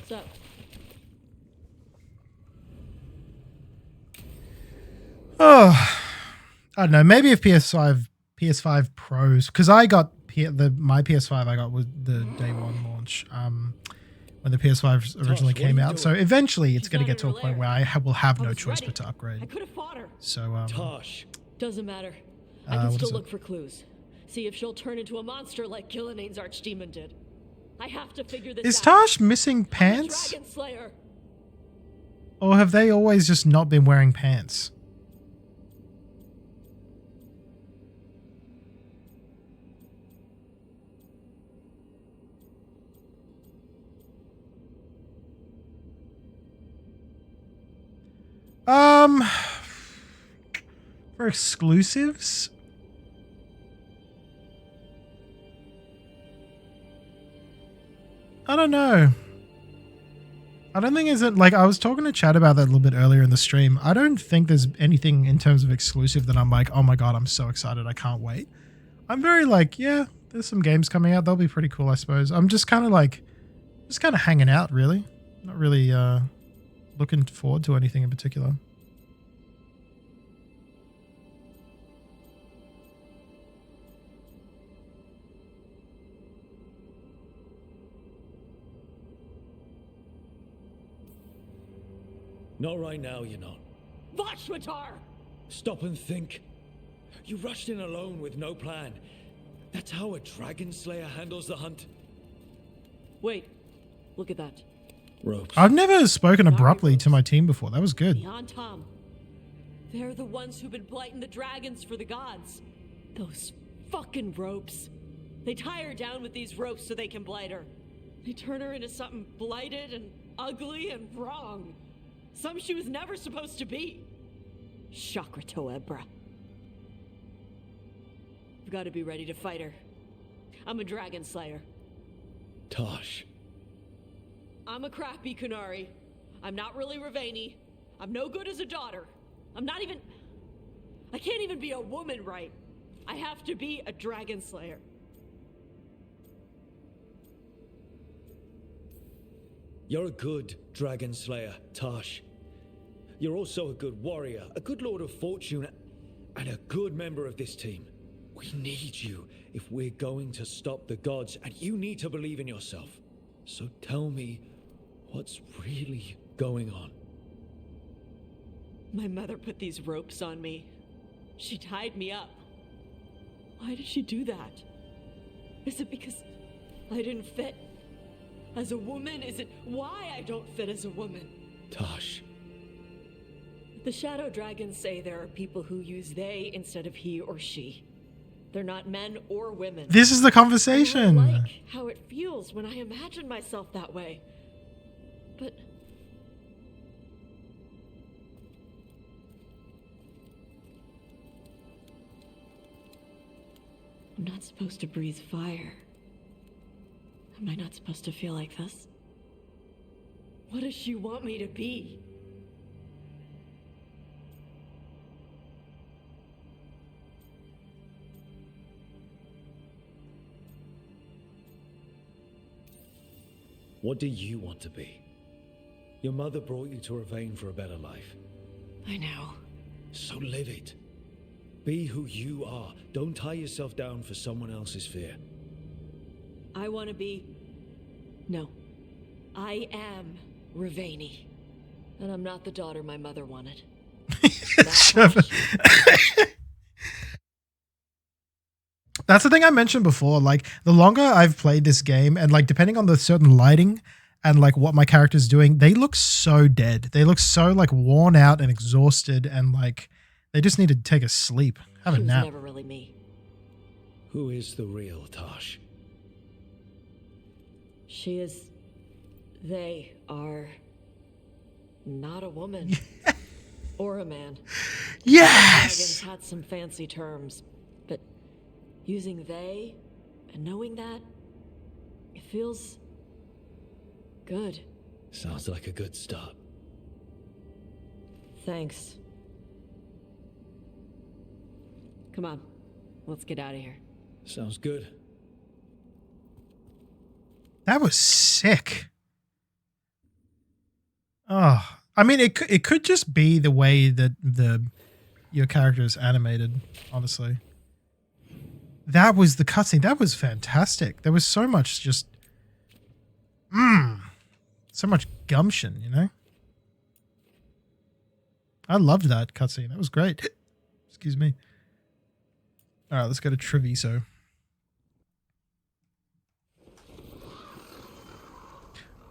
So, Oh, I don't know. Maybe if PS5 Pros, because I got my PS5 I got with the day one launch, when the PS5 originally came out. So eventually, it's going to get to a point where I will have no choice but to upgrade. I could have fought her. So Tosh. Doesn't matter. I can what still is it? look for clues. See if she'll turn into a monster like Gillian's archdemon did. I have to figure this Is out. Tosh missing pants? Dragon Slayer. Or have they always just not been wearing pants? For exclusives? I don't know. I don't think is it like I was talking to Chad about that a little bit earlier in the stream. I don't think there's anything in terms of exclusive that I'm like, oh my god, I'm so excited, I can't wait. I'm very like, yeah, there's some games coming out, they'll be pretty cool, I suppose. I'm just kind of hanging out, really. Not really looking forward to anything in particular. Not right now, you're not. Vashwatar! Stop and think. You rushed in alone with no plan. That's how a dragon slayer handles the hunt. Wait, look at that. Ropes. I've never spoken abruptly to my team before. That was good. Beyond Tom. They're the ones who've been blighting the dragons for the gods. Those fucking ropes. They tie her down with these ropes so they can blight her. They turn her into something blighted and ugly and wrong. Something she was never supposed to be. Chakra Toebra. I've got to be ready to fight her. I'm a dragon slayer. Tosh. I'm a crappy Kunari. I'm not really Ravani. I'm no good as a daughter. I can't even be a woman right. I have to be a dragon slayer. You're a good dragon slayer, Tosh. You're also a good warrior, a good lord of fortune, and a good member of this team. We need you if we're going to stop the gods, and you need to believe in yourself. So tell me, what's really going on? My mother put these ropes on me. She tied me up. Why did she do that? Is it because I didn't fit as a woman? Is it why I don't fit as a woman? Tosh. The Shadow Dragons say there are people who use they instead of he or she. They're not men or women. This is the conversation. I like how it feels when I imagine myself that way. But I'm not supposed to breathe fire. Am I not supposed to feel like this? What does she want me to be? What do you want to be? Your mother brought you to Ravane for a better life. I know. So live it. Be who you are. Don't tie yourself down for someone else's fear. I want to be... No. I am Ravani. And I'm not the daughter my mother wanted. That's the thing I mentioned before. Like, the longer I've played this game, and like depending on the certain lighting and like what my character's doing, they look so dead. They look so like worn out and exhausted, and like they just need to take a sleep, have a She was nap. never really me. Who is the real Tosh? She is... They are... not a woman. Or a man. Yes! Dragons had some fancy terms, but using they and knowing that, it feels good. Sounds like a good start. Thanks. Come on, let's get out of here. Sounds good. That was sick. Oh, I mean, it could just be the way that your character is animated, honestly. That was the cutscene. That was fantastic. There was so much just... so much gumption, you know? I loved that cutscene. That was great. Excuse me. All right, let's go to Treviso.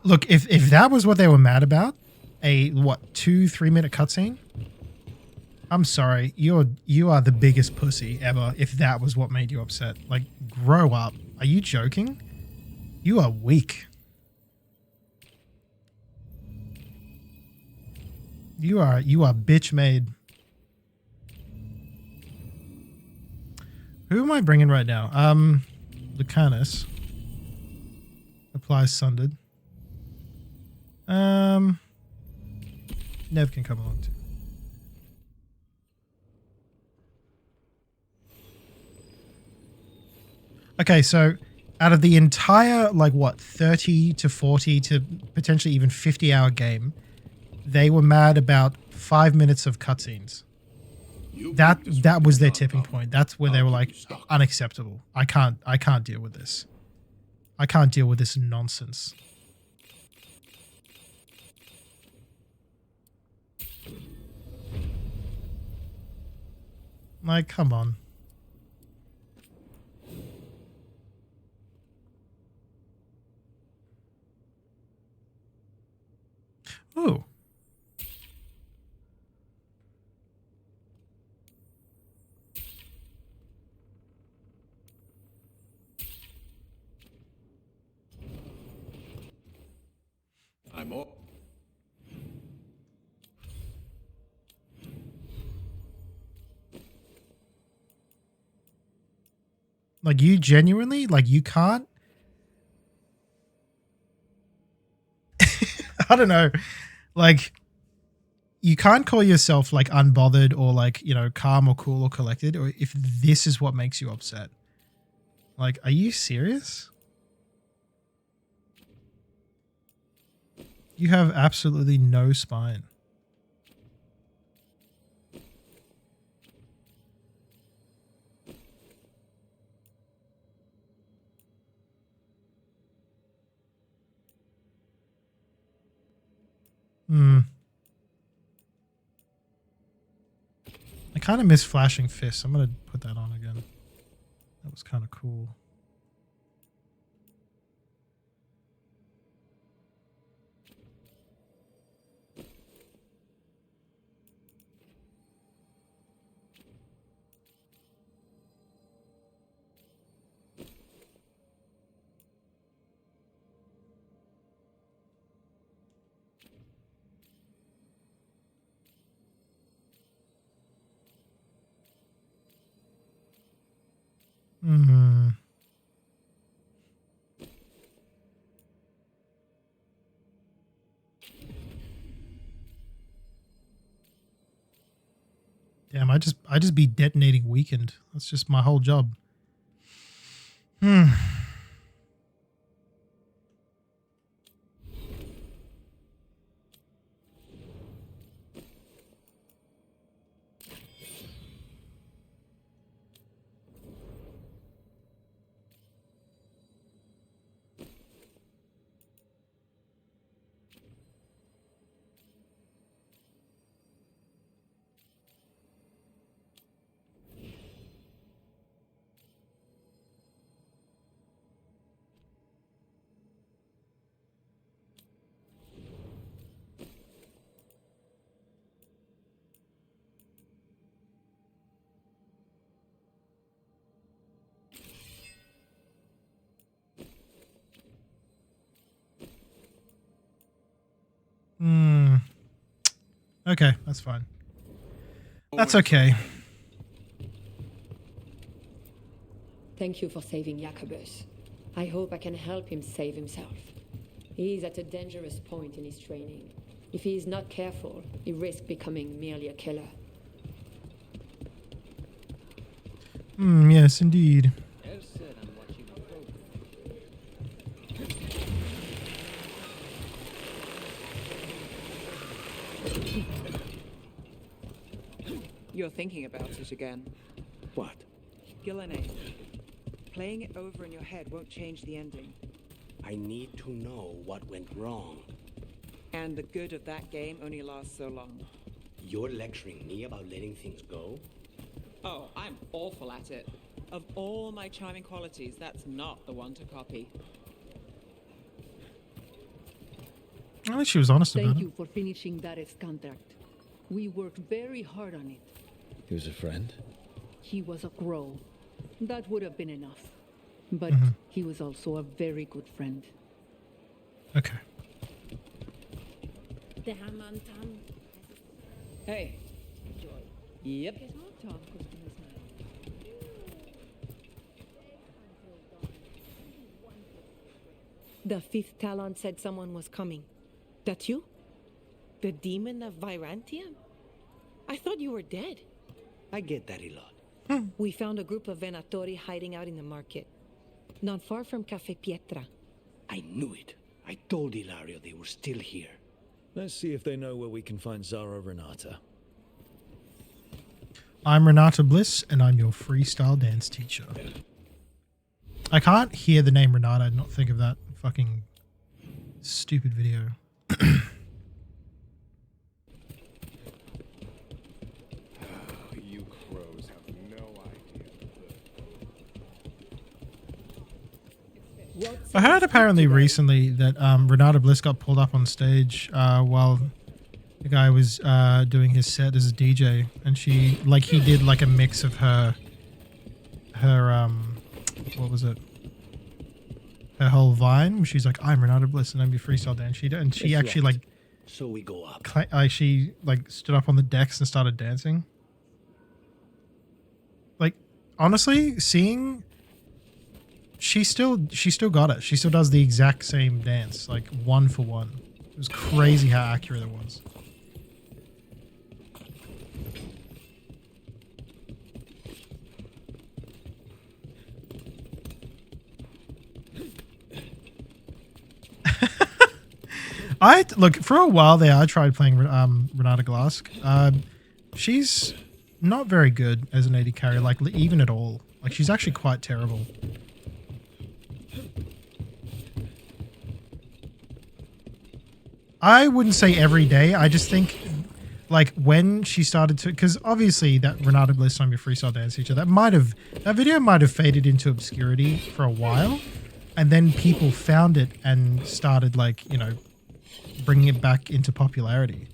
Look, if that was what they were mad about, a, what, 2-3 minute cutscene? I'm sorry, you are the biggest pussy ever if that was what made you upset. Like, grow up. Are you joking? You are weak. You are bitch made. Who am I bringing right now? Lucanus. Applies sundered. Nev can come along too. Okay, so out of the entire, like, what, 30 to 40 to potentially even 50-hour game, they were mad about 5 minutes of cutscenes. That was their tipping point. That's where they were like, unacceptable. I can't deal with this. I can't deal with this nonsense. Like, come on. Ooh. I'm all... Like, you genuinely, like, you can't... I don't know. Like, you can't call yourself, like, unbothered or, like, you know, calm or cool or collected, or if this is what makes you upset. Like, are you serious? You have absolutely no spine. I kind of miss flashing fists. I'm going to put that on again. That was kind of cool. Damn, I just be detonating weakened. That's just my whole job. Okay, that's fine. That's okay. Thank you for saving Jacobus. I hope I can help him save himself. He is at a dangerous point in his training. If he is not careful, he risks becoming merely a killer. Yes, indeed. You're thinking about it again. What? Gillenay. Playing it over in your head won't change the ending. I need to know what went wrong. And the good of that game only lasts so long. You're lecturing me about letting things go? Oh, I'm awful at it. Of all my charming qualities, that's not the one to copy. I think she was honest about Thank it. you for finishing Dare's contract. We worked very hard on it. He was a friend? He was a crow. That would have been enough. But he was also a very good friend. Okay. Hey. Yep. The fifth Talon said someone was coming. That you? The demon of Virantium? I thought you were dead. I get that a lot. We found a group of Venatori hiding out in the market. Not far from Cafe Pietra. I knew it. I told Ilario they were still here. Let's see if they know where we can find Zara Renata. I'm Renata Bliss, and I'm your freestyle dance teacher. I can't hear the name Renata and not think of that fucking stupid video. You crows have no idea. I heard apparently recently that Renata Bliss got pulled up on stage while the guy was doing his set as a DJ, and he did like a mix of her what was it? Her whole Vine, where she's like, "I'm Renata Bliss and I'm your freestyle dance." She actually like, so we go up. She like stood up on the decks and started dancing. Like, honestly, seeing. She still got it. She still does the exact same dance, like one for one. It was crazy how accurate it was. Look, for a while there, I tried playing Renata Glask. She's not very good as an AD carry, like even at all. Like, she's actually quite terrible. I wouldn't say every day. I just think, like, when she started to, because obviously that Renata Bliss, I'm your freestyle dance teacher, that video might have faded into obscurity for a while, and then people found it and started, like, you know, bringing it back into popularity.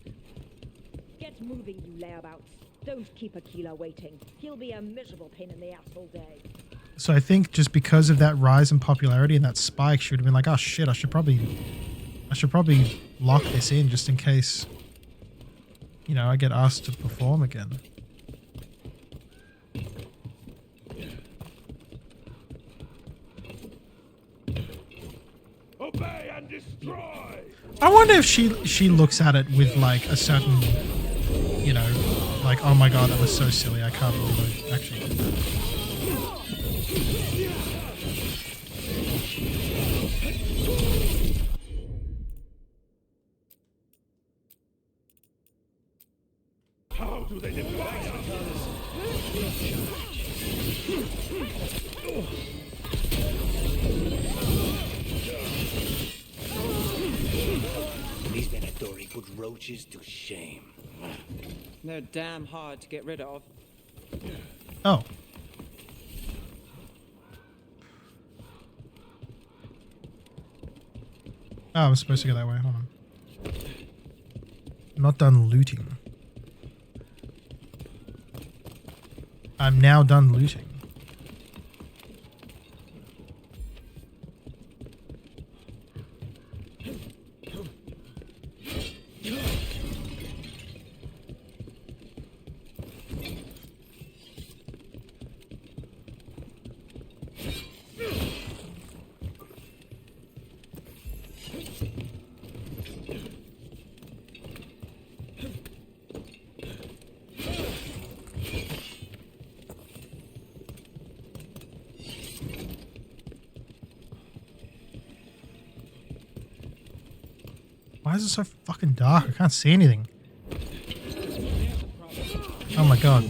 Get moving, you layabouts. Don't keep Aquila waiting. He'll be a miserable pain in the ass all day. So I think just because of that rise in popularity and that spike, she would have been like, oh shit, I should probably lock this in just in case, you know, I get asked to perform again. Obey and destroy. I wonder if she looks at it with like a certain, you know, like, oh my god, that was so silly. I can't believe I actually did that. How do they defy These Venatori put roaches to shame. They're damn hard to get rid of. Oh. Oh, I was supposed to go that way. Hold on. I'm not done looting. I'm now done looting. Why is it so fucking dark? I can't see anything. Oh my god.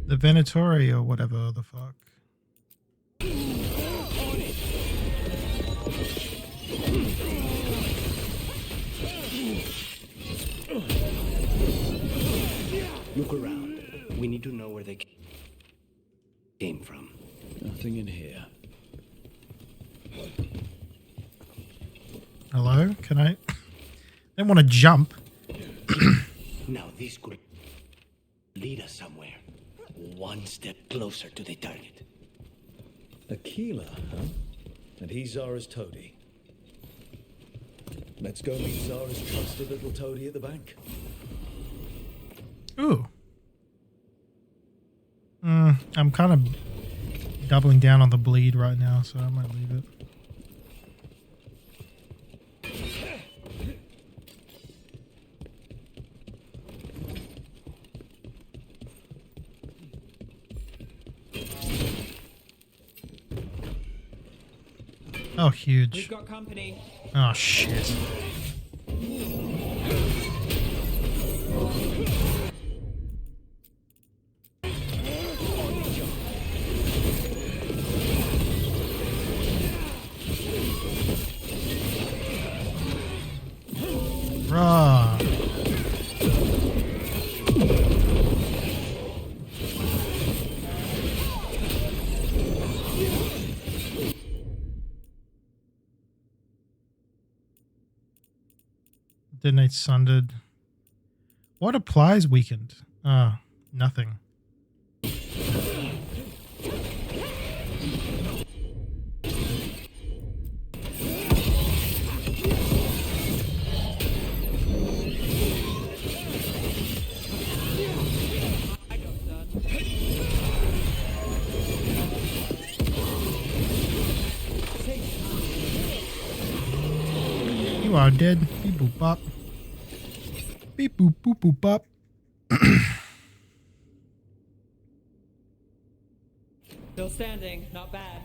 The Venatori or whatever the fuck. Look around. We need to know where they came from. Nothing in here. Hello? Can I? I don't want to jump. Now this could lead us somewhere. One step closer to the target. Aquila, huh? And he's Zara's toady. Let's go meet Zara's trusted little toady at the bank. Ooh. I'm kind of doubling down on the bleed right now, so I might leave it. Oh, huge. We've got company. Oh, shit. Rah. Goodnight sundered. What applies weakened? Ah, nothing. You are dead. Beep boop bop. Beep boop boop boop bop. Still standing, not bad.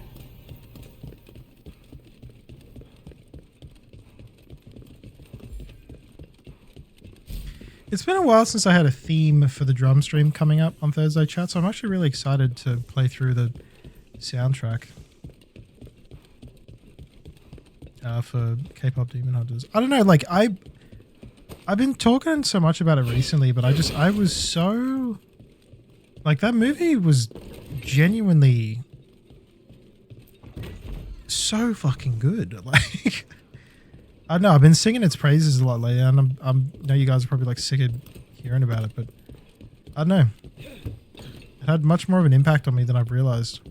It's been a while since I had a theme for the drum stream coming up on Thursday chat, so I'm actually really excited to play through the soundtrack for K-pop Demon Hunters. I don't know, like I've been talking so much about it recently, but I was so like that movie was genuinely so fucking good. Like I don't know, I've been singing its praises a lot lately, and I know you guys are probably like sick of hearing about it, but I don't know. It had much more of an impact on me than I've realized.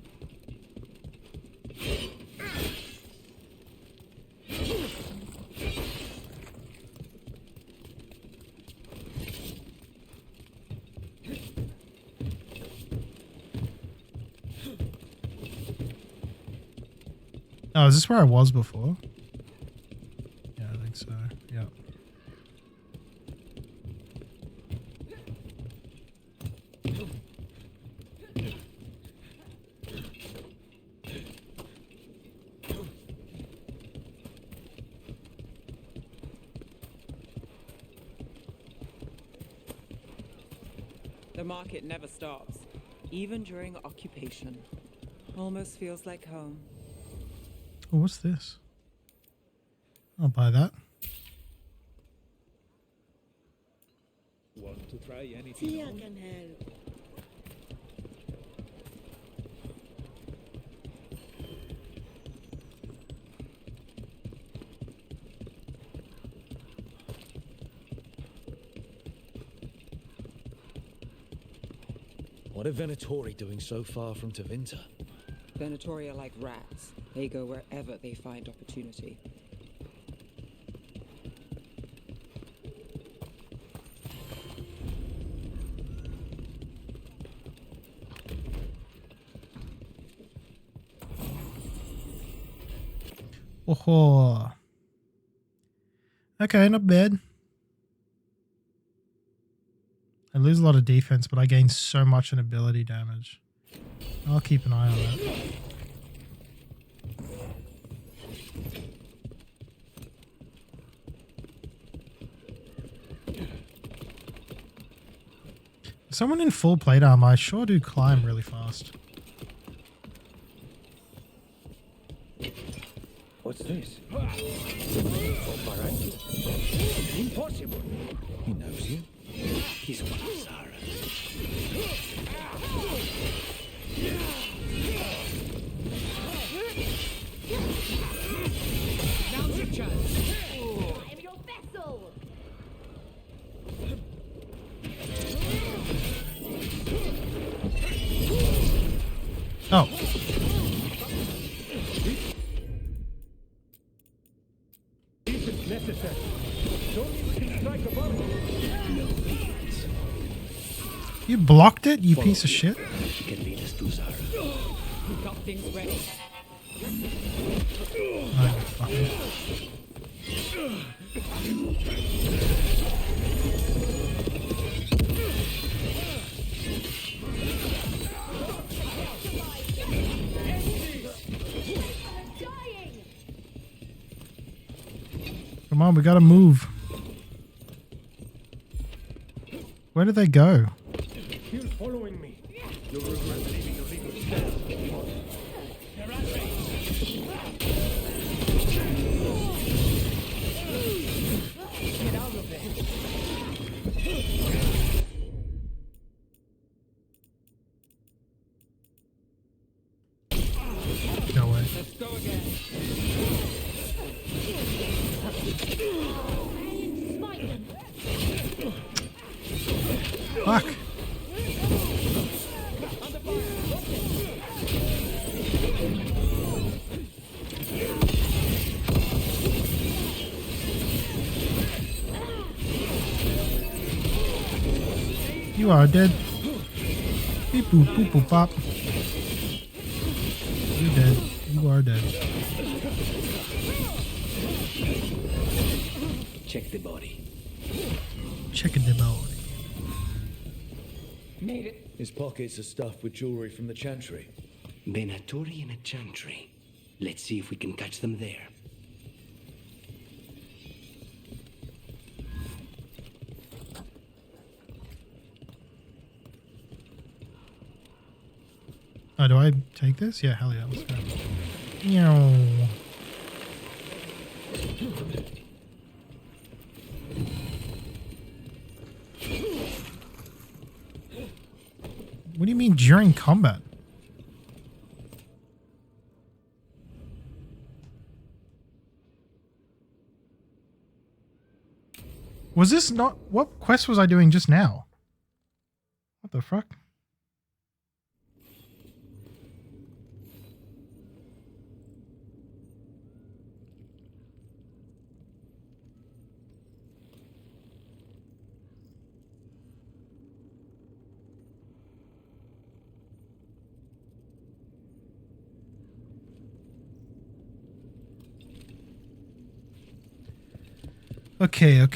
Oh, is this where I was before? Yeah, I think so. Yeah. The market never stops, even during occupation. Almost feels like home. Oh, what's this? I'll buy that. Want to try anything? See, I can help. What are Venatori doing so far from Tevinter? Venatori are like rats. They go wherever they find opportunity. Oh, okay, not bad. I lose a lot of defense, but I gain so much in ability damage. I'll keep an eye on that. Someone in full plate armor, I sure do climb really fast. What's this? Impossible. He knows you. He's one of Zara's. Now's your chance. I'm your vessel. Oh. Isn't necessary. Only we can strike above it. No beans. You blocked it, you piece of shit. She can lead us to Zara. We've got things ready. Oh, fucking. Come on, we gotta move. Where did they go? You're following me. You'll regret leaving your legal stand. They're at me. Get out of there. No way. Let's go again. Fuck. You are dead. Beep boop boop boop bop. You're dead. You are dead. Check the body. Checking the body. Made it. His pockets are stuffed with jewelry from the Chantry. Venatori and a Chantry. Let's see if we can catch them there. Oh, do I take this? Yeah, hell yeah, let's go. Meow. What do you mean during combat? Was this not... What quest was I doing just now? What the fuck? Okay.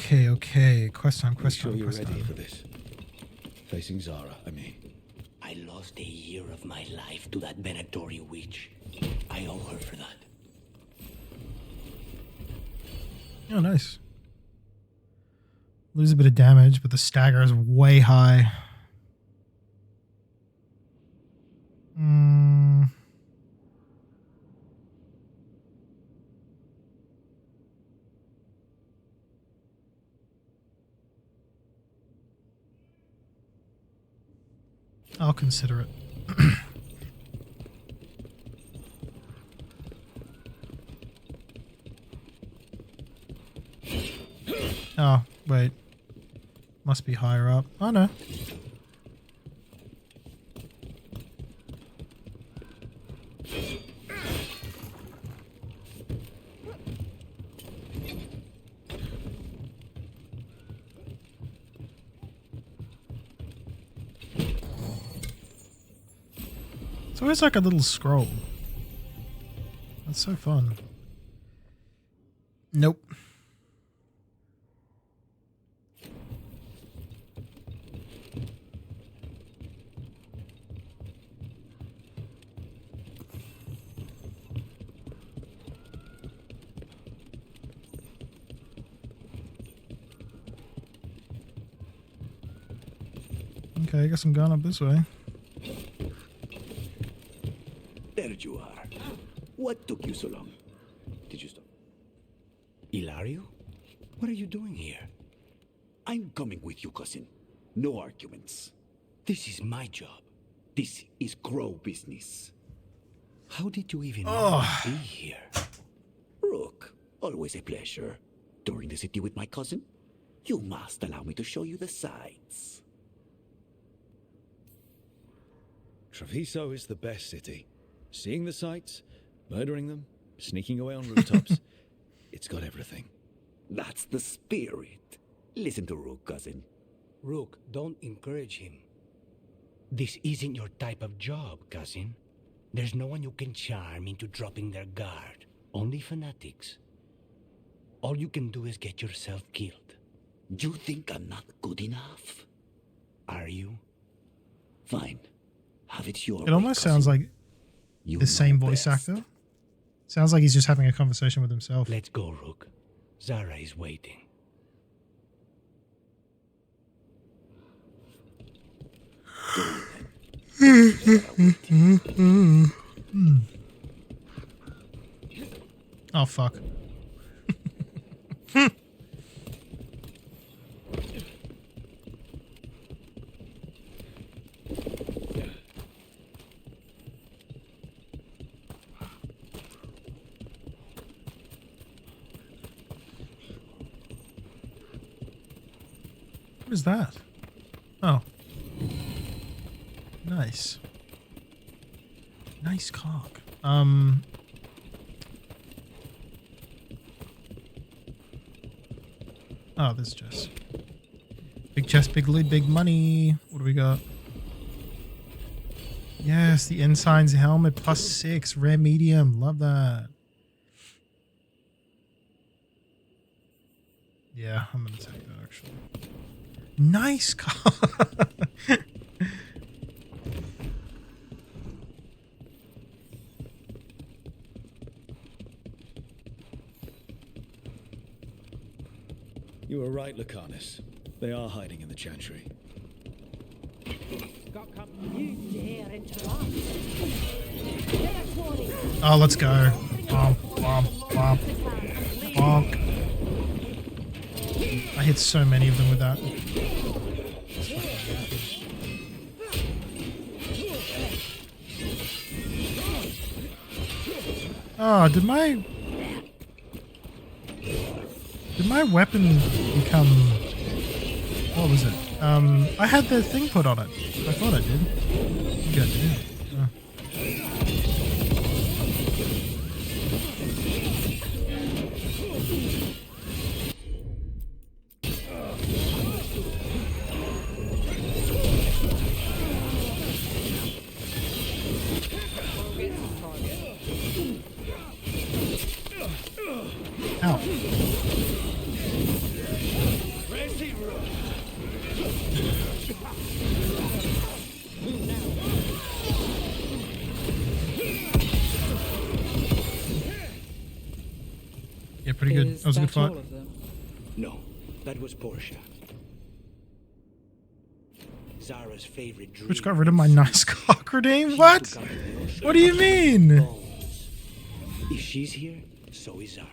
Quest time. Sure you're ready for this. Facing Zara, I mean. I lost a year of my life to that Venatori witch. I owe her for that. Oh, nice. Lose a bit of damage, but the stagger is way high. I'll consider it. Oh, wait. Must be higher up. Oh, no. It's always like a little scroll. That's so fun. Nope. Okay, I guess I'm going up this way. There you are. What took you so long? Did you stop? Ilario? What are you doing here? I'm coming with you, cousin. No arguments. This is my job. This is Crow business. How did you even be here? Rook, always a pleasure. Touring the city with my cousin? You must allow me to show you the sights. Treviso is the best city. Seeing the sights, murdering them, sneaking away on rooftops. It's got everything. That's the spirit. Listen to Rook, cousin. Rook, don't encourage him. This isn't your type of job, cousin. There's no one you can charm into dropping their guard. Only fanatics. All you can do is get yourself killed. You think I'm not good enough? Are you? Fine. Have it your way, It almost sounds like the same voice actor. Sounds like he's just having a conversation with himself. Let's go, Rook. Zara is waiting. Oh, fuck. What is that? Oh. Nice. Nice cock. Oh, this chest. Big chest, big lid, big money. What do we got? Yes, the Ensign's helmet +6, rare medium. Love that. Yeah, I'm gonna take that actually. Nice car. You were right, Lucanus. They are hiding in the chantry. You dare interrupt. Oh, let's go. Bonk, bonk, bonk. Bonk. I hit so many of them with that. Oh, did my weapon become... What was it? I had the thing put on it. I thought I did. Maybe I did. Oh. Ow. Yeah, pretty good. That was a good fight. No, that was Portia. Zara's favorite dream. Which got rid of my nice cock redeem? What? What do you mean? If she's here, so is Zara.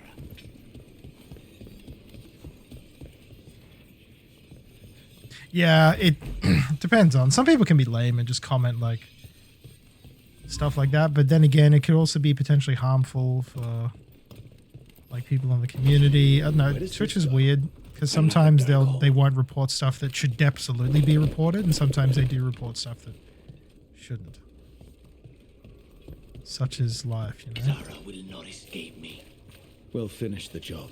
Yeah, it depends on. Some people can be lame and just comment like stuff like that, but then again, it could also be potentially harmful for like people in the community. I don't know. Twitch is weird because sometimes they won't report stuff that should absolutely be reported, and sometimes they do report stuff that shouldn't. Such is life, you know. Zara will not escape me. We'll finish the job.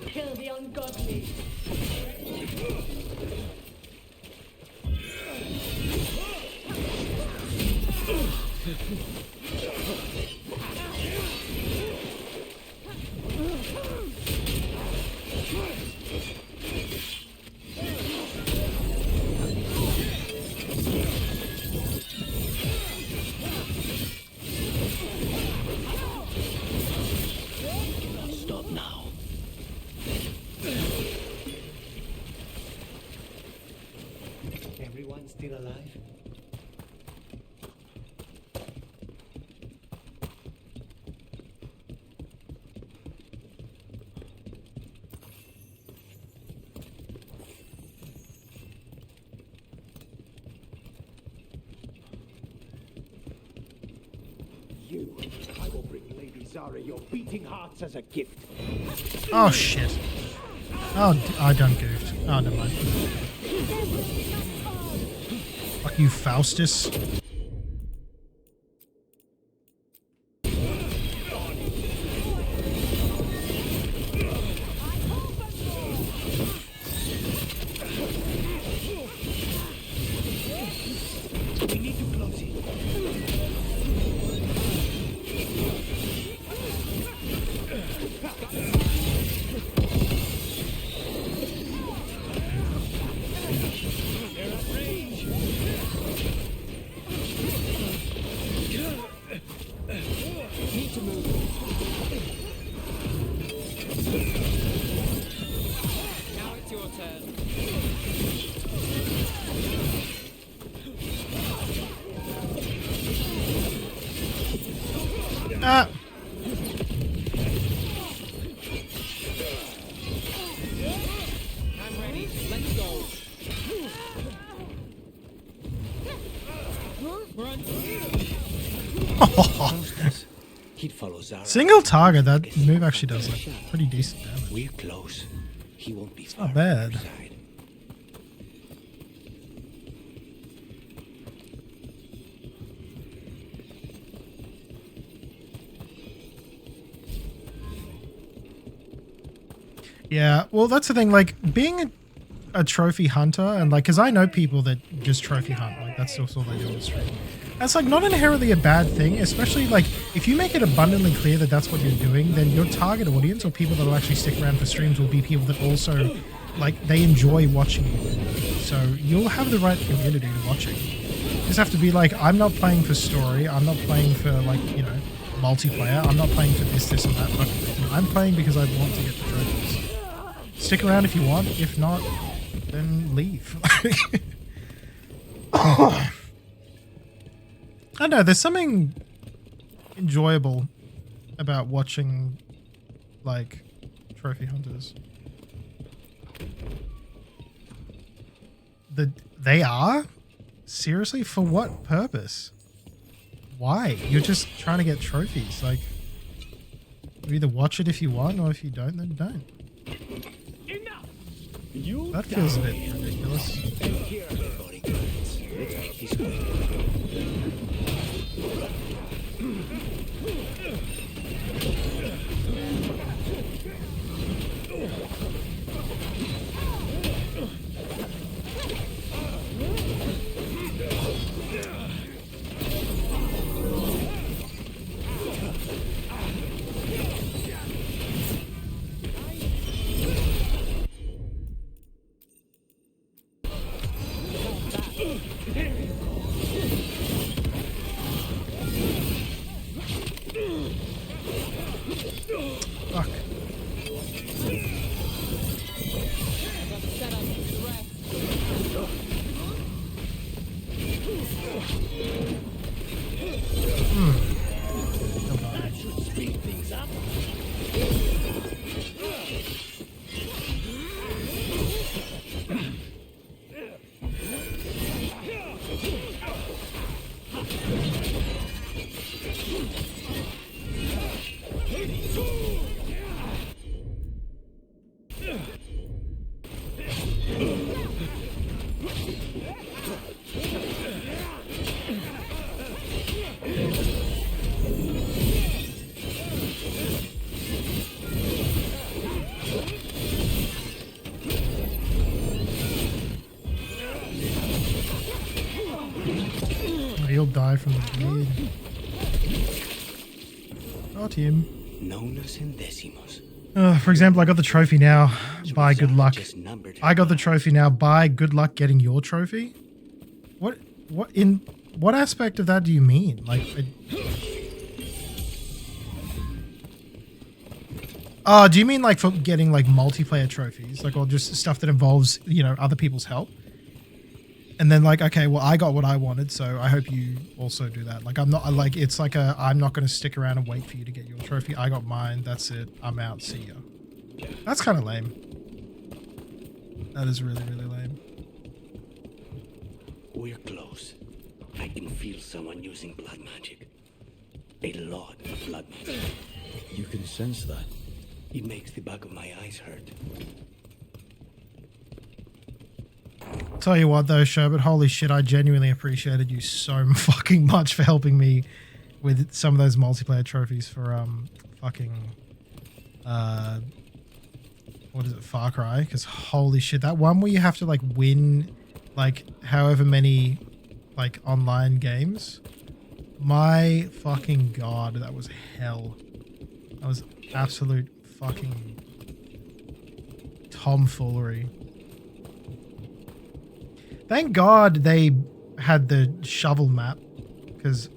Kill the ungodly. Stop now. still alive? You, I will bring Lady Zara your beating hearts as a gift. Oh shit. Oh, I done goofed. Oh, never mind. Fuck you, Faustus. We need to close it. Need to move. Now it's your turn. Ah. I'm ready. Let's go. Run. He'd follow Zara. Single target, that move actually does like pretty decent damage. We're close. He won't be Not bad. Yeah, well, that's the thing. Like being a trophy hunter, and like, because I know people that just trophy hunt. Like that's also all they do on the stream. That's like not inherently a bad thing, especially like if you make it abundantly clear that that's what you're doing, then your target audience or people that will actually stick around for streams will be people that also like they enjoy watching you. So you'll have the right community to watching. You just have to be like, I'm not playing for story. I'm not playing for like, you know, multiplayer. I'm not playing for this and that. But I'm playing because I want to get the trophies. Stick around if you want. If not, then leave. I don't know. There's something enjoyable about watching, like, trophy hunters. They are? Seriously? For what purpose? Why? You're just trying to get trophies. Like, you either watch it if you want, or if you don't, then don't. That feels a bit ridiculous. Fuck. That should speed things up. He'll die from the bleed. Got him. Nonas and decimos. For example, I got the trophy now by good luck. I got the trophy now by good luck getting your trophy. What in what aspect of that do you mean? Like, do you mean like for getting like multiplayer trophies, like, or just stuff that involves, you know, other people's help? and then like, okay, well, I got what I wanted, so I hope you also do that. Like, I'm not like, it's like I'm not going to stick around and wait for you to get your trophy. I got mine. That's it. I'm out. See ya. That's kind of lame. That is really, really lame. We're close. I can feel someone using blood magic. A lot of blood magic. You can sense that. It makes the back of my eyes hurt. Tell you what though, Sherbert, holy shit, I genuinely appreciated you so fucking much for helping me with some of those multiplayer trophies for fucking what is it, Far Cry? Because holy shit, that one where you have to like win like however many like online games. My fucking god, that was hell. That was absolute fucking tomfoolery. Thank God they had the shovel map, because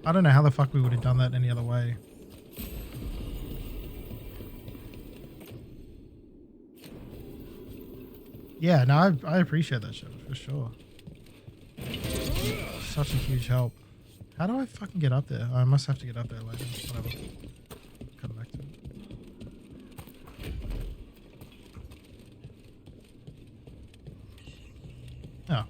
I don't know how the fuck we would have done that any other way. Yeah, no, I appreciate that shit for sure. Such a huge help. How do I fucking get up there? Oh, I must have to get up there later. Whatever. Come back to it. Oh.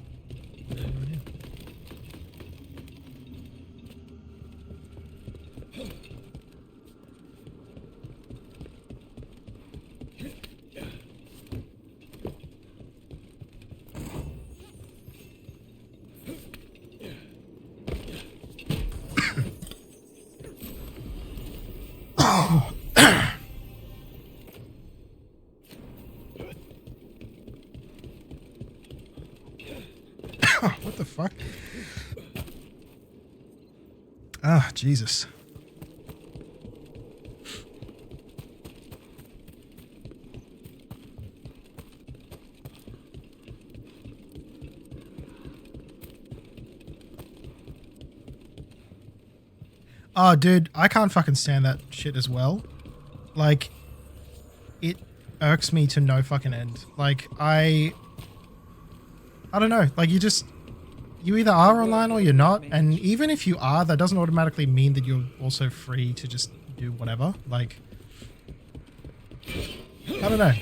What the fuck? Ah, Jesus. Oh, dude, I can't fucking stand that shit as well. Like, it irks me to no fucking end. Like, I don't know. Like, you either are online or you're not. And even if you are, that doesn't automatically mean that you're also free to just do whatever. Like, I don't know.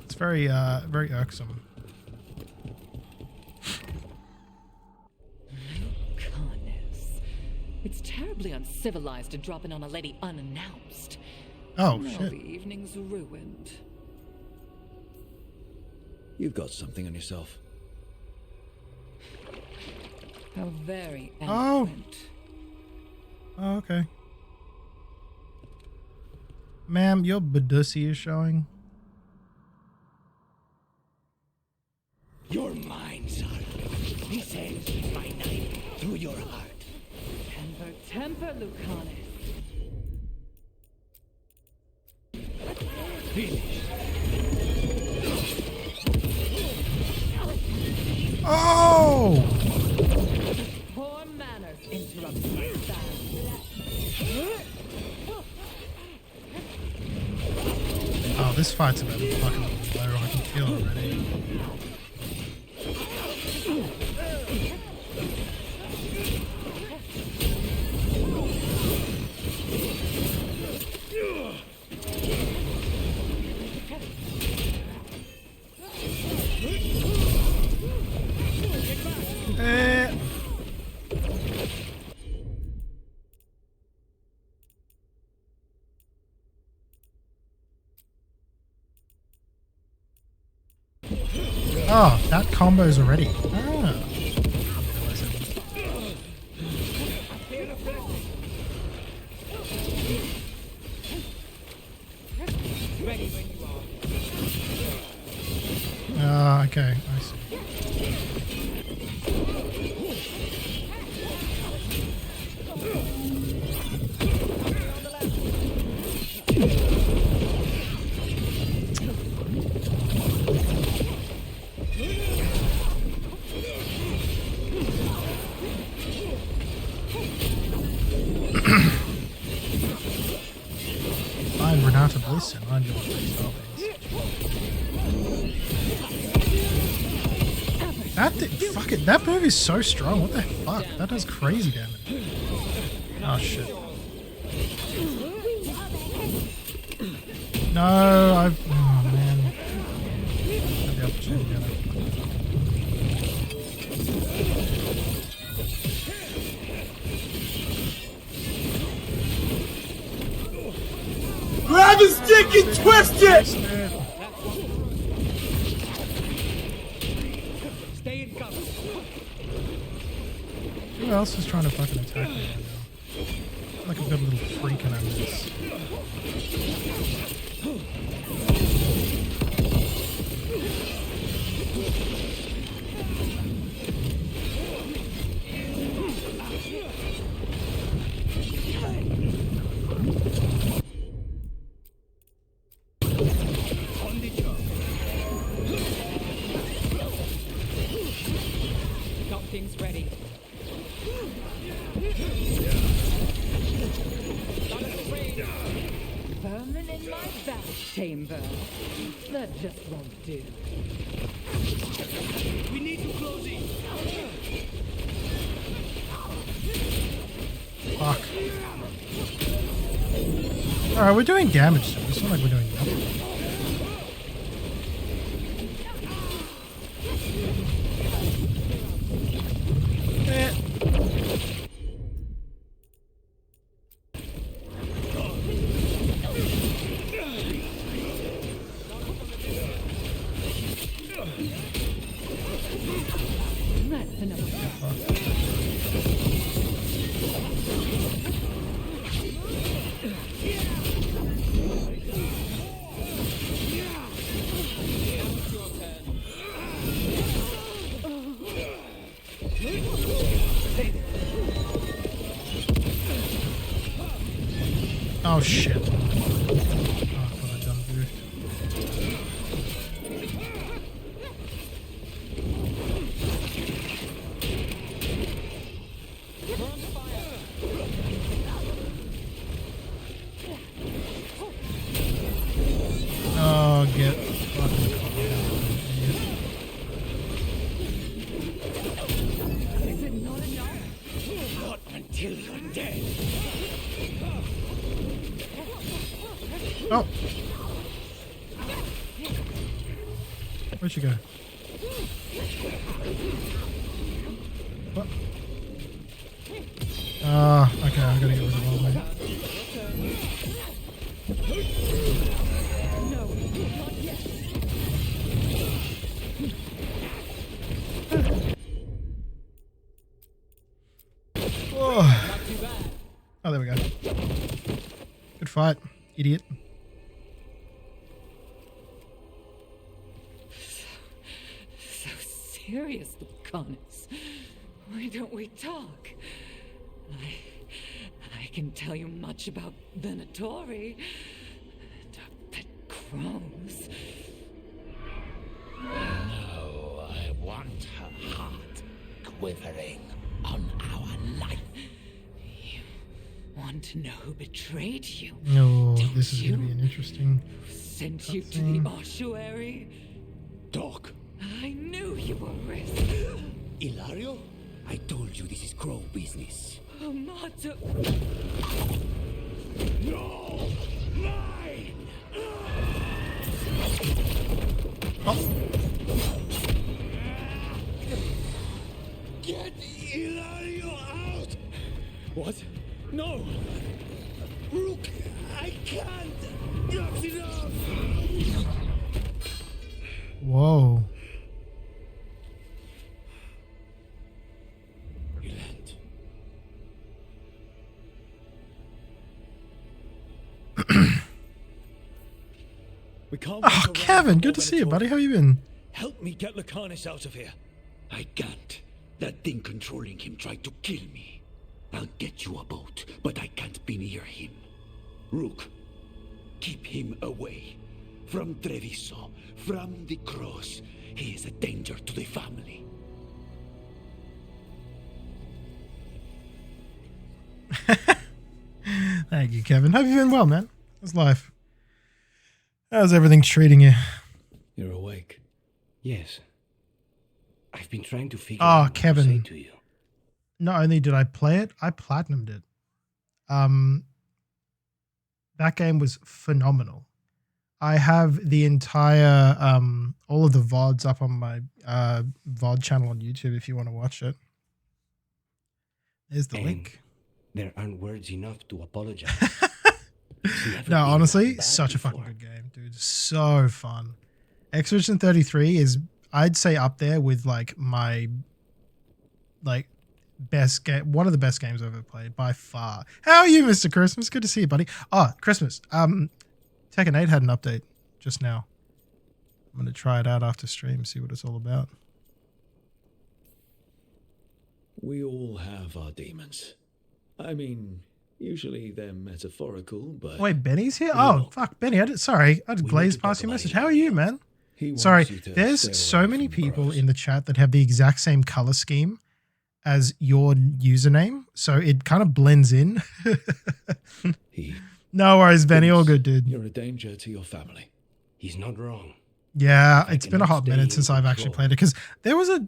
It's very, very irksome. It's terribly uncivilized to drop in on a lady unannounced. Oh, now shit. The evening's ruined. You've got something on yourself. How very Oh. eloquent. Oh, okay. Ma'am, your Badussy is showing. You're mine, son. He sends my knife through your heart. Temper, Lucanus. Oh! Poor manners interrupt my stand. Oh, this fight's about to fucking blow. I can feel it already. Oh, that combo's already. Ah. Okay, I see. Heart of Bliss and Mind Your Style fuck it, that move is so strong. What the fuck? That does crazy damage. Oh shit. No, I've. Oh man. Had the opportunity to get it. Grab the stick and twist it! Stay in cover. Who else is trying to fucking attack me right now? Like I've got a little freak and I'm this. Got things ready. Vermin in my back chamber. That just won't do. We need to close it. Fuck. Alright, we're doing damage to it. It's not like we're doing nothing. That's enough. Oh shit. Oh, I thought I'd done goofed. Oh, get fucking caught. Is it not enough? Not until you're dead. Oh! Where'd she go? What? Ah, okay, I gotta get rid of all that. Oh. Oh, there we go. Good fight, idiot. So serious, Lucanus. Why don't we talk? I can tell you much about Venatori and our pet crows. No, I want her heart quivering on our life. You want to know who betrayed you? No, this is going to be an interesting. Sent you to the ossuary? Talk. I knew you were risk. Ilario? I told you this is crow business. Amato. No! Mine! Get Ilario out! What? No! Rook, I can't! That's enough! Whoa. We can't. Oh, Kevin, good to see you, buddy. How you been? Help me get Lucanus out of here. I can't. That thing controlling him tried to kill me. I'll get you a boat, but I can't be near him. Rook, keep him away. From Treviso, from the cross. He is a danger to the family. Thank you, Kevin. Hope you've been well, man. How's life? How's everything treating you? You're awake. Yes. I've been trying to figure out what to say Kevin. to you. Not only did I play it, I platinumed it. That game was phenomenal. I have the entire all of the VODs up on my VOD channel on YouTube if you want to watch it. There's the link. There aren't words enough to apologize. No, honestly, such a fucking good game, dude. So fun. Expedition 33 is, I'd say, up there with like my best game, one of the best games I've ever played by far. How are you, Mr. Christmas? Good to see you, buddy. Oh, Christmas. Tekken 8 had an update just now. I'm gonna try it out after stream, see what it's all about. We all have our demons. I mean, usually they're metaphorical, but... Wait, Benny's here? Oh, fuck, Benny. I glazed past your message. How are you, man? Sorry, there's so many people in the chat that have the exact same color scheme as your username, so it kind of blends in. No worries, Benny. All good, dude. You're a danger to your family. He's not wrong. Yeah, it's been a hot minute since I've actually played it, because there was a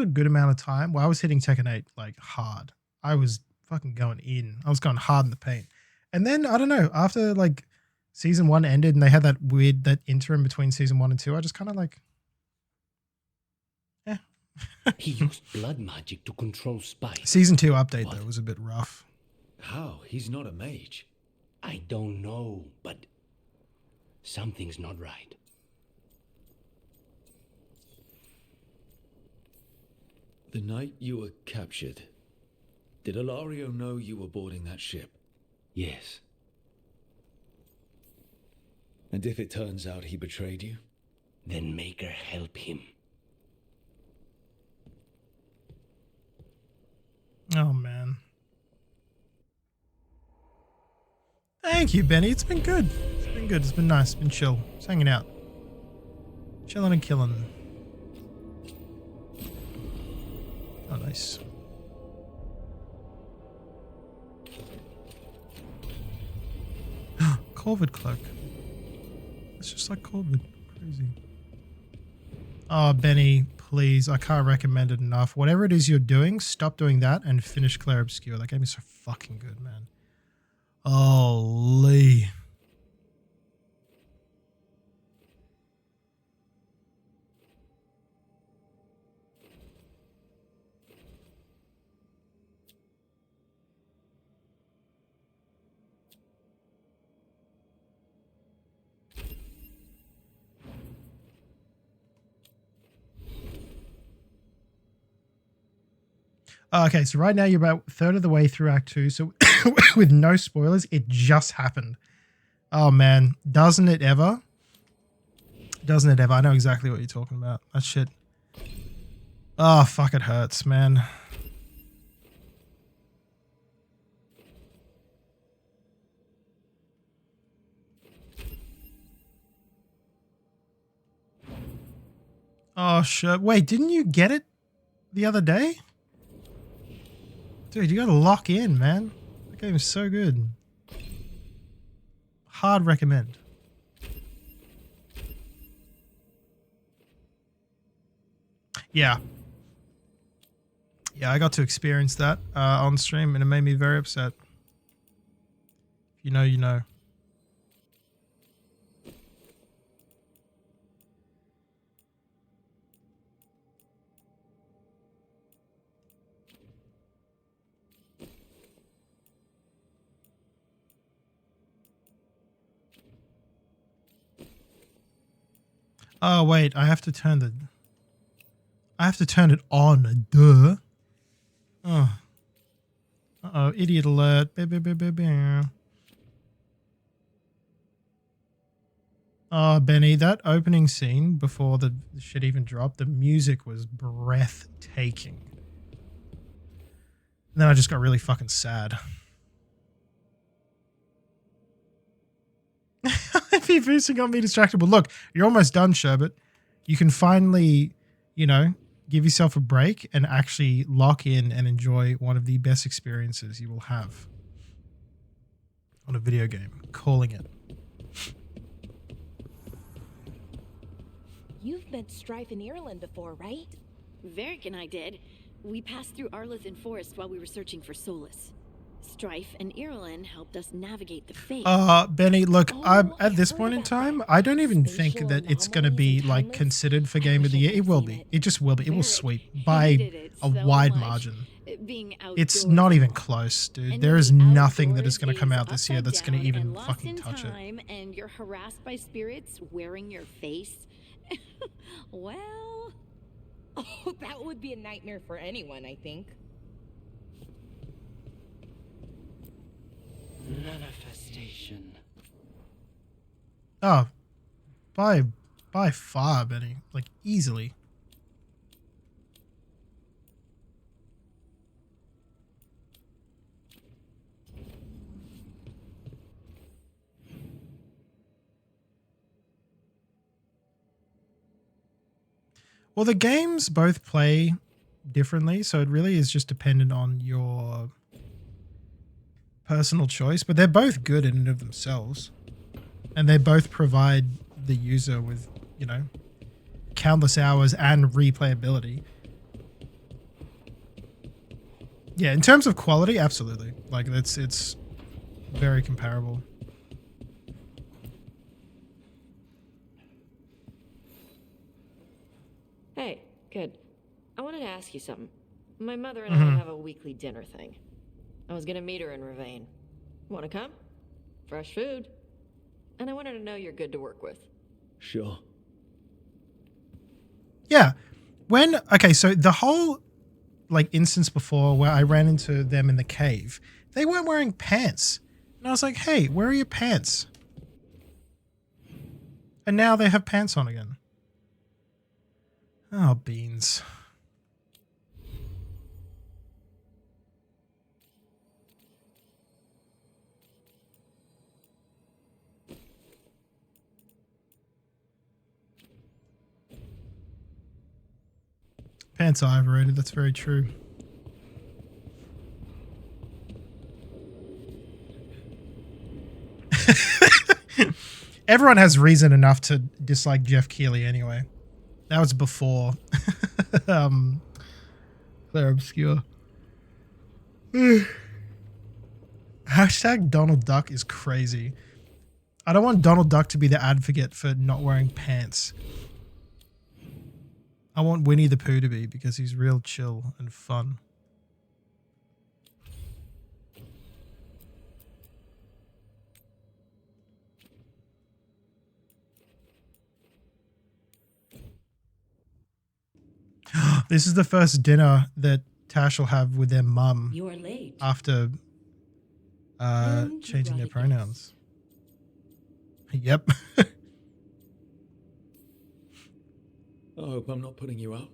good amount of time where I was hitting Tekken 8 like hard. I was fucking going in. I was going hard in the paint. And then, I don't know, after like season 1 ended and they had that interim between season 1 and 2, I just kind of like, He used blood magic to control Spike. Season 2 update, though, was a bit rough. How? He's not a mage. I don't know, but something's not right. The night you were captured, did Ilario know you were boarding that ship? Yes. And if it turns out he betrayed you? Then make her help him. Oh, man. Thank you, Benny. It's been good. It's been good. It's been nice. It's been chill. Just hanging out. Chilling and killing. Oh, nice. Corvid cloak. It's just like Corvid. Crazy. Oh, Benny, please. I can't recommend it enough. Whatever it is you're doing, stop doing that and finish Claire Obscure. That game is so fucking good, man. Holy. Okay, so right now you're about a third of the way through Act 2. So with no spoilers, it just happened. Oh, man. Doesn't it ever? Doesn't it ever? I know exactly what you're talking about. That shit. Oh, fuck, it hurts, man. Oh, shit. Wait, didn't you get it the other day? Dude, you gotta lock in, man. That game is so good. Hard recommend. Yeah. Yeah, I got to experience that on stream, and it made me very upset. If you know, you know. Oh, wait, I have to turn it on, duh. Oh. Uh-oh, idiot alert. Oh, Benny, that opening scene before the shit even dropped, the music was breathtaking. And then I just got really fucking sad. If boosting got me distracted. But look, you're almost done, Sherbet. You can finally, you know, give yourself a break and actually lock in and enjoy one of the best experiences you will have on a video game. Calling it. you've met Strife in Ireland before, right? Varric and I did. We passed through Arlothan Forest while we were searching for Solus. Strife and Ireland helped us navigate the fate. Benny, look, at this point in time, I don't even think that it's going to be like considered for Game of the Year. It will be. It just will be. It will sweep by a wide margin. It's not even close, dude. There is nothing that is going to come out this year that's going to even fucking touch it. And you're harassed by spirits wearing your face. Well, oh, that would be a nightmare for anyone, I think. Manifestation. Oh, by far, Benny. Like, easily. Well, the games both play differently, so it really is just dependent on your personal choice, but they're both good in and of themselves. And they both provide the user with, you know, countless hours and replayability. Yeah, in terms of quality, absolutely. Like, it's very comparable. Hey, good. I wanted to ask you something. My mother and I have a weekly dinner thing. I was gonna meet her in Ravane. Wanna come? Fresh food. And I wanted to know you're good to work with. Sure. Yeah. Okay, so the whole, like, instance before where I ran into them in the cave, they weren't wearing pants. And I was like, hey, where are your pants? And now they have pants on again. Oh, beans. Pants are overrated, that's very true. Everyone has reason enough to dislike Jeff Keighley anyway. That was before Claire Obscure. Hashtag Donald Duck is crazy. I don't want Donald Duck to be the advocate for not wearing pants. I want Winnie the Pooh to be, because he's real chill and fun. This is the first dinner that Tash will have with their mum. You're late. After changing their pronouns. Yep. I hope I'm not putting you out.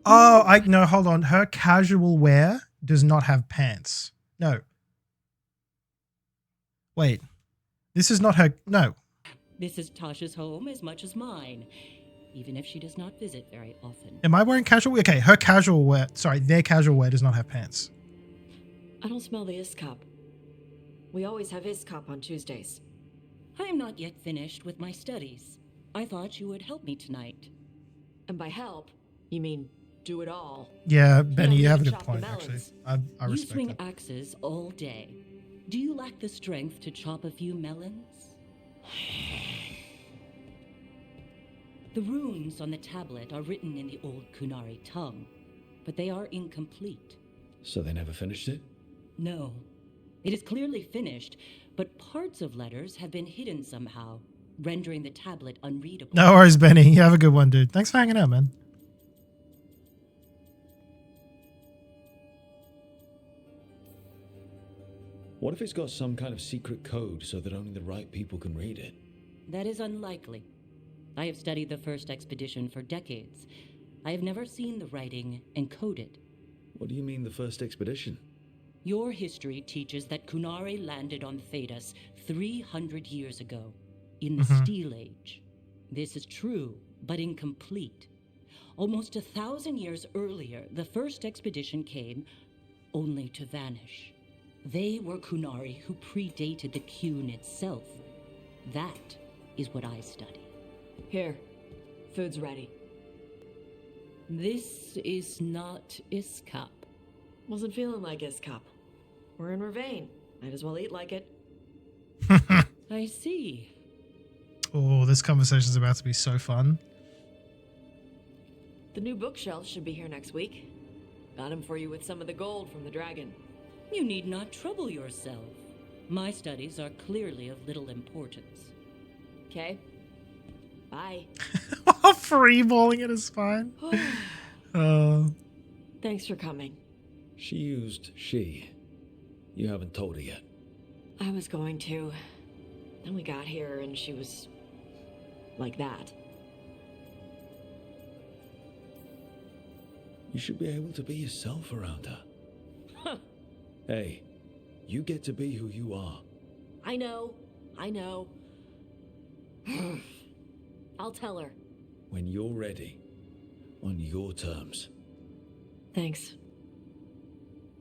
Oh, no, hold on. Her casual wear does not have pants. No. Wait. This is not her. No. This is Tasha's home as much as mine, even if she does not visit very often. Am I wearing casual wear? Okay, her casual wear. Sorry, their casual wear does not have pants. I don't smell the Iskop. We always have Iskop on Tuesdays. I am not yet finished with my studies. I thought you would help me tonight. And by help, you mean do it all. Yeah, Benny, you have a good Chop the point, melons. actually. I You respect swing it. axes all day. Do you lack the strength to chop a few melons? The runes on the tablet are written in the old Kunari tongue, but they are incomplete. So they never finished it? No. It is clearly finished, but parts of letters have been hidden somehow, rendering the tablet unreadable. No worries, Benny. You have a good one, dude. Thanks for hanging out, man. What if it's got some kind of secret code so that only the right people can read it? That is unlikely. I have studied the first expedition for decades. I have never seen the writing encoded. What do you mean, the first expedition? Your history teaches that Kunari landed on Thedas 300 years ago, in the Steel Age. This is true, but incomplete. Almost 1,000 years earlier, the first expedition came only to vanish. They were Kunari who predated the Qun itself. That is what I study. Here, Food's ready. This is not Iskap. Wasn't feeling like Iskap. We're in Ravane. Might as well eat like it. I see. Oh, this conversation's about to be so fun. The new bookshelf should be here next week. Got him for you with some of the gold from the dragon. You need not trouble yourself. My studies are clearly of little importance. Okay. Bye. Freeballing it is fine. Thanks for coming. She used she. You haven't told her yet. I was going to. Then we got here and she was like that. You should be able to be yourself around her. Hey, you get to be who you are. I know. I'll tell her. When you're ready. On your terms. Thanks.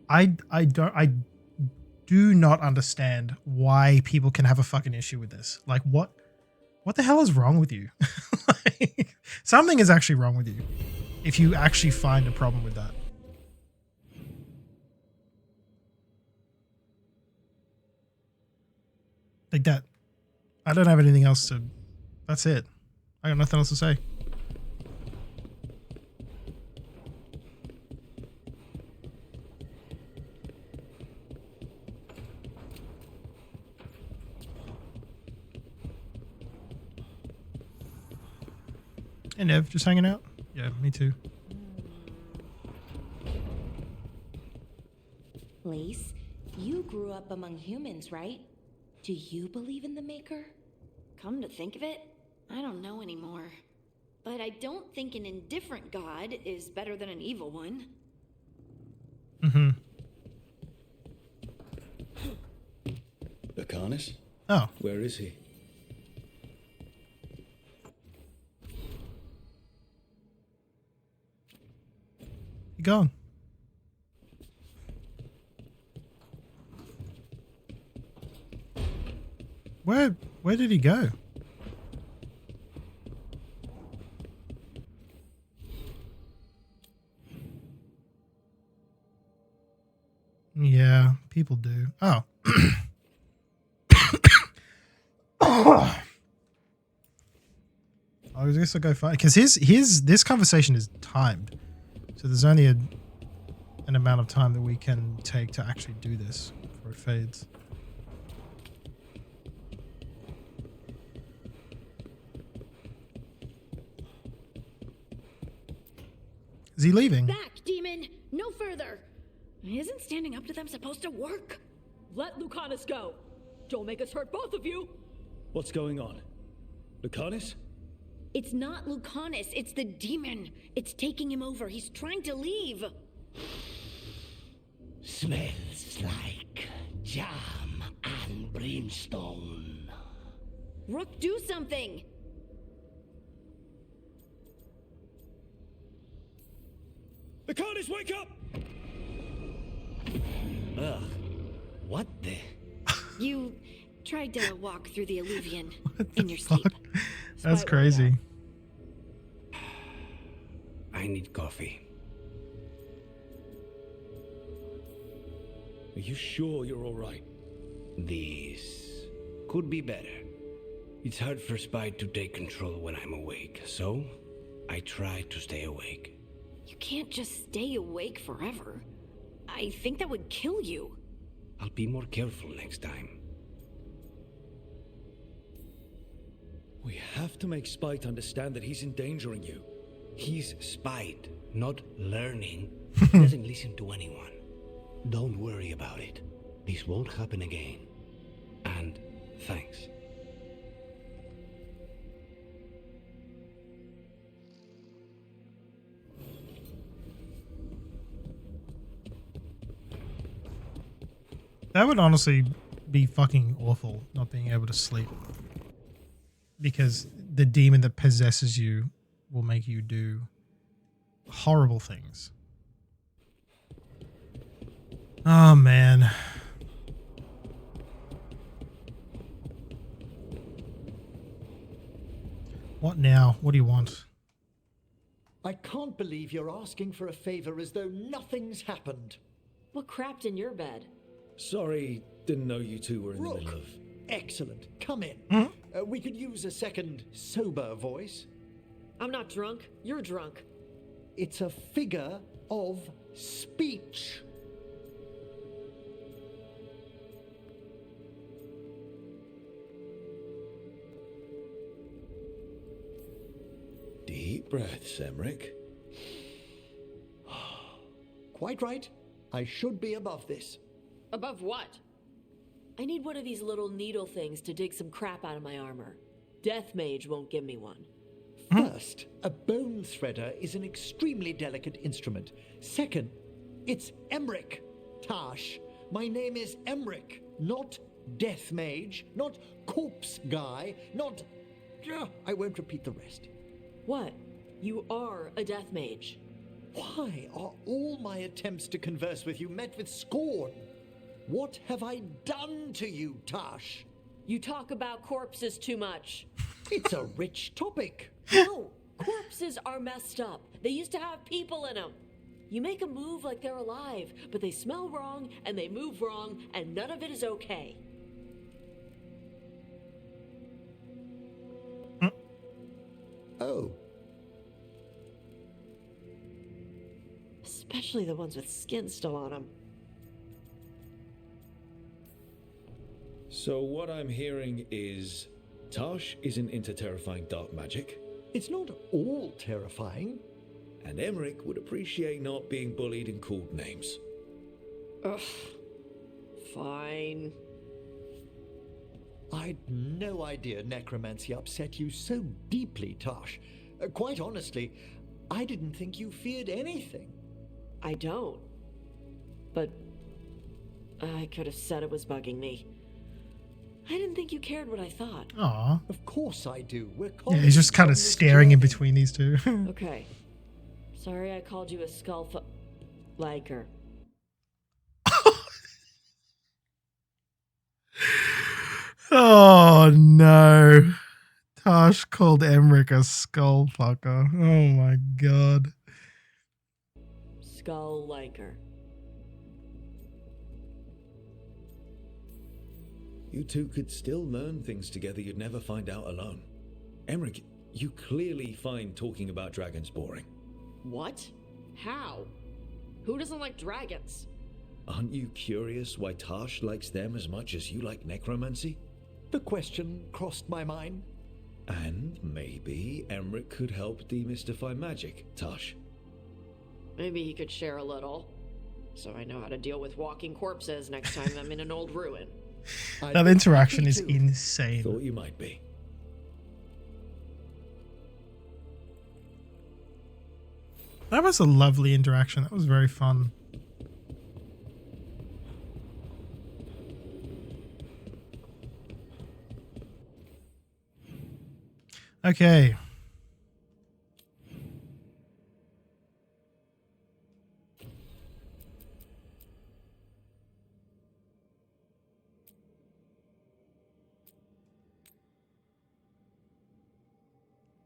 I do not understand why people can have a fucking issue with this. Like, what the hell is wrong with you? Like, something is actually wrong with you if you actually find a problem with that. Like that. I don't have anything else to... That's it. I got nothing else to say. Hey Nev, just hanging out? Yeah, me too. Lace, you grew up among humans, right? Do you believe in the Maker? Come to think of it, I don't know anymore. But I don't think an indifferent god is better than an evil one. Mm-hmm. Lucanus? Oh. Where is he? You gone? Where did he go? Yeah, people do. Oh. I guess I'll go find, because this conversation is timed, so there's only an amount of time that we can take to actually do this before it fades. Is he leaving? Back, demon! No further! Isn't standing up to them supposed to work? Let Lucanus go! Don't make us hurt both of you! What's going on? Lucanus? It's not Lucanus, it's the demon. It's taking him over. He's trying to leave. Smells like jam and brimstone. Rook, do something! Lucanus, wake up! Ugh. What the? You tried to walk through the Illuvian in your sleep. That's crazy. I need coffee. Are you sure you're all right? This could be better. It's hard for Spite to take control when I'm awake, so I try to stay awake. You can't just stay awake forever. I think that would kill you. I'll be more careful next time. We have to make Spite understand that he's endangering you. He's Spite, not learning. He doesn't listen to anyone. Don't worry about it. This won't happen again. And thanks. That would honestly be fucking awful, not being able to sleep. Because the demon that possesses you will make you do horrible things. Oh, man. What now? What do you want? I can't believe you're asking for a favor as though nothing's happened. What crapped in your bed? Sorry, didn't know you two were in the Rook, middle of... excellent. Come in. We could use a second sober voice. I'm not drunk. You're drunk. It's a figure of speech. Deep breaths, Emmerich. Quite right. I should be above this. Above what? I need one of these little needle things to dig some crap out of my armor. Death Mage won't give me one. First, a bone threader is an extremely delicate instrument. Second, it's Emmerich. Tash, my name is Emmerich, not Death Mage, not Corpse Guy, not... I won't repeat the rest. What? You are a Death Mage. Why are all my attempts to converse with you met with scorn? What have I done to you, Tash? You talk about corpses too much. It's a rich topic. No, corpses are messed up. They used to have people in them. You make a move like they're alive, but they smell wrong and they move wrong, and none of it is okay. Oh. Especially the ones with skin still on them. So what I'm hearing is... Tash isn't into terrifying dark magic. It's not all terrifying. And Emmerich would appreciate not being bullied and called names. Ugh. Fine. I'd no idea necromancy upset you so deeply, Tash. Quite honestly, I didn't think you feared anything. I don't. But I could have said it was bugging me. I didn't think you cared what I thought. Aw. Of course I do. We're Yeah, he's just kind of staring in between these two. Okay. Sorry I called you a liker. Oh no. Tash called Emmerich a skull fucker. Oh my god. Skull liker. You two could still learn things together you'd never find out alone. Emmerich, you clearly find talking about dragons boring. What? How? Who doesn't like dragons? Aren't you curious why Tash likes them as much as you like necromancy? The question crossed my mind. And maybe Emmerich could help demystify magic, Tash. Maybe he could share a little. So I know how to deal with walking corpses next time I'm in an old ruin. That interaction is insane. Thought you might be. That was a lovely interaction. That was very fun. Okay.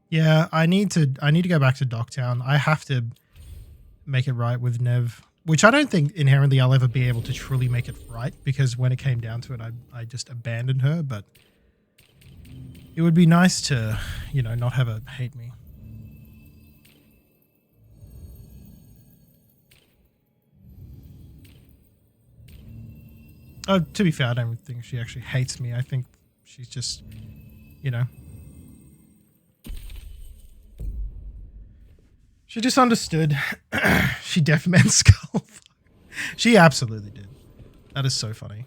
Yeah, I need to go back to Docktown. I have to make it right with Nev, which I don't think inherently I'll ever be able to truly make it right, because when it came down to it, I just abandoned her, but it would be nice to, you know, not have her hate me. Oh, to be fair, I don't think she actually hates me. I think she's just, you know, she just understood. She deaf meant skull. She absolutely did. That is so funny.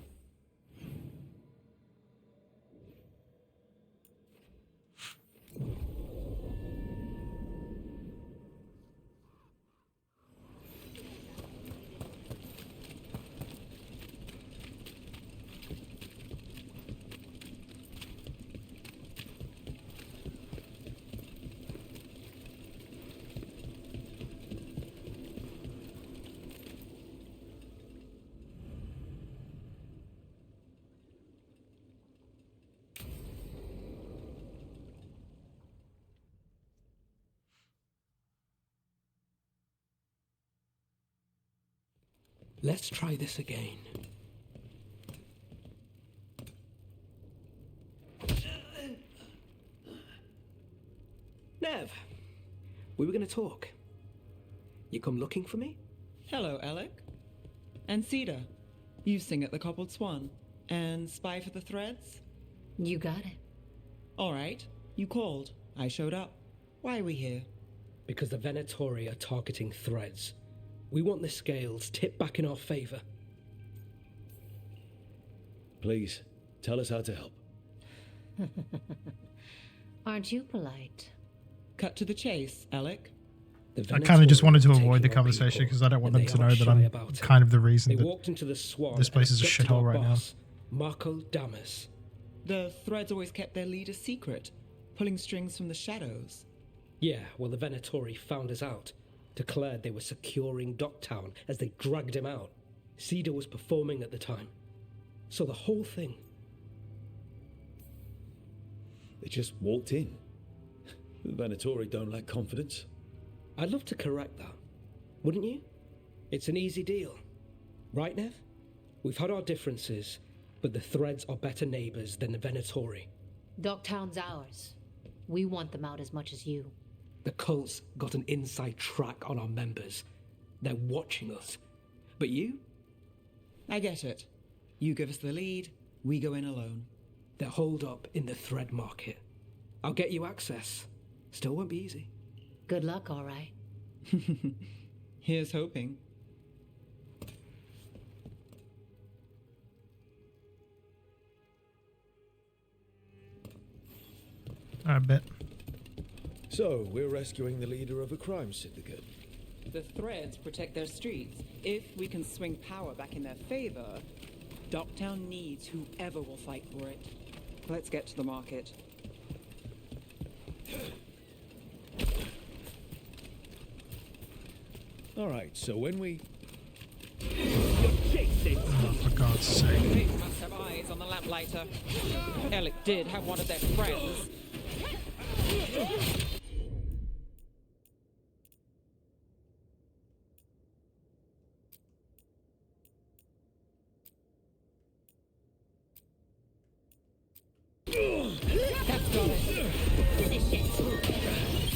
Let's try this again. Nev, we were going to talk. You come looking for me? Hello, Alec. And Cedar, you sing at the Cobbled Swan. And spy for the Threads? You got it. All right, you called. I showed up. Why are we here? Because the Venatori are targeting Threads. We want the scales tipped back in our favor. Please, tell us how to help. Aren't you polite? Cut to the chase, Alec. I kind of just wanted to avoid the conversation because I don't want them to know that I'm kind of the reason They walked into the Swan. this place is a and abducted shithole our right now. boss, Marco Damas. The Threads always kept their leader secret, pulling strings from the shadows. Yeah, well, the Venatori found us out. Declared they were securing Docktown as they dragged him out. Cedar was performing at the time. So the whole thing. They just walked in. The Venatori don't lack confidence. I'd love to correct that. Wouldn't you? It's an easy deal. Right, Nev? We've had our differences, but the Threads are better neighbors than the Venatori. Docktown's ours. We want them out as much as you. The cult's got an inside track on our members. They're watching us. But you? I get it. You give us the lead, we go in alone. They're holed up in the thread market. I'll get you access. Still won't be easy. Good luck, all right. Here's hoping. I bet. So, we're rescuing the leader of a crime syndicate. The Threads protect their streets. If we can swing power back in their favor, Docktown needs whoever will fight for it. Let's get to the market. Alright, so when we... Oh, for God's sake. They must have eyes on the lamplighter. Alec did have one of their friends. That's got it. Finish it.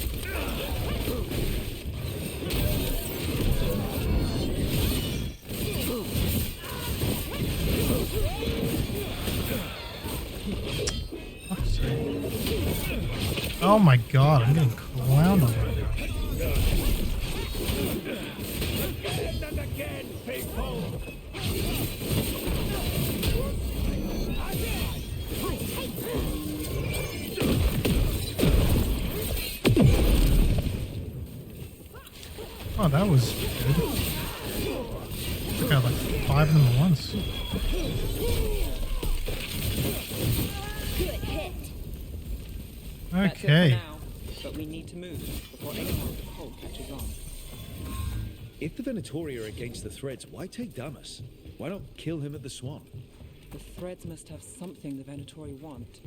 Oh my God, I'm getting clowned on right now. Again and again, people! Oh, that was good. I got like 5 of them at once. Good hit. That's it for Okay. now, but we need to move before anyone at the pole catches on. If the Venatori are against the Threads, why take Damas? Why not kill him at the Swan? The Threads must have something the Venatori want.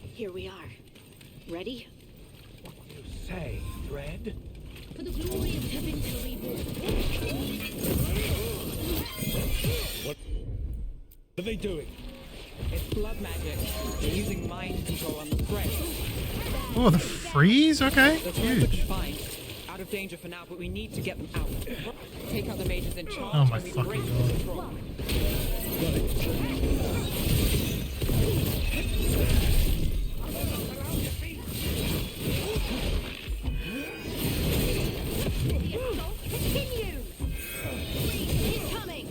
Here we are. Ready? What do you say, Thread? For the glory of heaven to reborn. What are they doing? It's blood magic. They're using mind control on the Threads. Oh, the freeze? Okay, The Threads are huge. confined. Out of danger for now, but we need to get them out. Take out the mages in charge Oh my and we fucking break God. control. Continue! Breach incoming!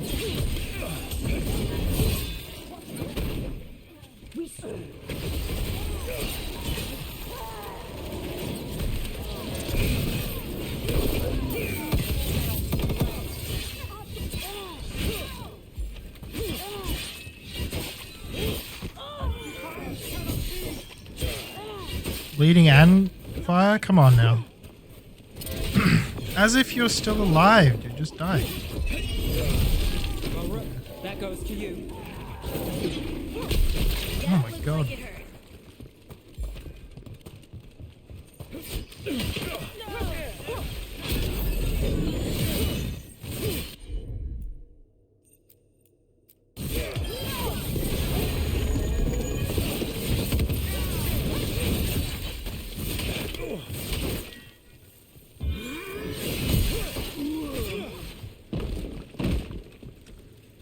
We saw. Bleeding and fire? Come on now. As if you're still alive, dude. Just die. Well, Rook, that goes to you. Oh my God.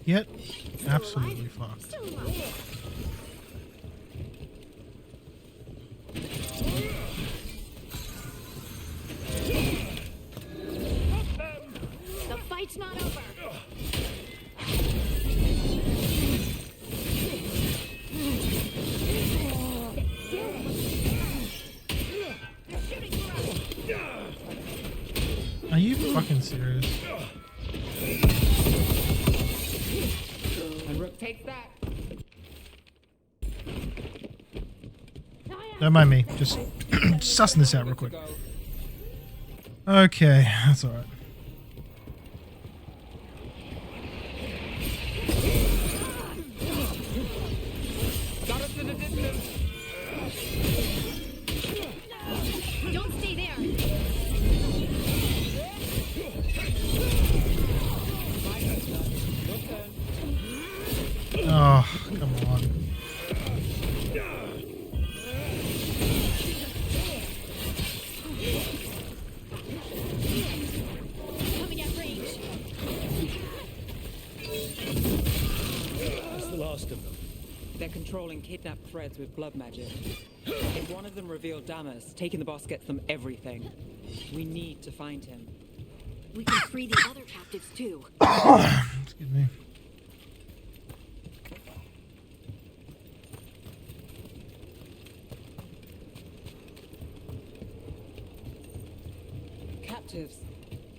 Get absolutely fucked. The fight's not over. Are you fucking serious? And Rook takes that. Don't mind me. Just sussing this out real quick. Okay, that's alright. Got us in the distance. Don't stay there. Oh, come on. Coming at range. That's the last of them. They're controlling kidnapped threads with blood magic. If one of them revealed Damas, taking the boss gets them everything. We need to find him. We can free the other captives too. Excuse me. Captives.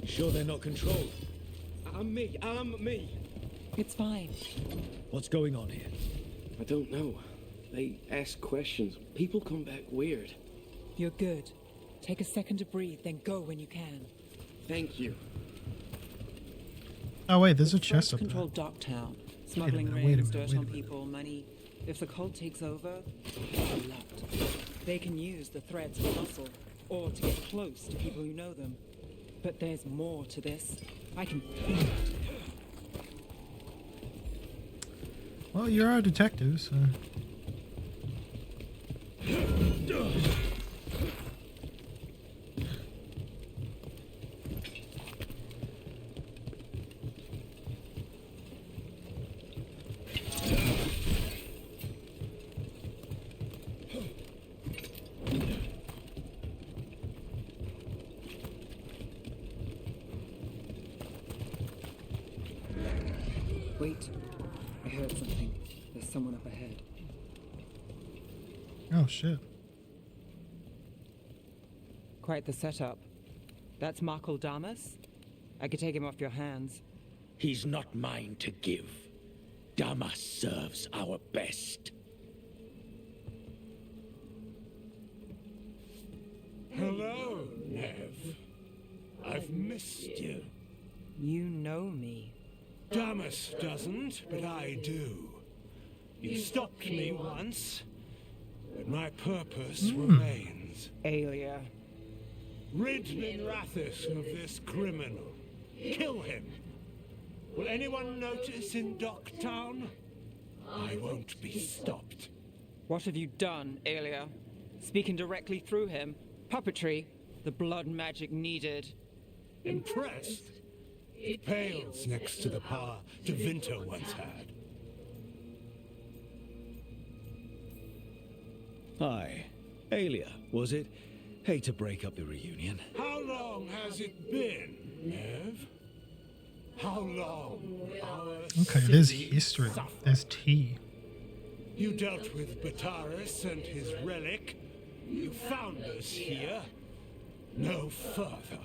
You sure they're not controlled? I'm me. It's fine. What's going on here? I don't know. They ask questions. People come back weird. You're good. Take a second to breathe, then go when you can. Thank you. Oh wait, there's a chest up there. Control Docktown. Smuggling raids, dirt on people, money. If the cult takes over, they're locked. They can use the threads for muscle, or to get close to people who know them. But there's more to this. I can feel it. Well, you're our detective, so... Wait. I heard something. There's someone up ahead. Oh, shit. Quite the setup. That's Markle Damas? I could take him off your hands. He's not mine to give. Damas serves our best. Hello, Nev. I've missed you. You know me. Damas doesn't, but I do. You stopped me once, but my purpose remains. Aelia. Rid Minrathis of this criminal. Kill him. Will anyone notice in Docktown? I won't be stopped. What have you done, Aelia? Speaking directly through him? Puppetry? The blood magic needed? Impressed? It pales next to the power Devinter once had. Hi. Aelia, was it? Hate to break up the reunion. How long has it been, Nev? How long will our Okay, there's city history. suffer? There's tea. You dealt with Bataris and his relic. You found us here. No further.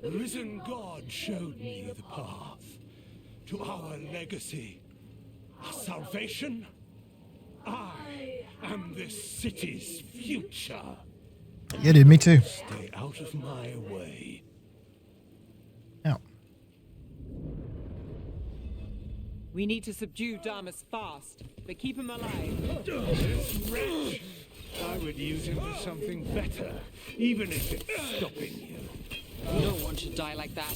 The risen God showed me the path to our legacy, our salvation. I am this city's future. Yeah, dude, me too. Stay out of my way. Ow. We need to subdue Damas fast, but keep him alive. This wretch! I would use him for something better, even if it's stopping you. No one should die like that.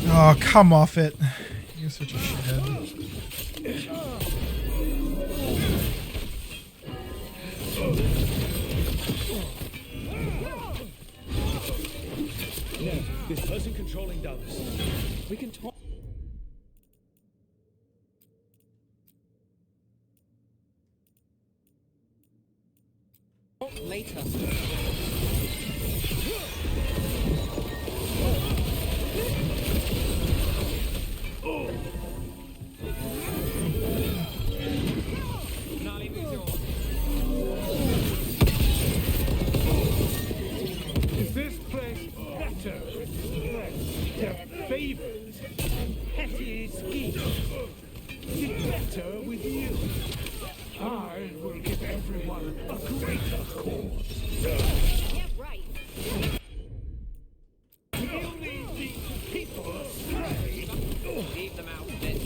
Oh, come off it. You're such a shithead. This person controlling Dallas. We can talk later. Is this place better with threats to favors and petty schemes? Is it better with you? I will give everyone a greater cause. Yeah, right. We'll lead these people astray. Leave them out of this.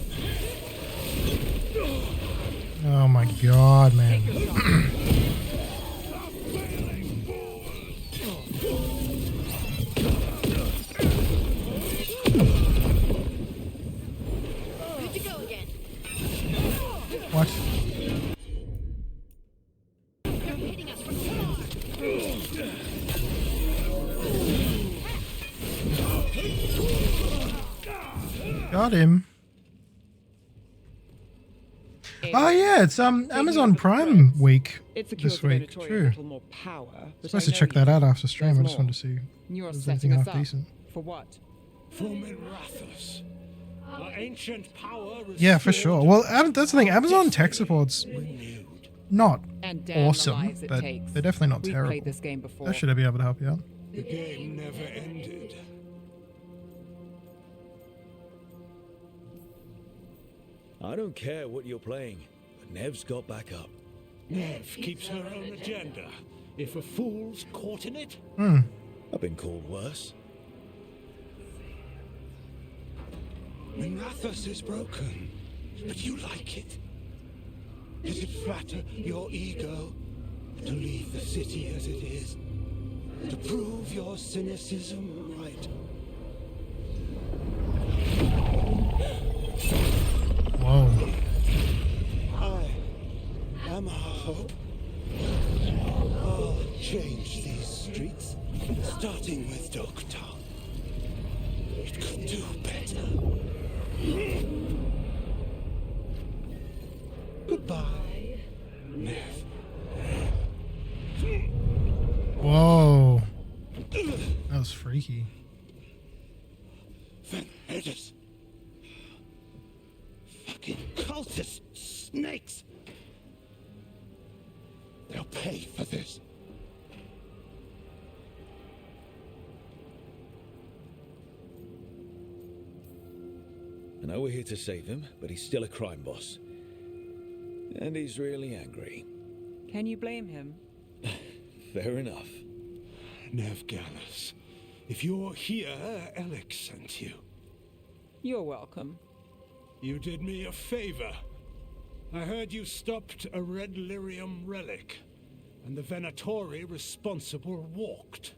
Oh my god, man. Good to go again. What? They're hitting us from far. Got him. Oh yeah, it's Amazon Prime week this week. True. Supposed to check that out after stream. I just wanted to see You're if there's setting anything us half up. decent. For what? For Minrathus. Our ancient power Yeah, for restored. sure. Well, that's the thing. Amazon tech support's not And damn the awesome, lives it but takes. they're definitely not We've terrible. played this game before. I should be able to help you out. The game never ended. I don't care what you're playing, but Nev's got back up. Nev keeps her own agenda. If a fool's caught in it, I've been called worse. Minrathus is broken, but you like it. Does it flatter your ego to leave the city as it is? To prove your cynicism right? Whoa. I am hope. I'll change these streets, starting with Dokta. It could do better. Goodbye, Nev. Whoa. That was freaky. Venedus. Fucking cultist snakes. They'll pay for this. I know we're here to save him, but he's still a crime boss. And he's really angry. Can you blame him? Fair enough. Nev Gallus, if you're here, Alec sent you. You're welcome. You did me a favor. I heard you stopped a red lyrium relic, and the Venatori responsible walked.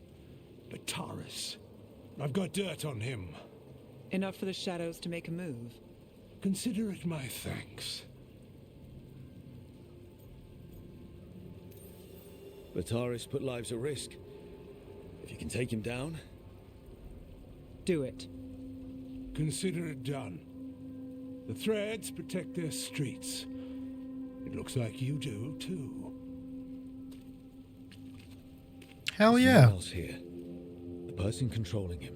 Bataris. I've got dirt on him. Enough for the shadows to make a move. Consider it my thanks. Bataris put lives at risk. If you can take him down... Do it. Consider it done. The Threads protect their streets. It looks like you do, too. Hell There's yeah. no one else here. The person controlling him.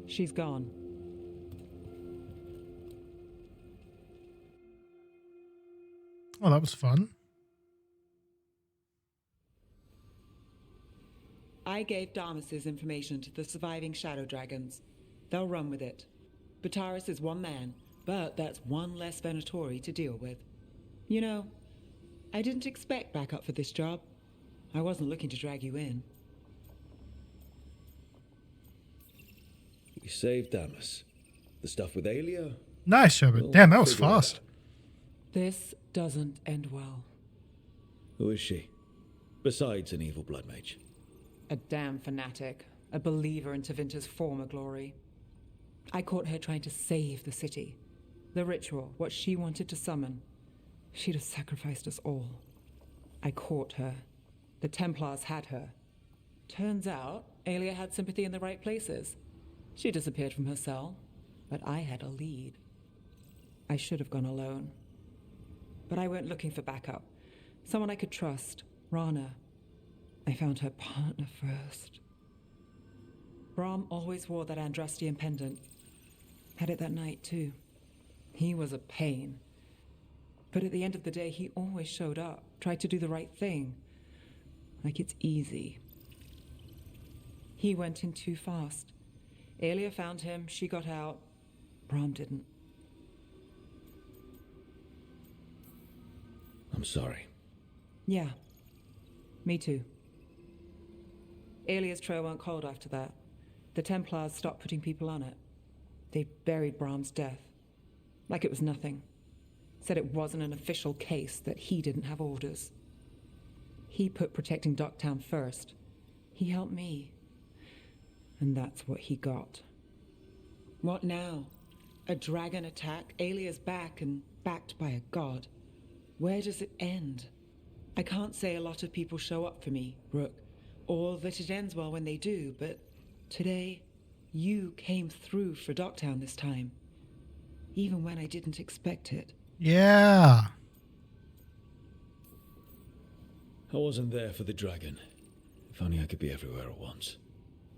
She's gone. Oh, that was fun. I gave Damas's information to the surviving Shadow Dragons. They'll run with it. Bataris is one man, but that's one less Venatori to deal with. You know, I didn't expect backup for this job. I wasn't looking to drag you in. We saved Damas. The stuff with Alia? Nice, Sherbert. We'll Damn, that was figure it fast. out. This doesn't end well. Who is she? Besides an evil blood mage. A damn fanatic. A believer in Tevinter's former glory. I caught her trying to save the city. The ritual, what she wanted to summon. She'd have sacrificed us all. I caught her. The Templars had her. Turns out, Alia had sympathy in the right places. She disappeared from her cell, but I had a lead. I should have gone alone. But I went looking for backup. Someone I could trust, Rana. I found her partner first. Brahm always wore that Andrastian pendant. Had it that night, too. He was a pain. But at the end of the day, he always showed up, tried to do the right thing. Like it's easy. He went in too fast. Aelia found him, she got out. Brahm didn't. I'm sorry. Yeah. Me too. Aelia's trail went cold after that. The Templars stopped putting people on it. They buried Brahm's death. Like it was nothing. Said it wasn't an official case, that he didn't have orders. He put protecting Docktown first. He helped me. And that's what he got. What now? A dragon attack, Aelia's back and backed by a god. Where does it end? I can't say a lot of people show up for me, Rook, or that it ends well when they do, but today, you came through for Docktown this time. Even when I didn't expect it. Yeah. I wasn't there for the dragon. If only I could be everywhere at once.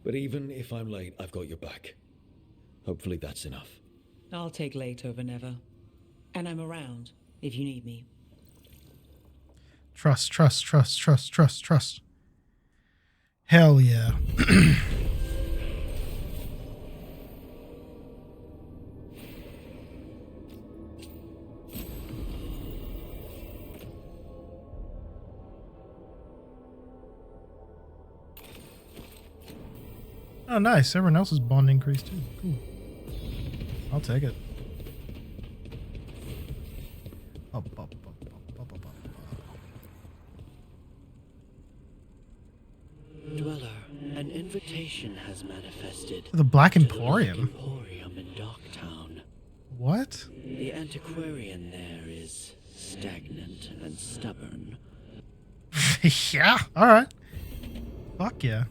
But even if I'm late, I've got your back. Hopefully that's enough. I'll take late over never. And I'm around if you need me. Trust, trust, trust, trust, trust, trust. Hell yeah. Oh, nice. Everyone else's bond increased too. Cool. I'll take it. Dweller, an invitation has manifested. The Black to Emporium? The Black Emporium in Docktown. What? The antiquarian there is stagnant and stubborn. Yeah, alright. Fuck yeah.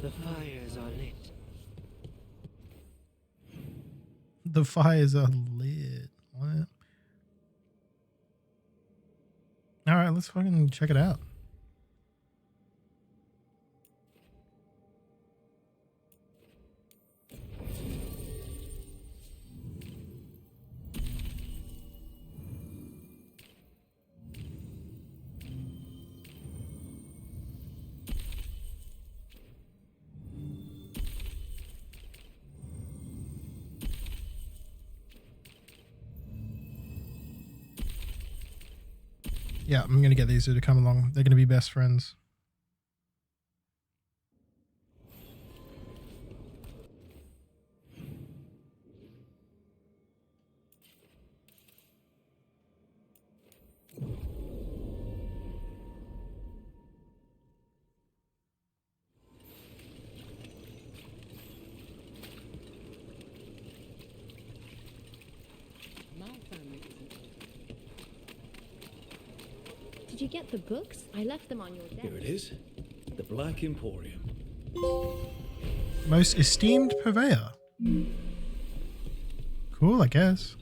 The fires are lit. The fires are lit. What? Alright, let's fucking check it out. Yeah, I'm gonna get these two to come along. They're gonna be best friends. Did you get the books? I left them on your desk. Here it is. The Black Emporium. Most esteemed purveyor. Cool, I guess.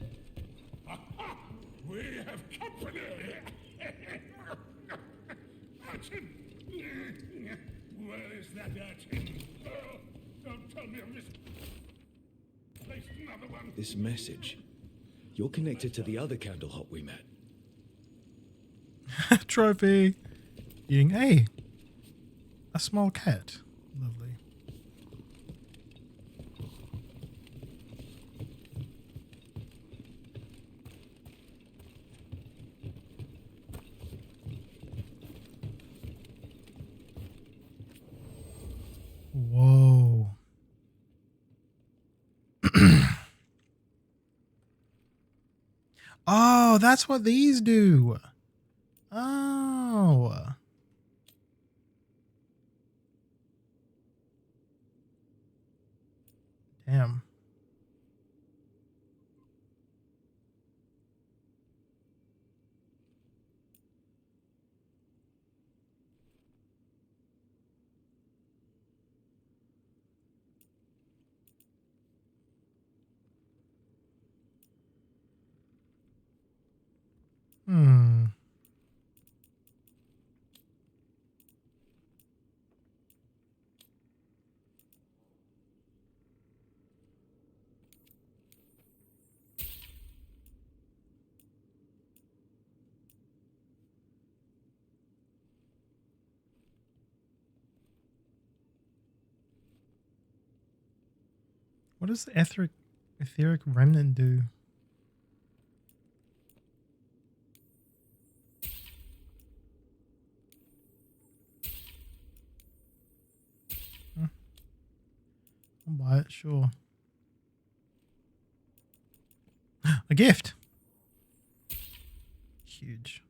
We have company. Urchin! Where is that urchin? Oh, don't tell me I misplaced another one. This message. You're connected to the other Candlehop we met. Trophy. Eating a small cat. Lovely. Whoa. Oh, that's what these do. Oh. Damn. Hmm. What does the etheric remnant do? I'll buy it, sure. A gift. Huge.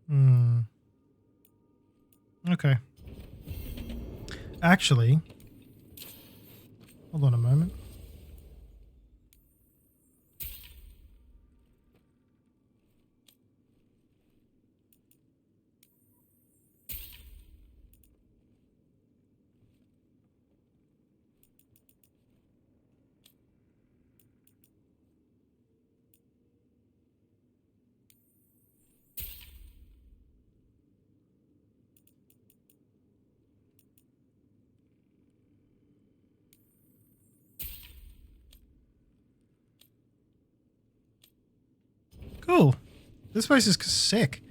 Hmm. Okay. Actually, hold on a moment. Cool. This place is sick.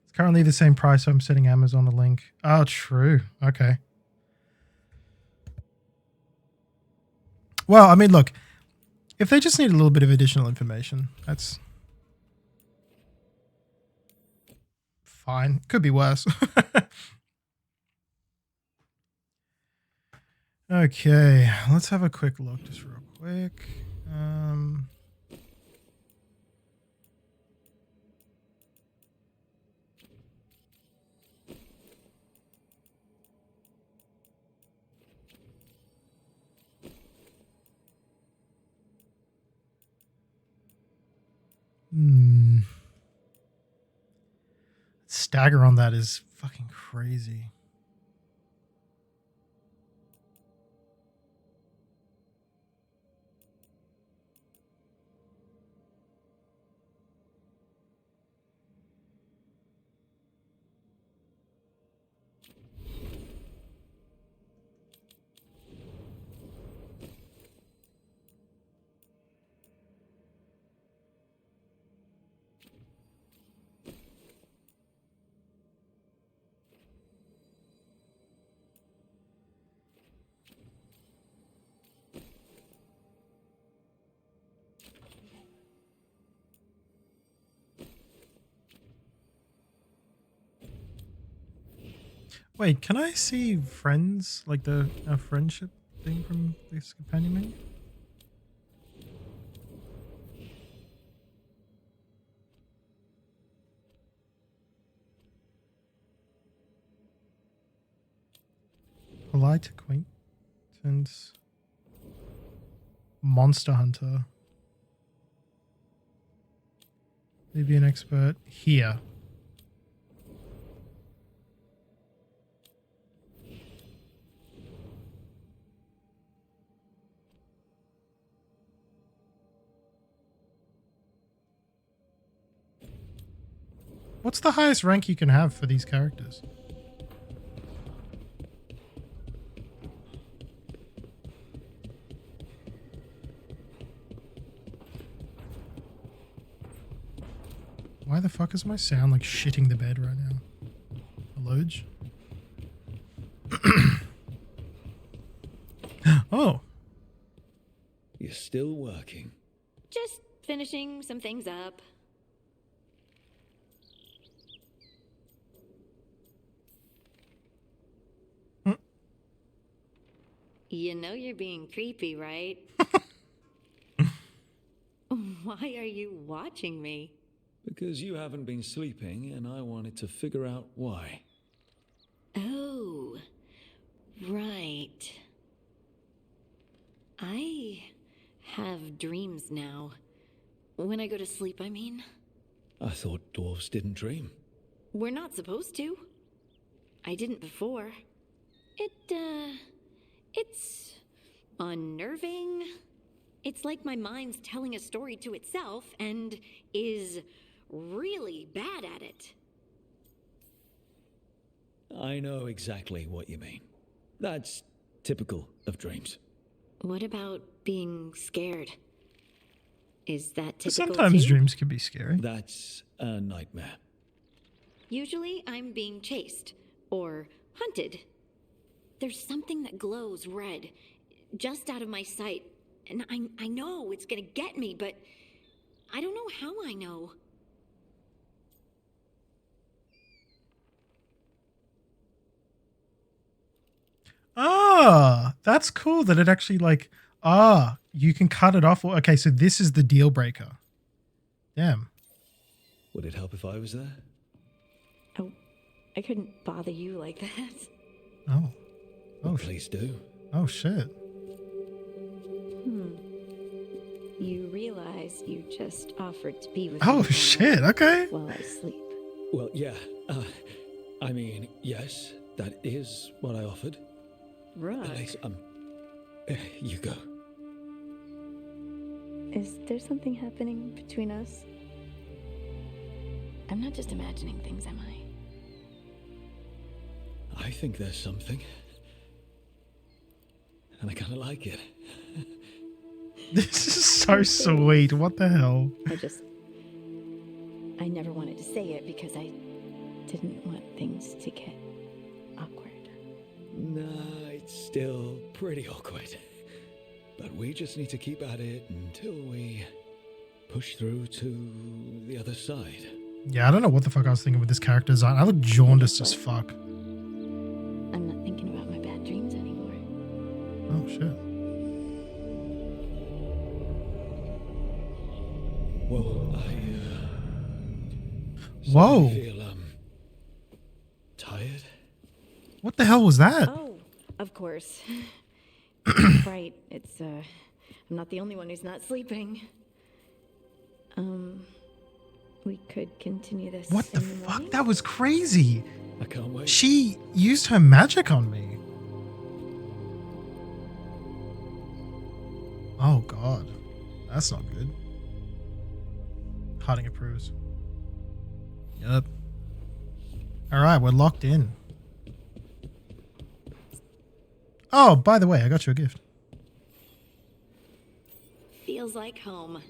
It's currently the same price, so I'm sending Amazon a link. Oh, true. Okay. Well, I mean, look, if they just need a little bit of additional information, that's fine. Could be worse. Okay, let's have a quick look just real quick. Stagger on that is fucking crazy. Wait, can I see friends, like the friendship thing from this companion menu? Polite acquaintance. Monster hunter. Maybe an expert here. What's the highest rank you can have for these characters? Why the fuck is my sound like shitting the bed right now? Loge? Oh. You're still working. Just finishing some things up. You know you're being creepy, right? Why are you watching me? Because you haven't been sleeping, and I wanted to figure out why. Oh, right. I have dreams now. When I go to sleep, I mean. I thought dwarves didn't dream. We're not supposed to. I didn't before. It's unnerving. It's like my mind's telling a story to itself and is really bad at it. I know exactly what you mean. That's typical of dreams. What about being scared? Is that typical Sometimes too? dreams can be scary. That's a nightmare. Usually I'm being chased or hunted. There's something that glows red just out of my sight, and I know it's gonna get me, but I don't know how I know. Ah, that's cool that it actually you can cut it off. Okay, so this is the deal breaker. Damn. Would it help if I was there? Oh, I couldn't bother you like that. Oh. Oh, please do. Oh, shit. You realize you just offered to be with Oh, me shit, okay. while I sleep. Well, yeah. I mean, yes, that is what I offered. Right. Alex, you go. Is there something happening between us? I'm not just imagining things, am I? I think there's something. And I kind of like it. This is so sweet. What the hell? I never wanted to say it because I didn't want things to get awkward. Nah, it's still pretty awkward. But we just need to keep at it until we push through to the other side. Yeah, I don't know what the fuck I was thinking with this character design. I look jaundiced as fuck. I'm not thinking about my bad dreams anymore. Oh, shit. Well, Whoa. I feel, tired. What the hell was that? Oh, of course. Right, it's, I'm not the only one who's not sleeping. We could continue this. What the in fuck? morning? That was crazy. I can't wait. She used her magic on me. Oh, God. That's not good. Harding approves. Yep. All right, we're locked in. Oh, by the way, I got you a gift. Feels like home.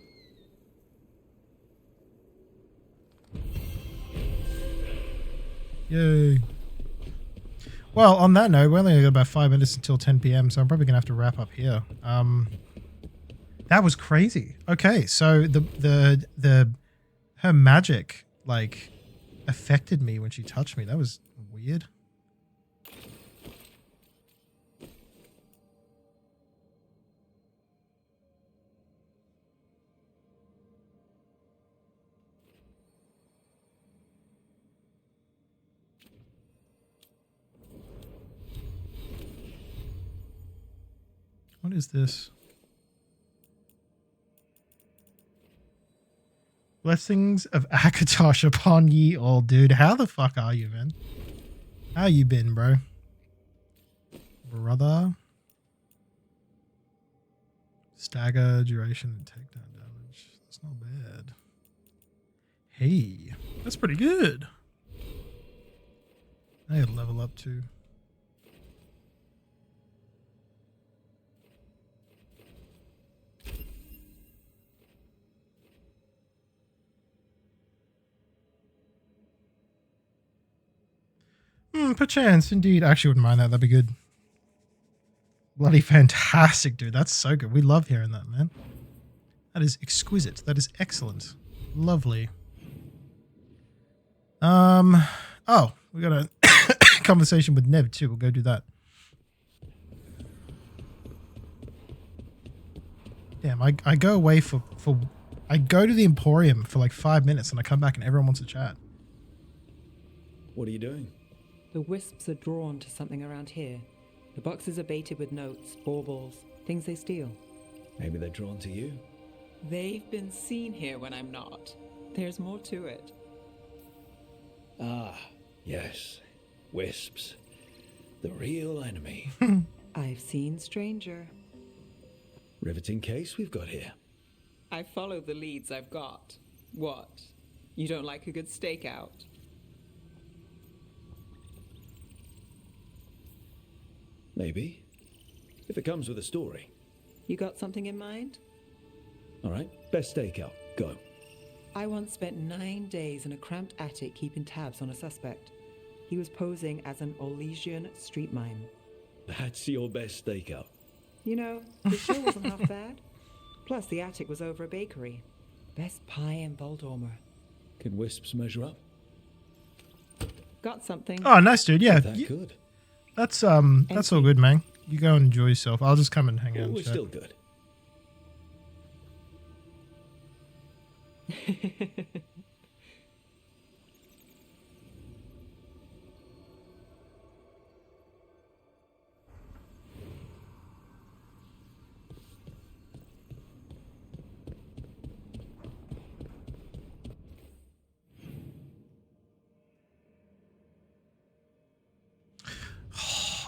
Yay. Well, on that note, we only got about 5 minutes until 10 p.m., so I'm probably going to have to wrap up here. That was crazy. Okay, so her magic, like, affected me when she touched me. That was weird. What is this? Blessings of Akatosh upon ye all, dude. How the fuck are you, man? How you been, bro? Brother. Stagger, duration, and takedown damage. That's not bad. Hey, that's pretty good. I gotta level up too. Perchance, indeed. I actually wouldn't mind that. That'd be good. Bloody fantastic, dude. That's so good. We love hearing that, man. That is exquisite. That is excellent. Lovely. Oh, we got a conversation with Nev too. We'll go do that. Damn, I go away I go to the Emporium for like 5 minutes and I come back and everyone wants to chat. What are you doing? The wisps are drawn to something around here. The boxes are baited with notes, baubles, things they steal. Maybe they're drawn to you. They've been seen here when I'm not. There's more to it. Ah, yes. Wisps. The real enemy. I've seen stranger. Riveting case we've got here. I follow the leads I've got. What? You don't like a good stakeout? Maybe. If it comes with a story. You got something in mind? All right, best stakeout. Go. I once spent 9 days in a cramped attic keeping tabs on a suspect. He was posing as an Orlesian street mime. That's your best stakeout. You know, the show wasn't half bad. Plus, the attic was over a bakery. Best pie in Boldormer. Can wisps measure up? Got something. Oh, nice, dude. Yeah. That good. That's all good, man. You go and enjoy yourself. I'll just come and hang out. We're and still good.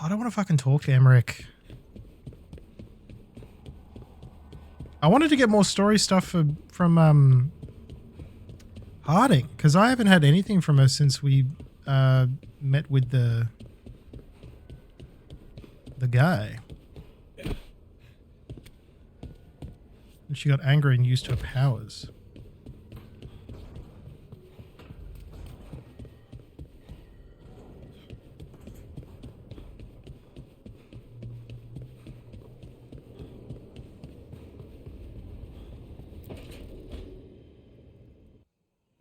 I don't want to fucking talk to Emmerich. I wanted to get more story stuff from Harding, because I haven't had anything from her since we met with the guy. And she got angry and used her powers.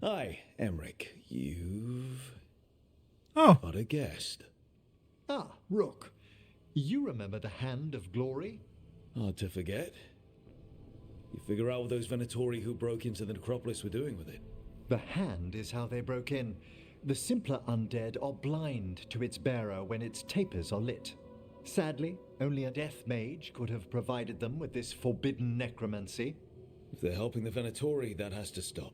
Hi, Emmerich. You've got a guest. Ah, Rook. You remember the Hand of Glory? Hard to forget. You figure out what those Venatori who broke into the necropolis were doing with it. The Hand is how they broke in. The simpler undead are blind to its bearer when its tapers are lit. Sadly, only a death mage could have provided them with this forbidden necromancy. If they're helping the Venatori, that has to stop.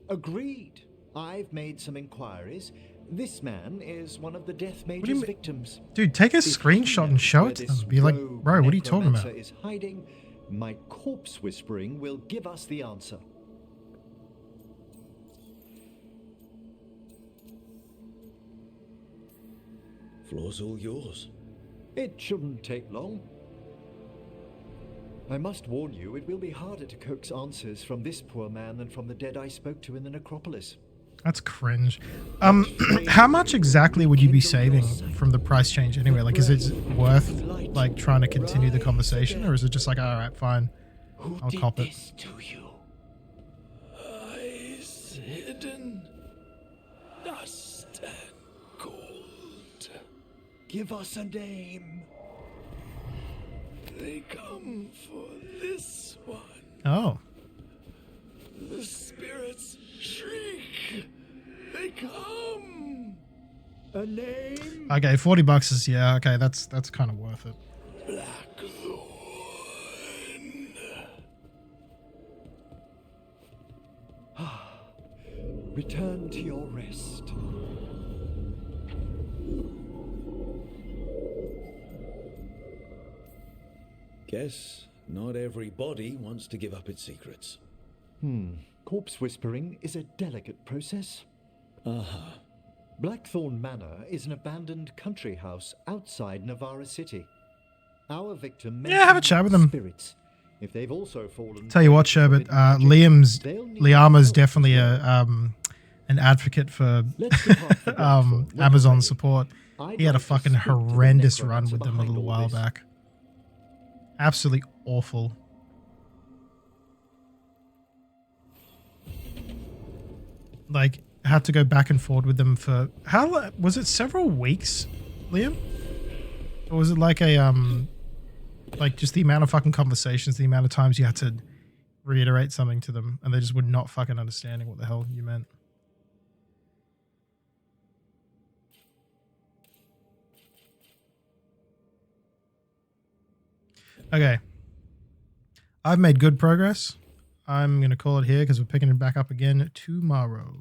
Agreed. I've made some inquiries. This man is one of the death mage's victims. Dude, take a screenshot and show it to them. Be like, bro, what are you talking about? Is hiding. My corpse whispering will give us the answer. Floor's all yours. It shouldn't take long. I must warn you, it will be harder to coax answers from this poor man than from the dead I spoke to in the necropolis. That's cringe. How much exactly would you be saving from the price change anyway? Like, is it worth like trying to continue the conversation, or is it just like, all right, fine, I'll cop it? To you? Eyes hidden, dust and gold. Give us a name. They come for this one. Oh. The spirits shriek. They come. A name. Okay, $40 is okay. That's kind of worth it. Blackthorn. Return to your rest. Guess not every body wants to give up its secrets. Corpse whispering is a delicate process. Uh-huh. Blackthorn Manor is an abandoned country house outside Navarra City. Our victim have a chat with them. Spirits. If they've also fallen. Tell you what, Sherbet, Liama's definitely an advocate for Amazon support. He had a fucking horrendous run with them a little while back. Absolutely awful. Like, had to go back and forth with them for how was it? Several weeks, Liam? Or was it like a Like, just the amount of fucking conversations, the amount of times you had to reiterate something to them, and they just were not fucking understanding what the hell you meant. Okay. I've made good progress. I'm going to call it here because we're picking it back up again tomorrow.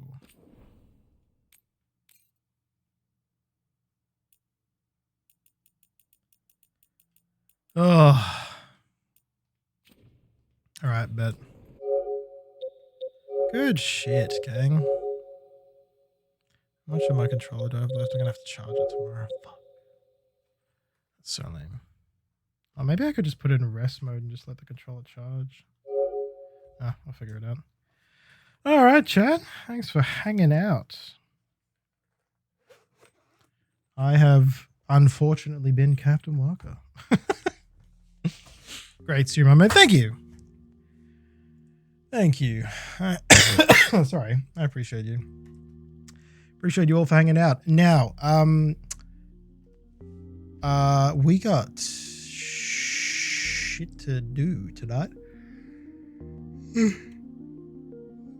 Oh. All right, bet. Good shit, gang. How much of my controller do I have left? I'm going to have to charge it tomorrow. Fuck. That's so lame. Oh, maybe I could just put it in rest mode and just let the controller charge. Ah, I'll figure it out. All right, chat. Thanks for hanging out. I have unfortunately been Captain Walker. Great stream, my man. Thank you. Thank you. Sorry. I appreciate you. Appreciate you all for hanging out. Now, we got shit to do tonight.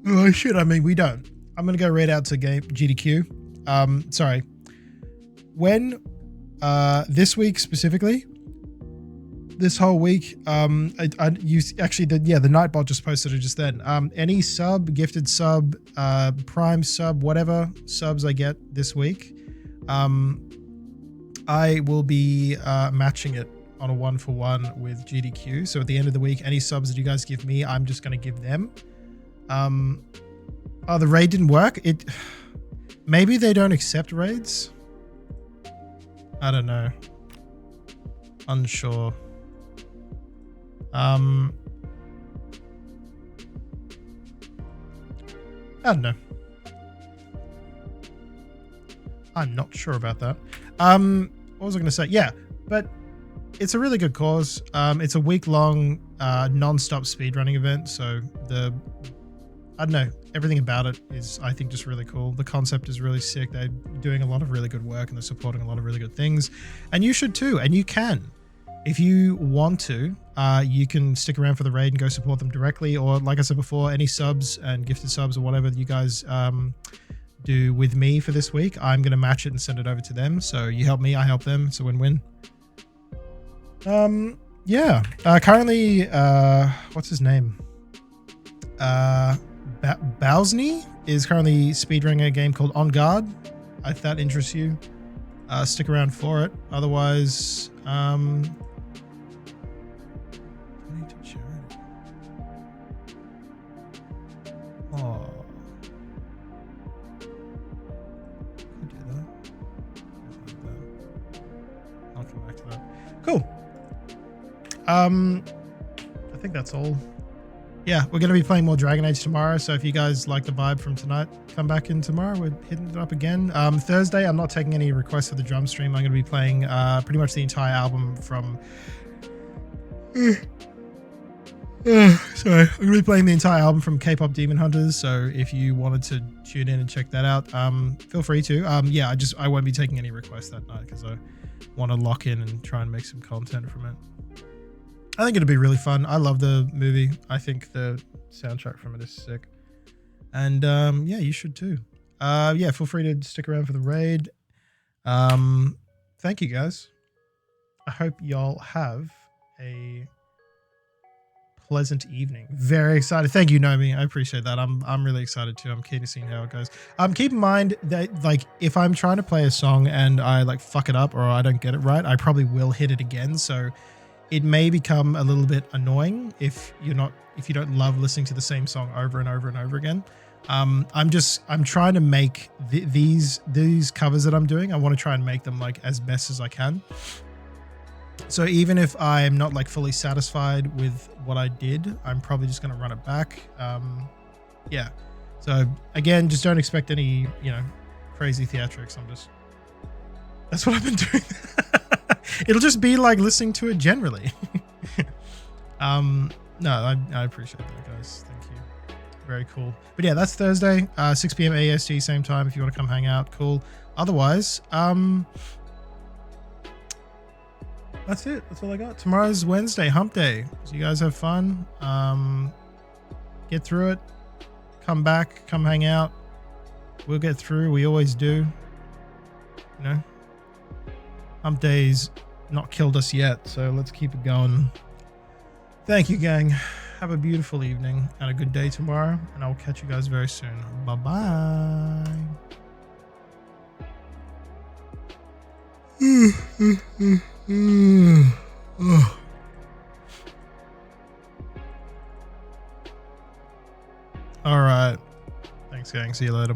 Oh shit, I mean we don't. I'm gonna go right out to game GDQ. Sorry. When this week specifically, this whole week, you actually the Nightbot just posted it just then. Any sub, gifted sub, prime sub, whatever subs I get this week, I will be matching it on a 1-for-1 with GDQ. So at the end of the week, any subs that you guys give me, I'm just going to give them. Oh, the raid didn't work? Maybe they don't accept raids? I don't know. Unsure. I don't know. I'm not sure about that. What was I going to say? Yeah, but it's a really good cause. It's a week-long, non-stop speedrunning event. So I don't know, everything about it is, I think, just really cool. The concept is really sick. They're doing a lot of really good work and they're supporting a lot of really good things. And you should too. And you can. If you want to, you can stick around for the raid and go support them directly. Or like I said before, any subs and gifted subs or whatever that you guys do with me for this week, I'm going to match it and send it over to them. So you help me, I help them. It's a win-win. Yeah. Currently, what's his name? Bowsney is currently speedrunning a game called On Guard. If that interests you, stick around for it. Otherwise, I need to charity. Oh, could do that. I'll come back to that. Cool. I think that's all. Yeah, we're going to be playing more Dragon Age tomorrow, so if you guys like the vibe from tonight, come back in tomorrow. We're hitting it up again. Thursday, I'm not taking any requests for the drum stream. I'm going to be playing pretty much the entire album from... sorry. I'm going to be playing the entire album from K-Pop Demon Hunters, so if you wanted to tune in and check that out, feel free to. Yeah, I won't be taking any requests that night because I want to lock in and try and make some content from it. I think it'll be really fun. I love the movie. I think the soundtrack from it is sick. And yeah, you should too. Yeah, feel free to stick around for the raid. Thank you guys. I hope y'all have a pleasant evening. Very excited. Thank you, Nomi. I appreciate that. I'm really excited too. I'm keen to see how it goes. Keep in mind that like if I'm trying to play a song and I like fuck it up or I don't get it right, I probably will hit it again. So it may become a little bit annoying if you don't love listening to the same song over and over and over again. I'm trying to make these covers that I'm doing. I want to try and make them like as best as I can. So even if I'm not like fully satisfied with what I did, I'm probably just going to run it back. Yeah. So again, just don't expect any, crazy theatrics. That's what I've been doing. It'll just be like listening to it generally. No, I appreciate that, guys. Thank you. Very cool. But yeah, that's Thursday, 6 p.m. AST, same time. If you want to come hang out, cool. Otherwise, That's it. That's all I got. Tomorrow's Wednesday, hump day. So you guys have fun. Get through it. Come back. Come hang out. We'll get through. We always do. You know? Hump day's not killed us yet, so let's keep it going. Thank you, gang. Have a beautiful evening and a good day tomorrow, and I'll catch you guys very soon. Bye-bye. All right. Thanks, gang. See you later.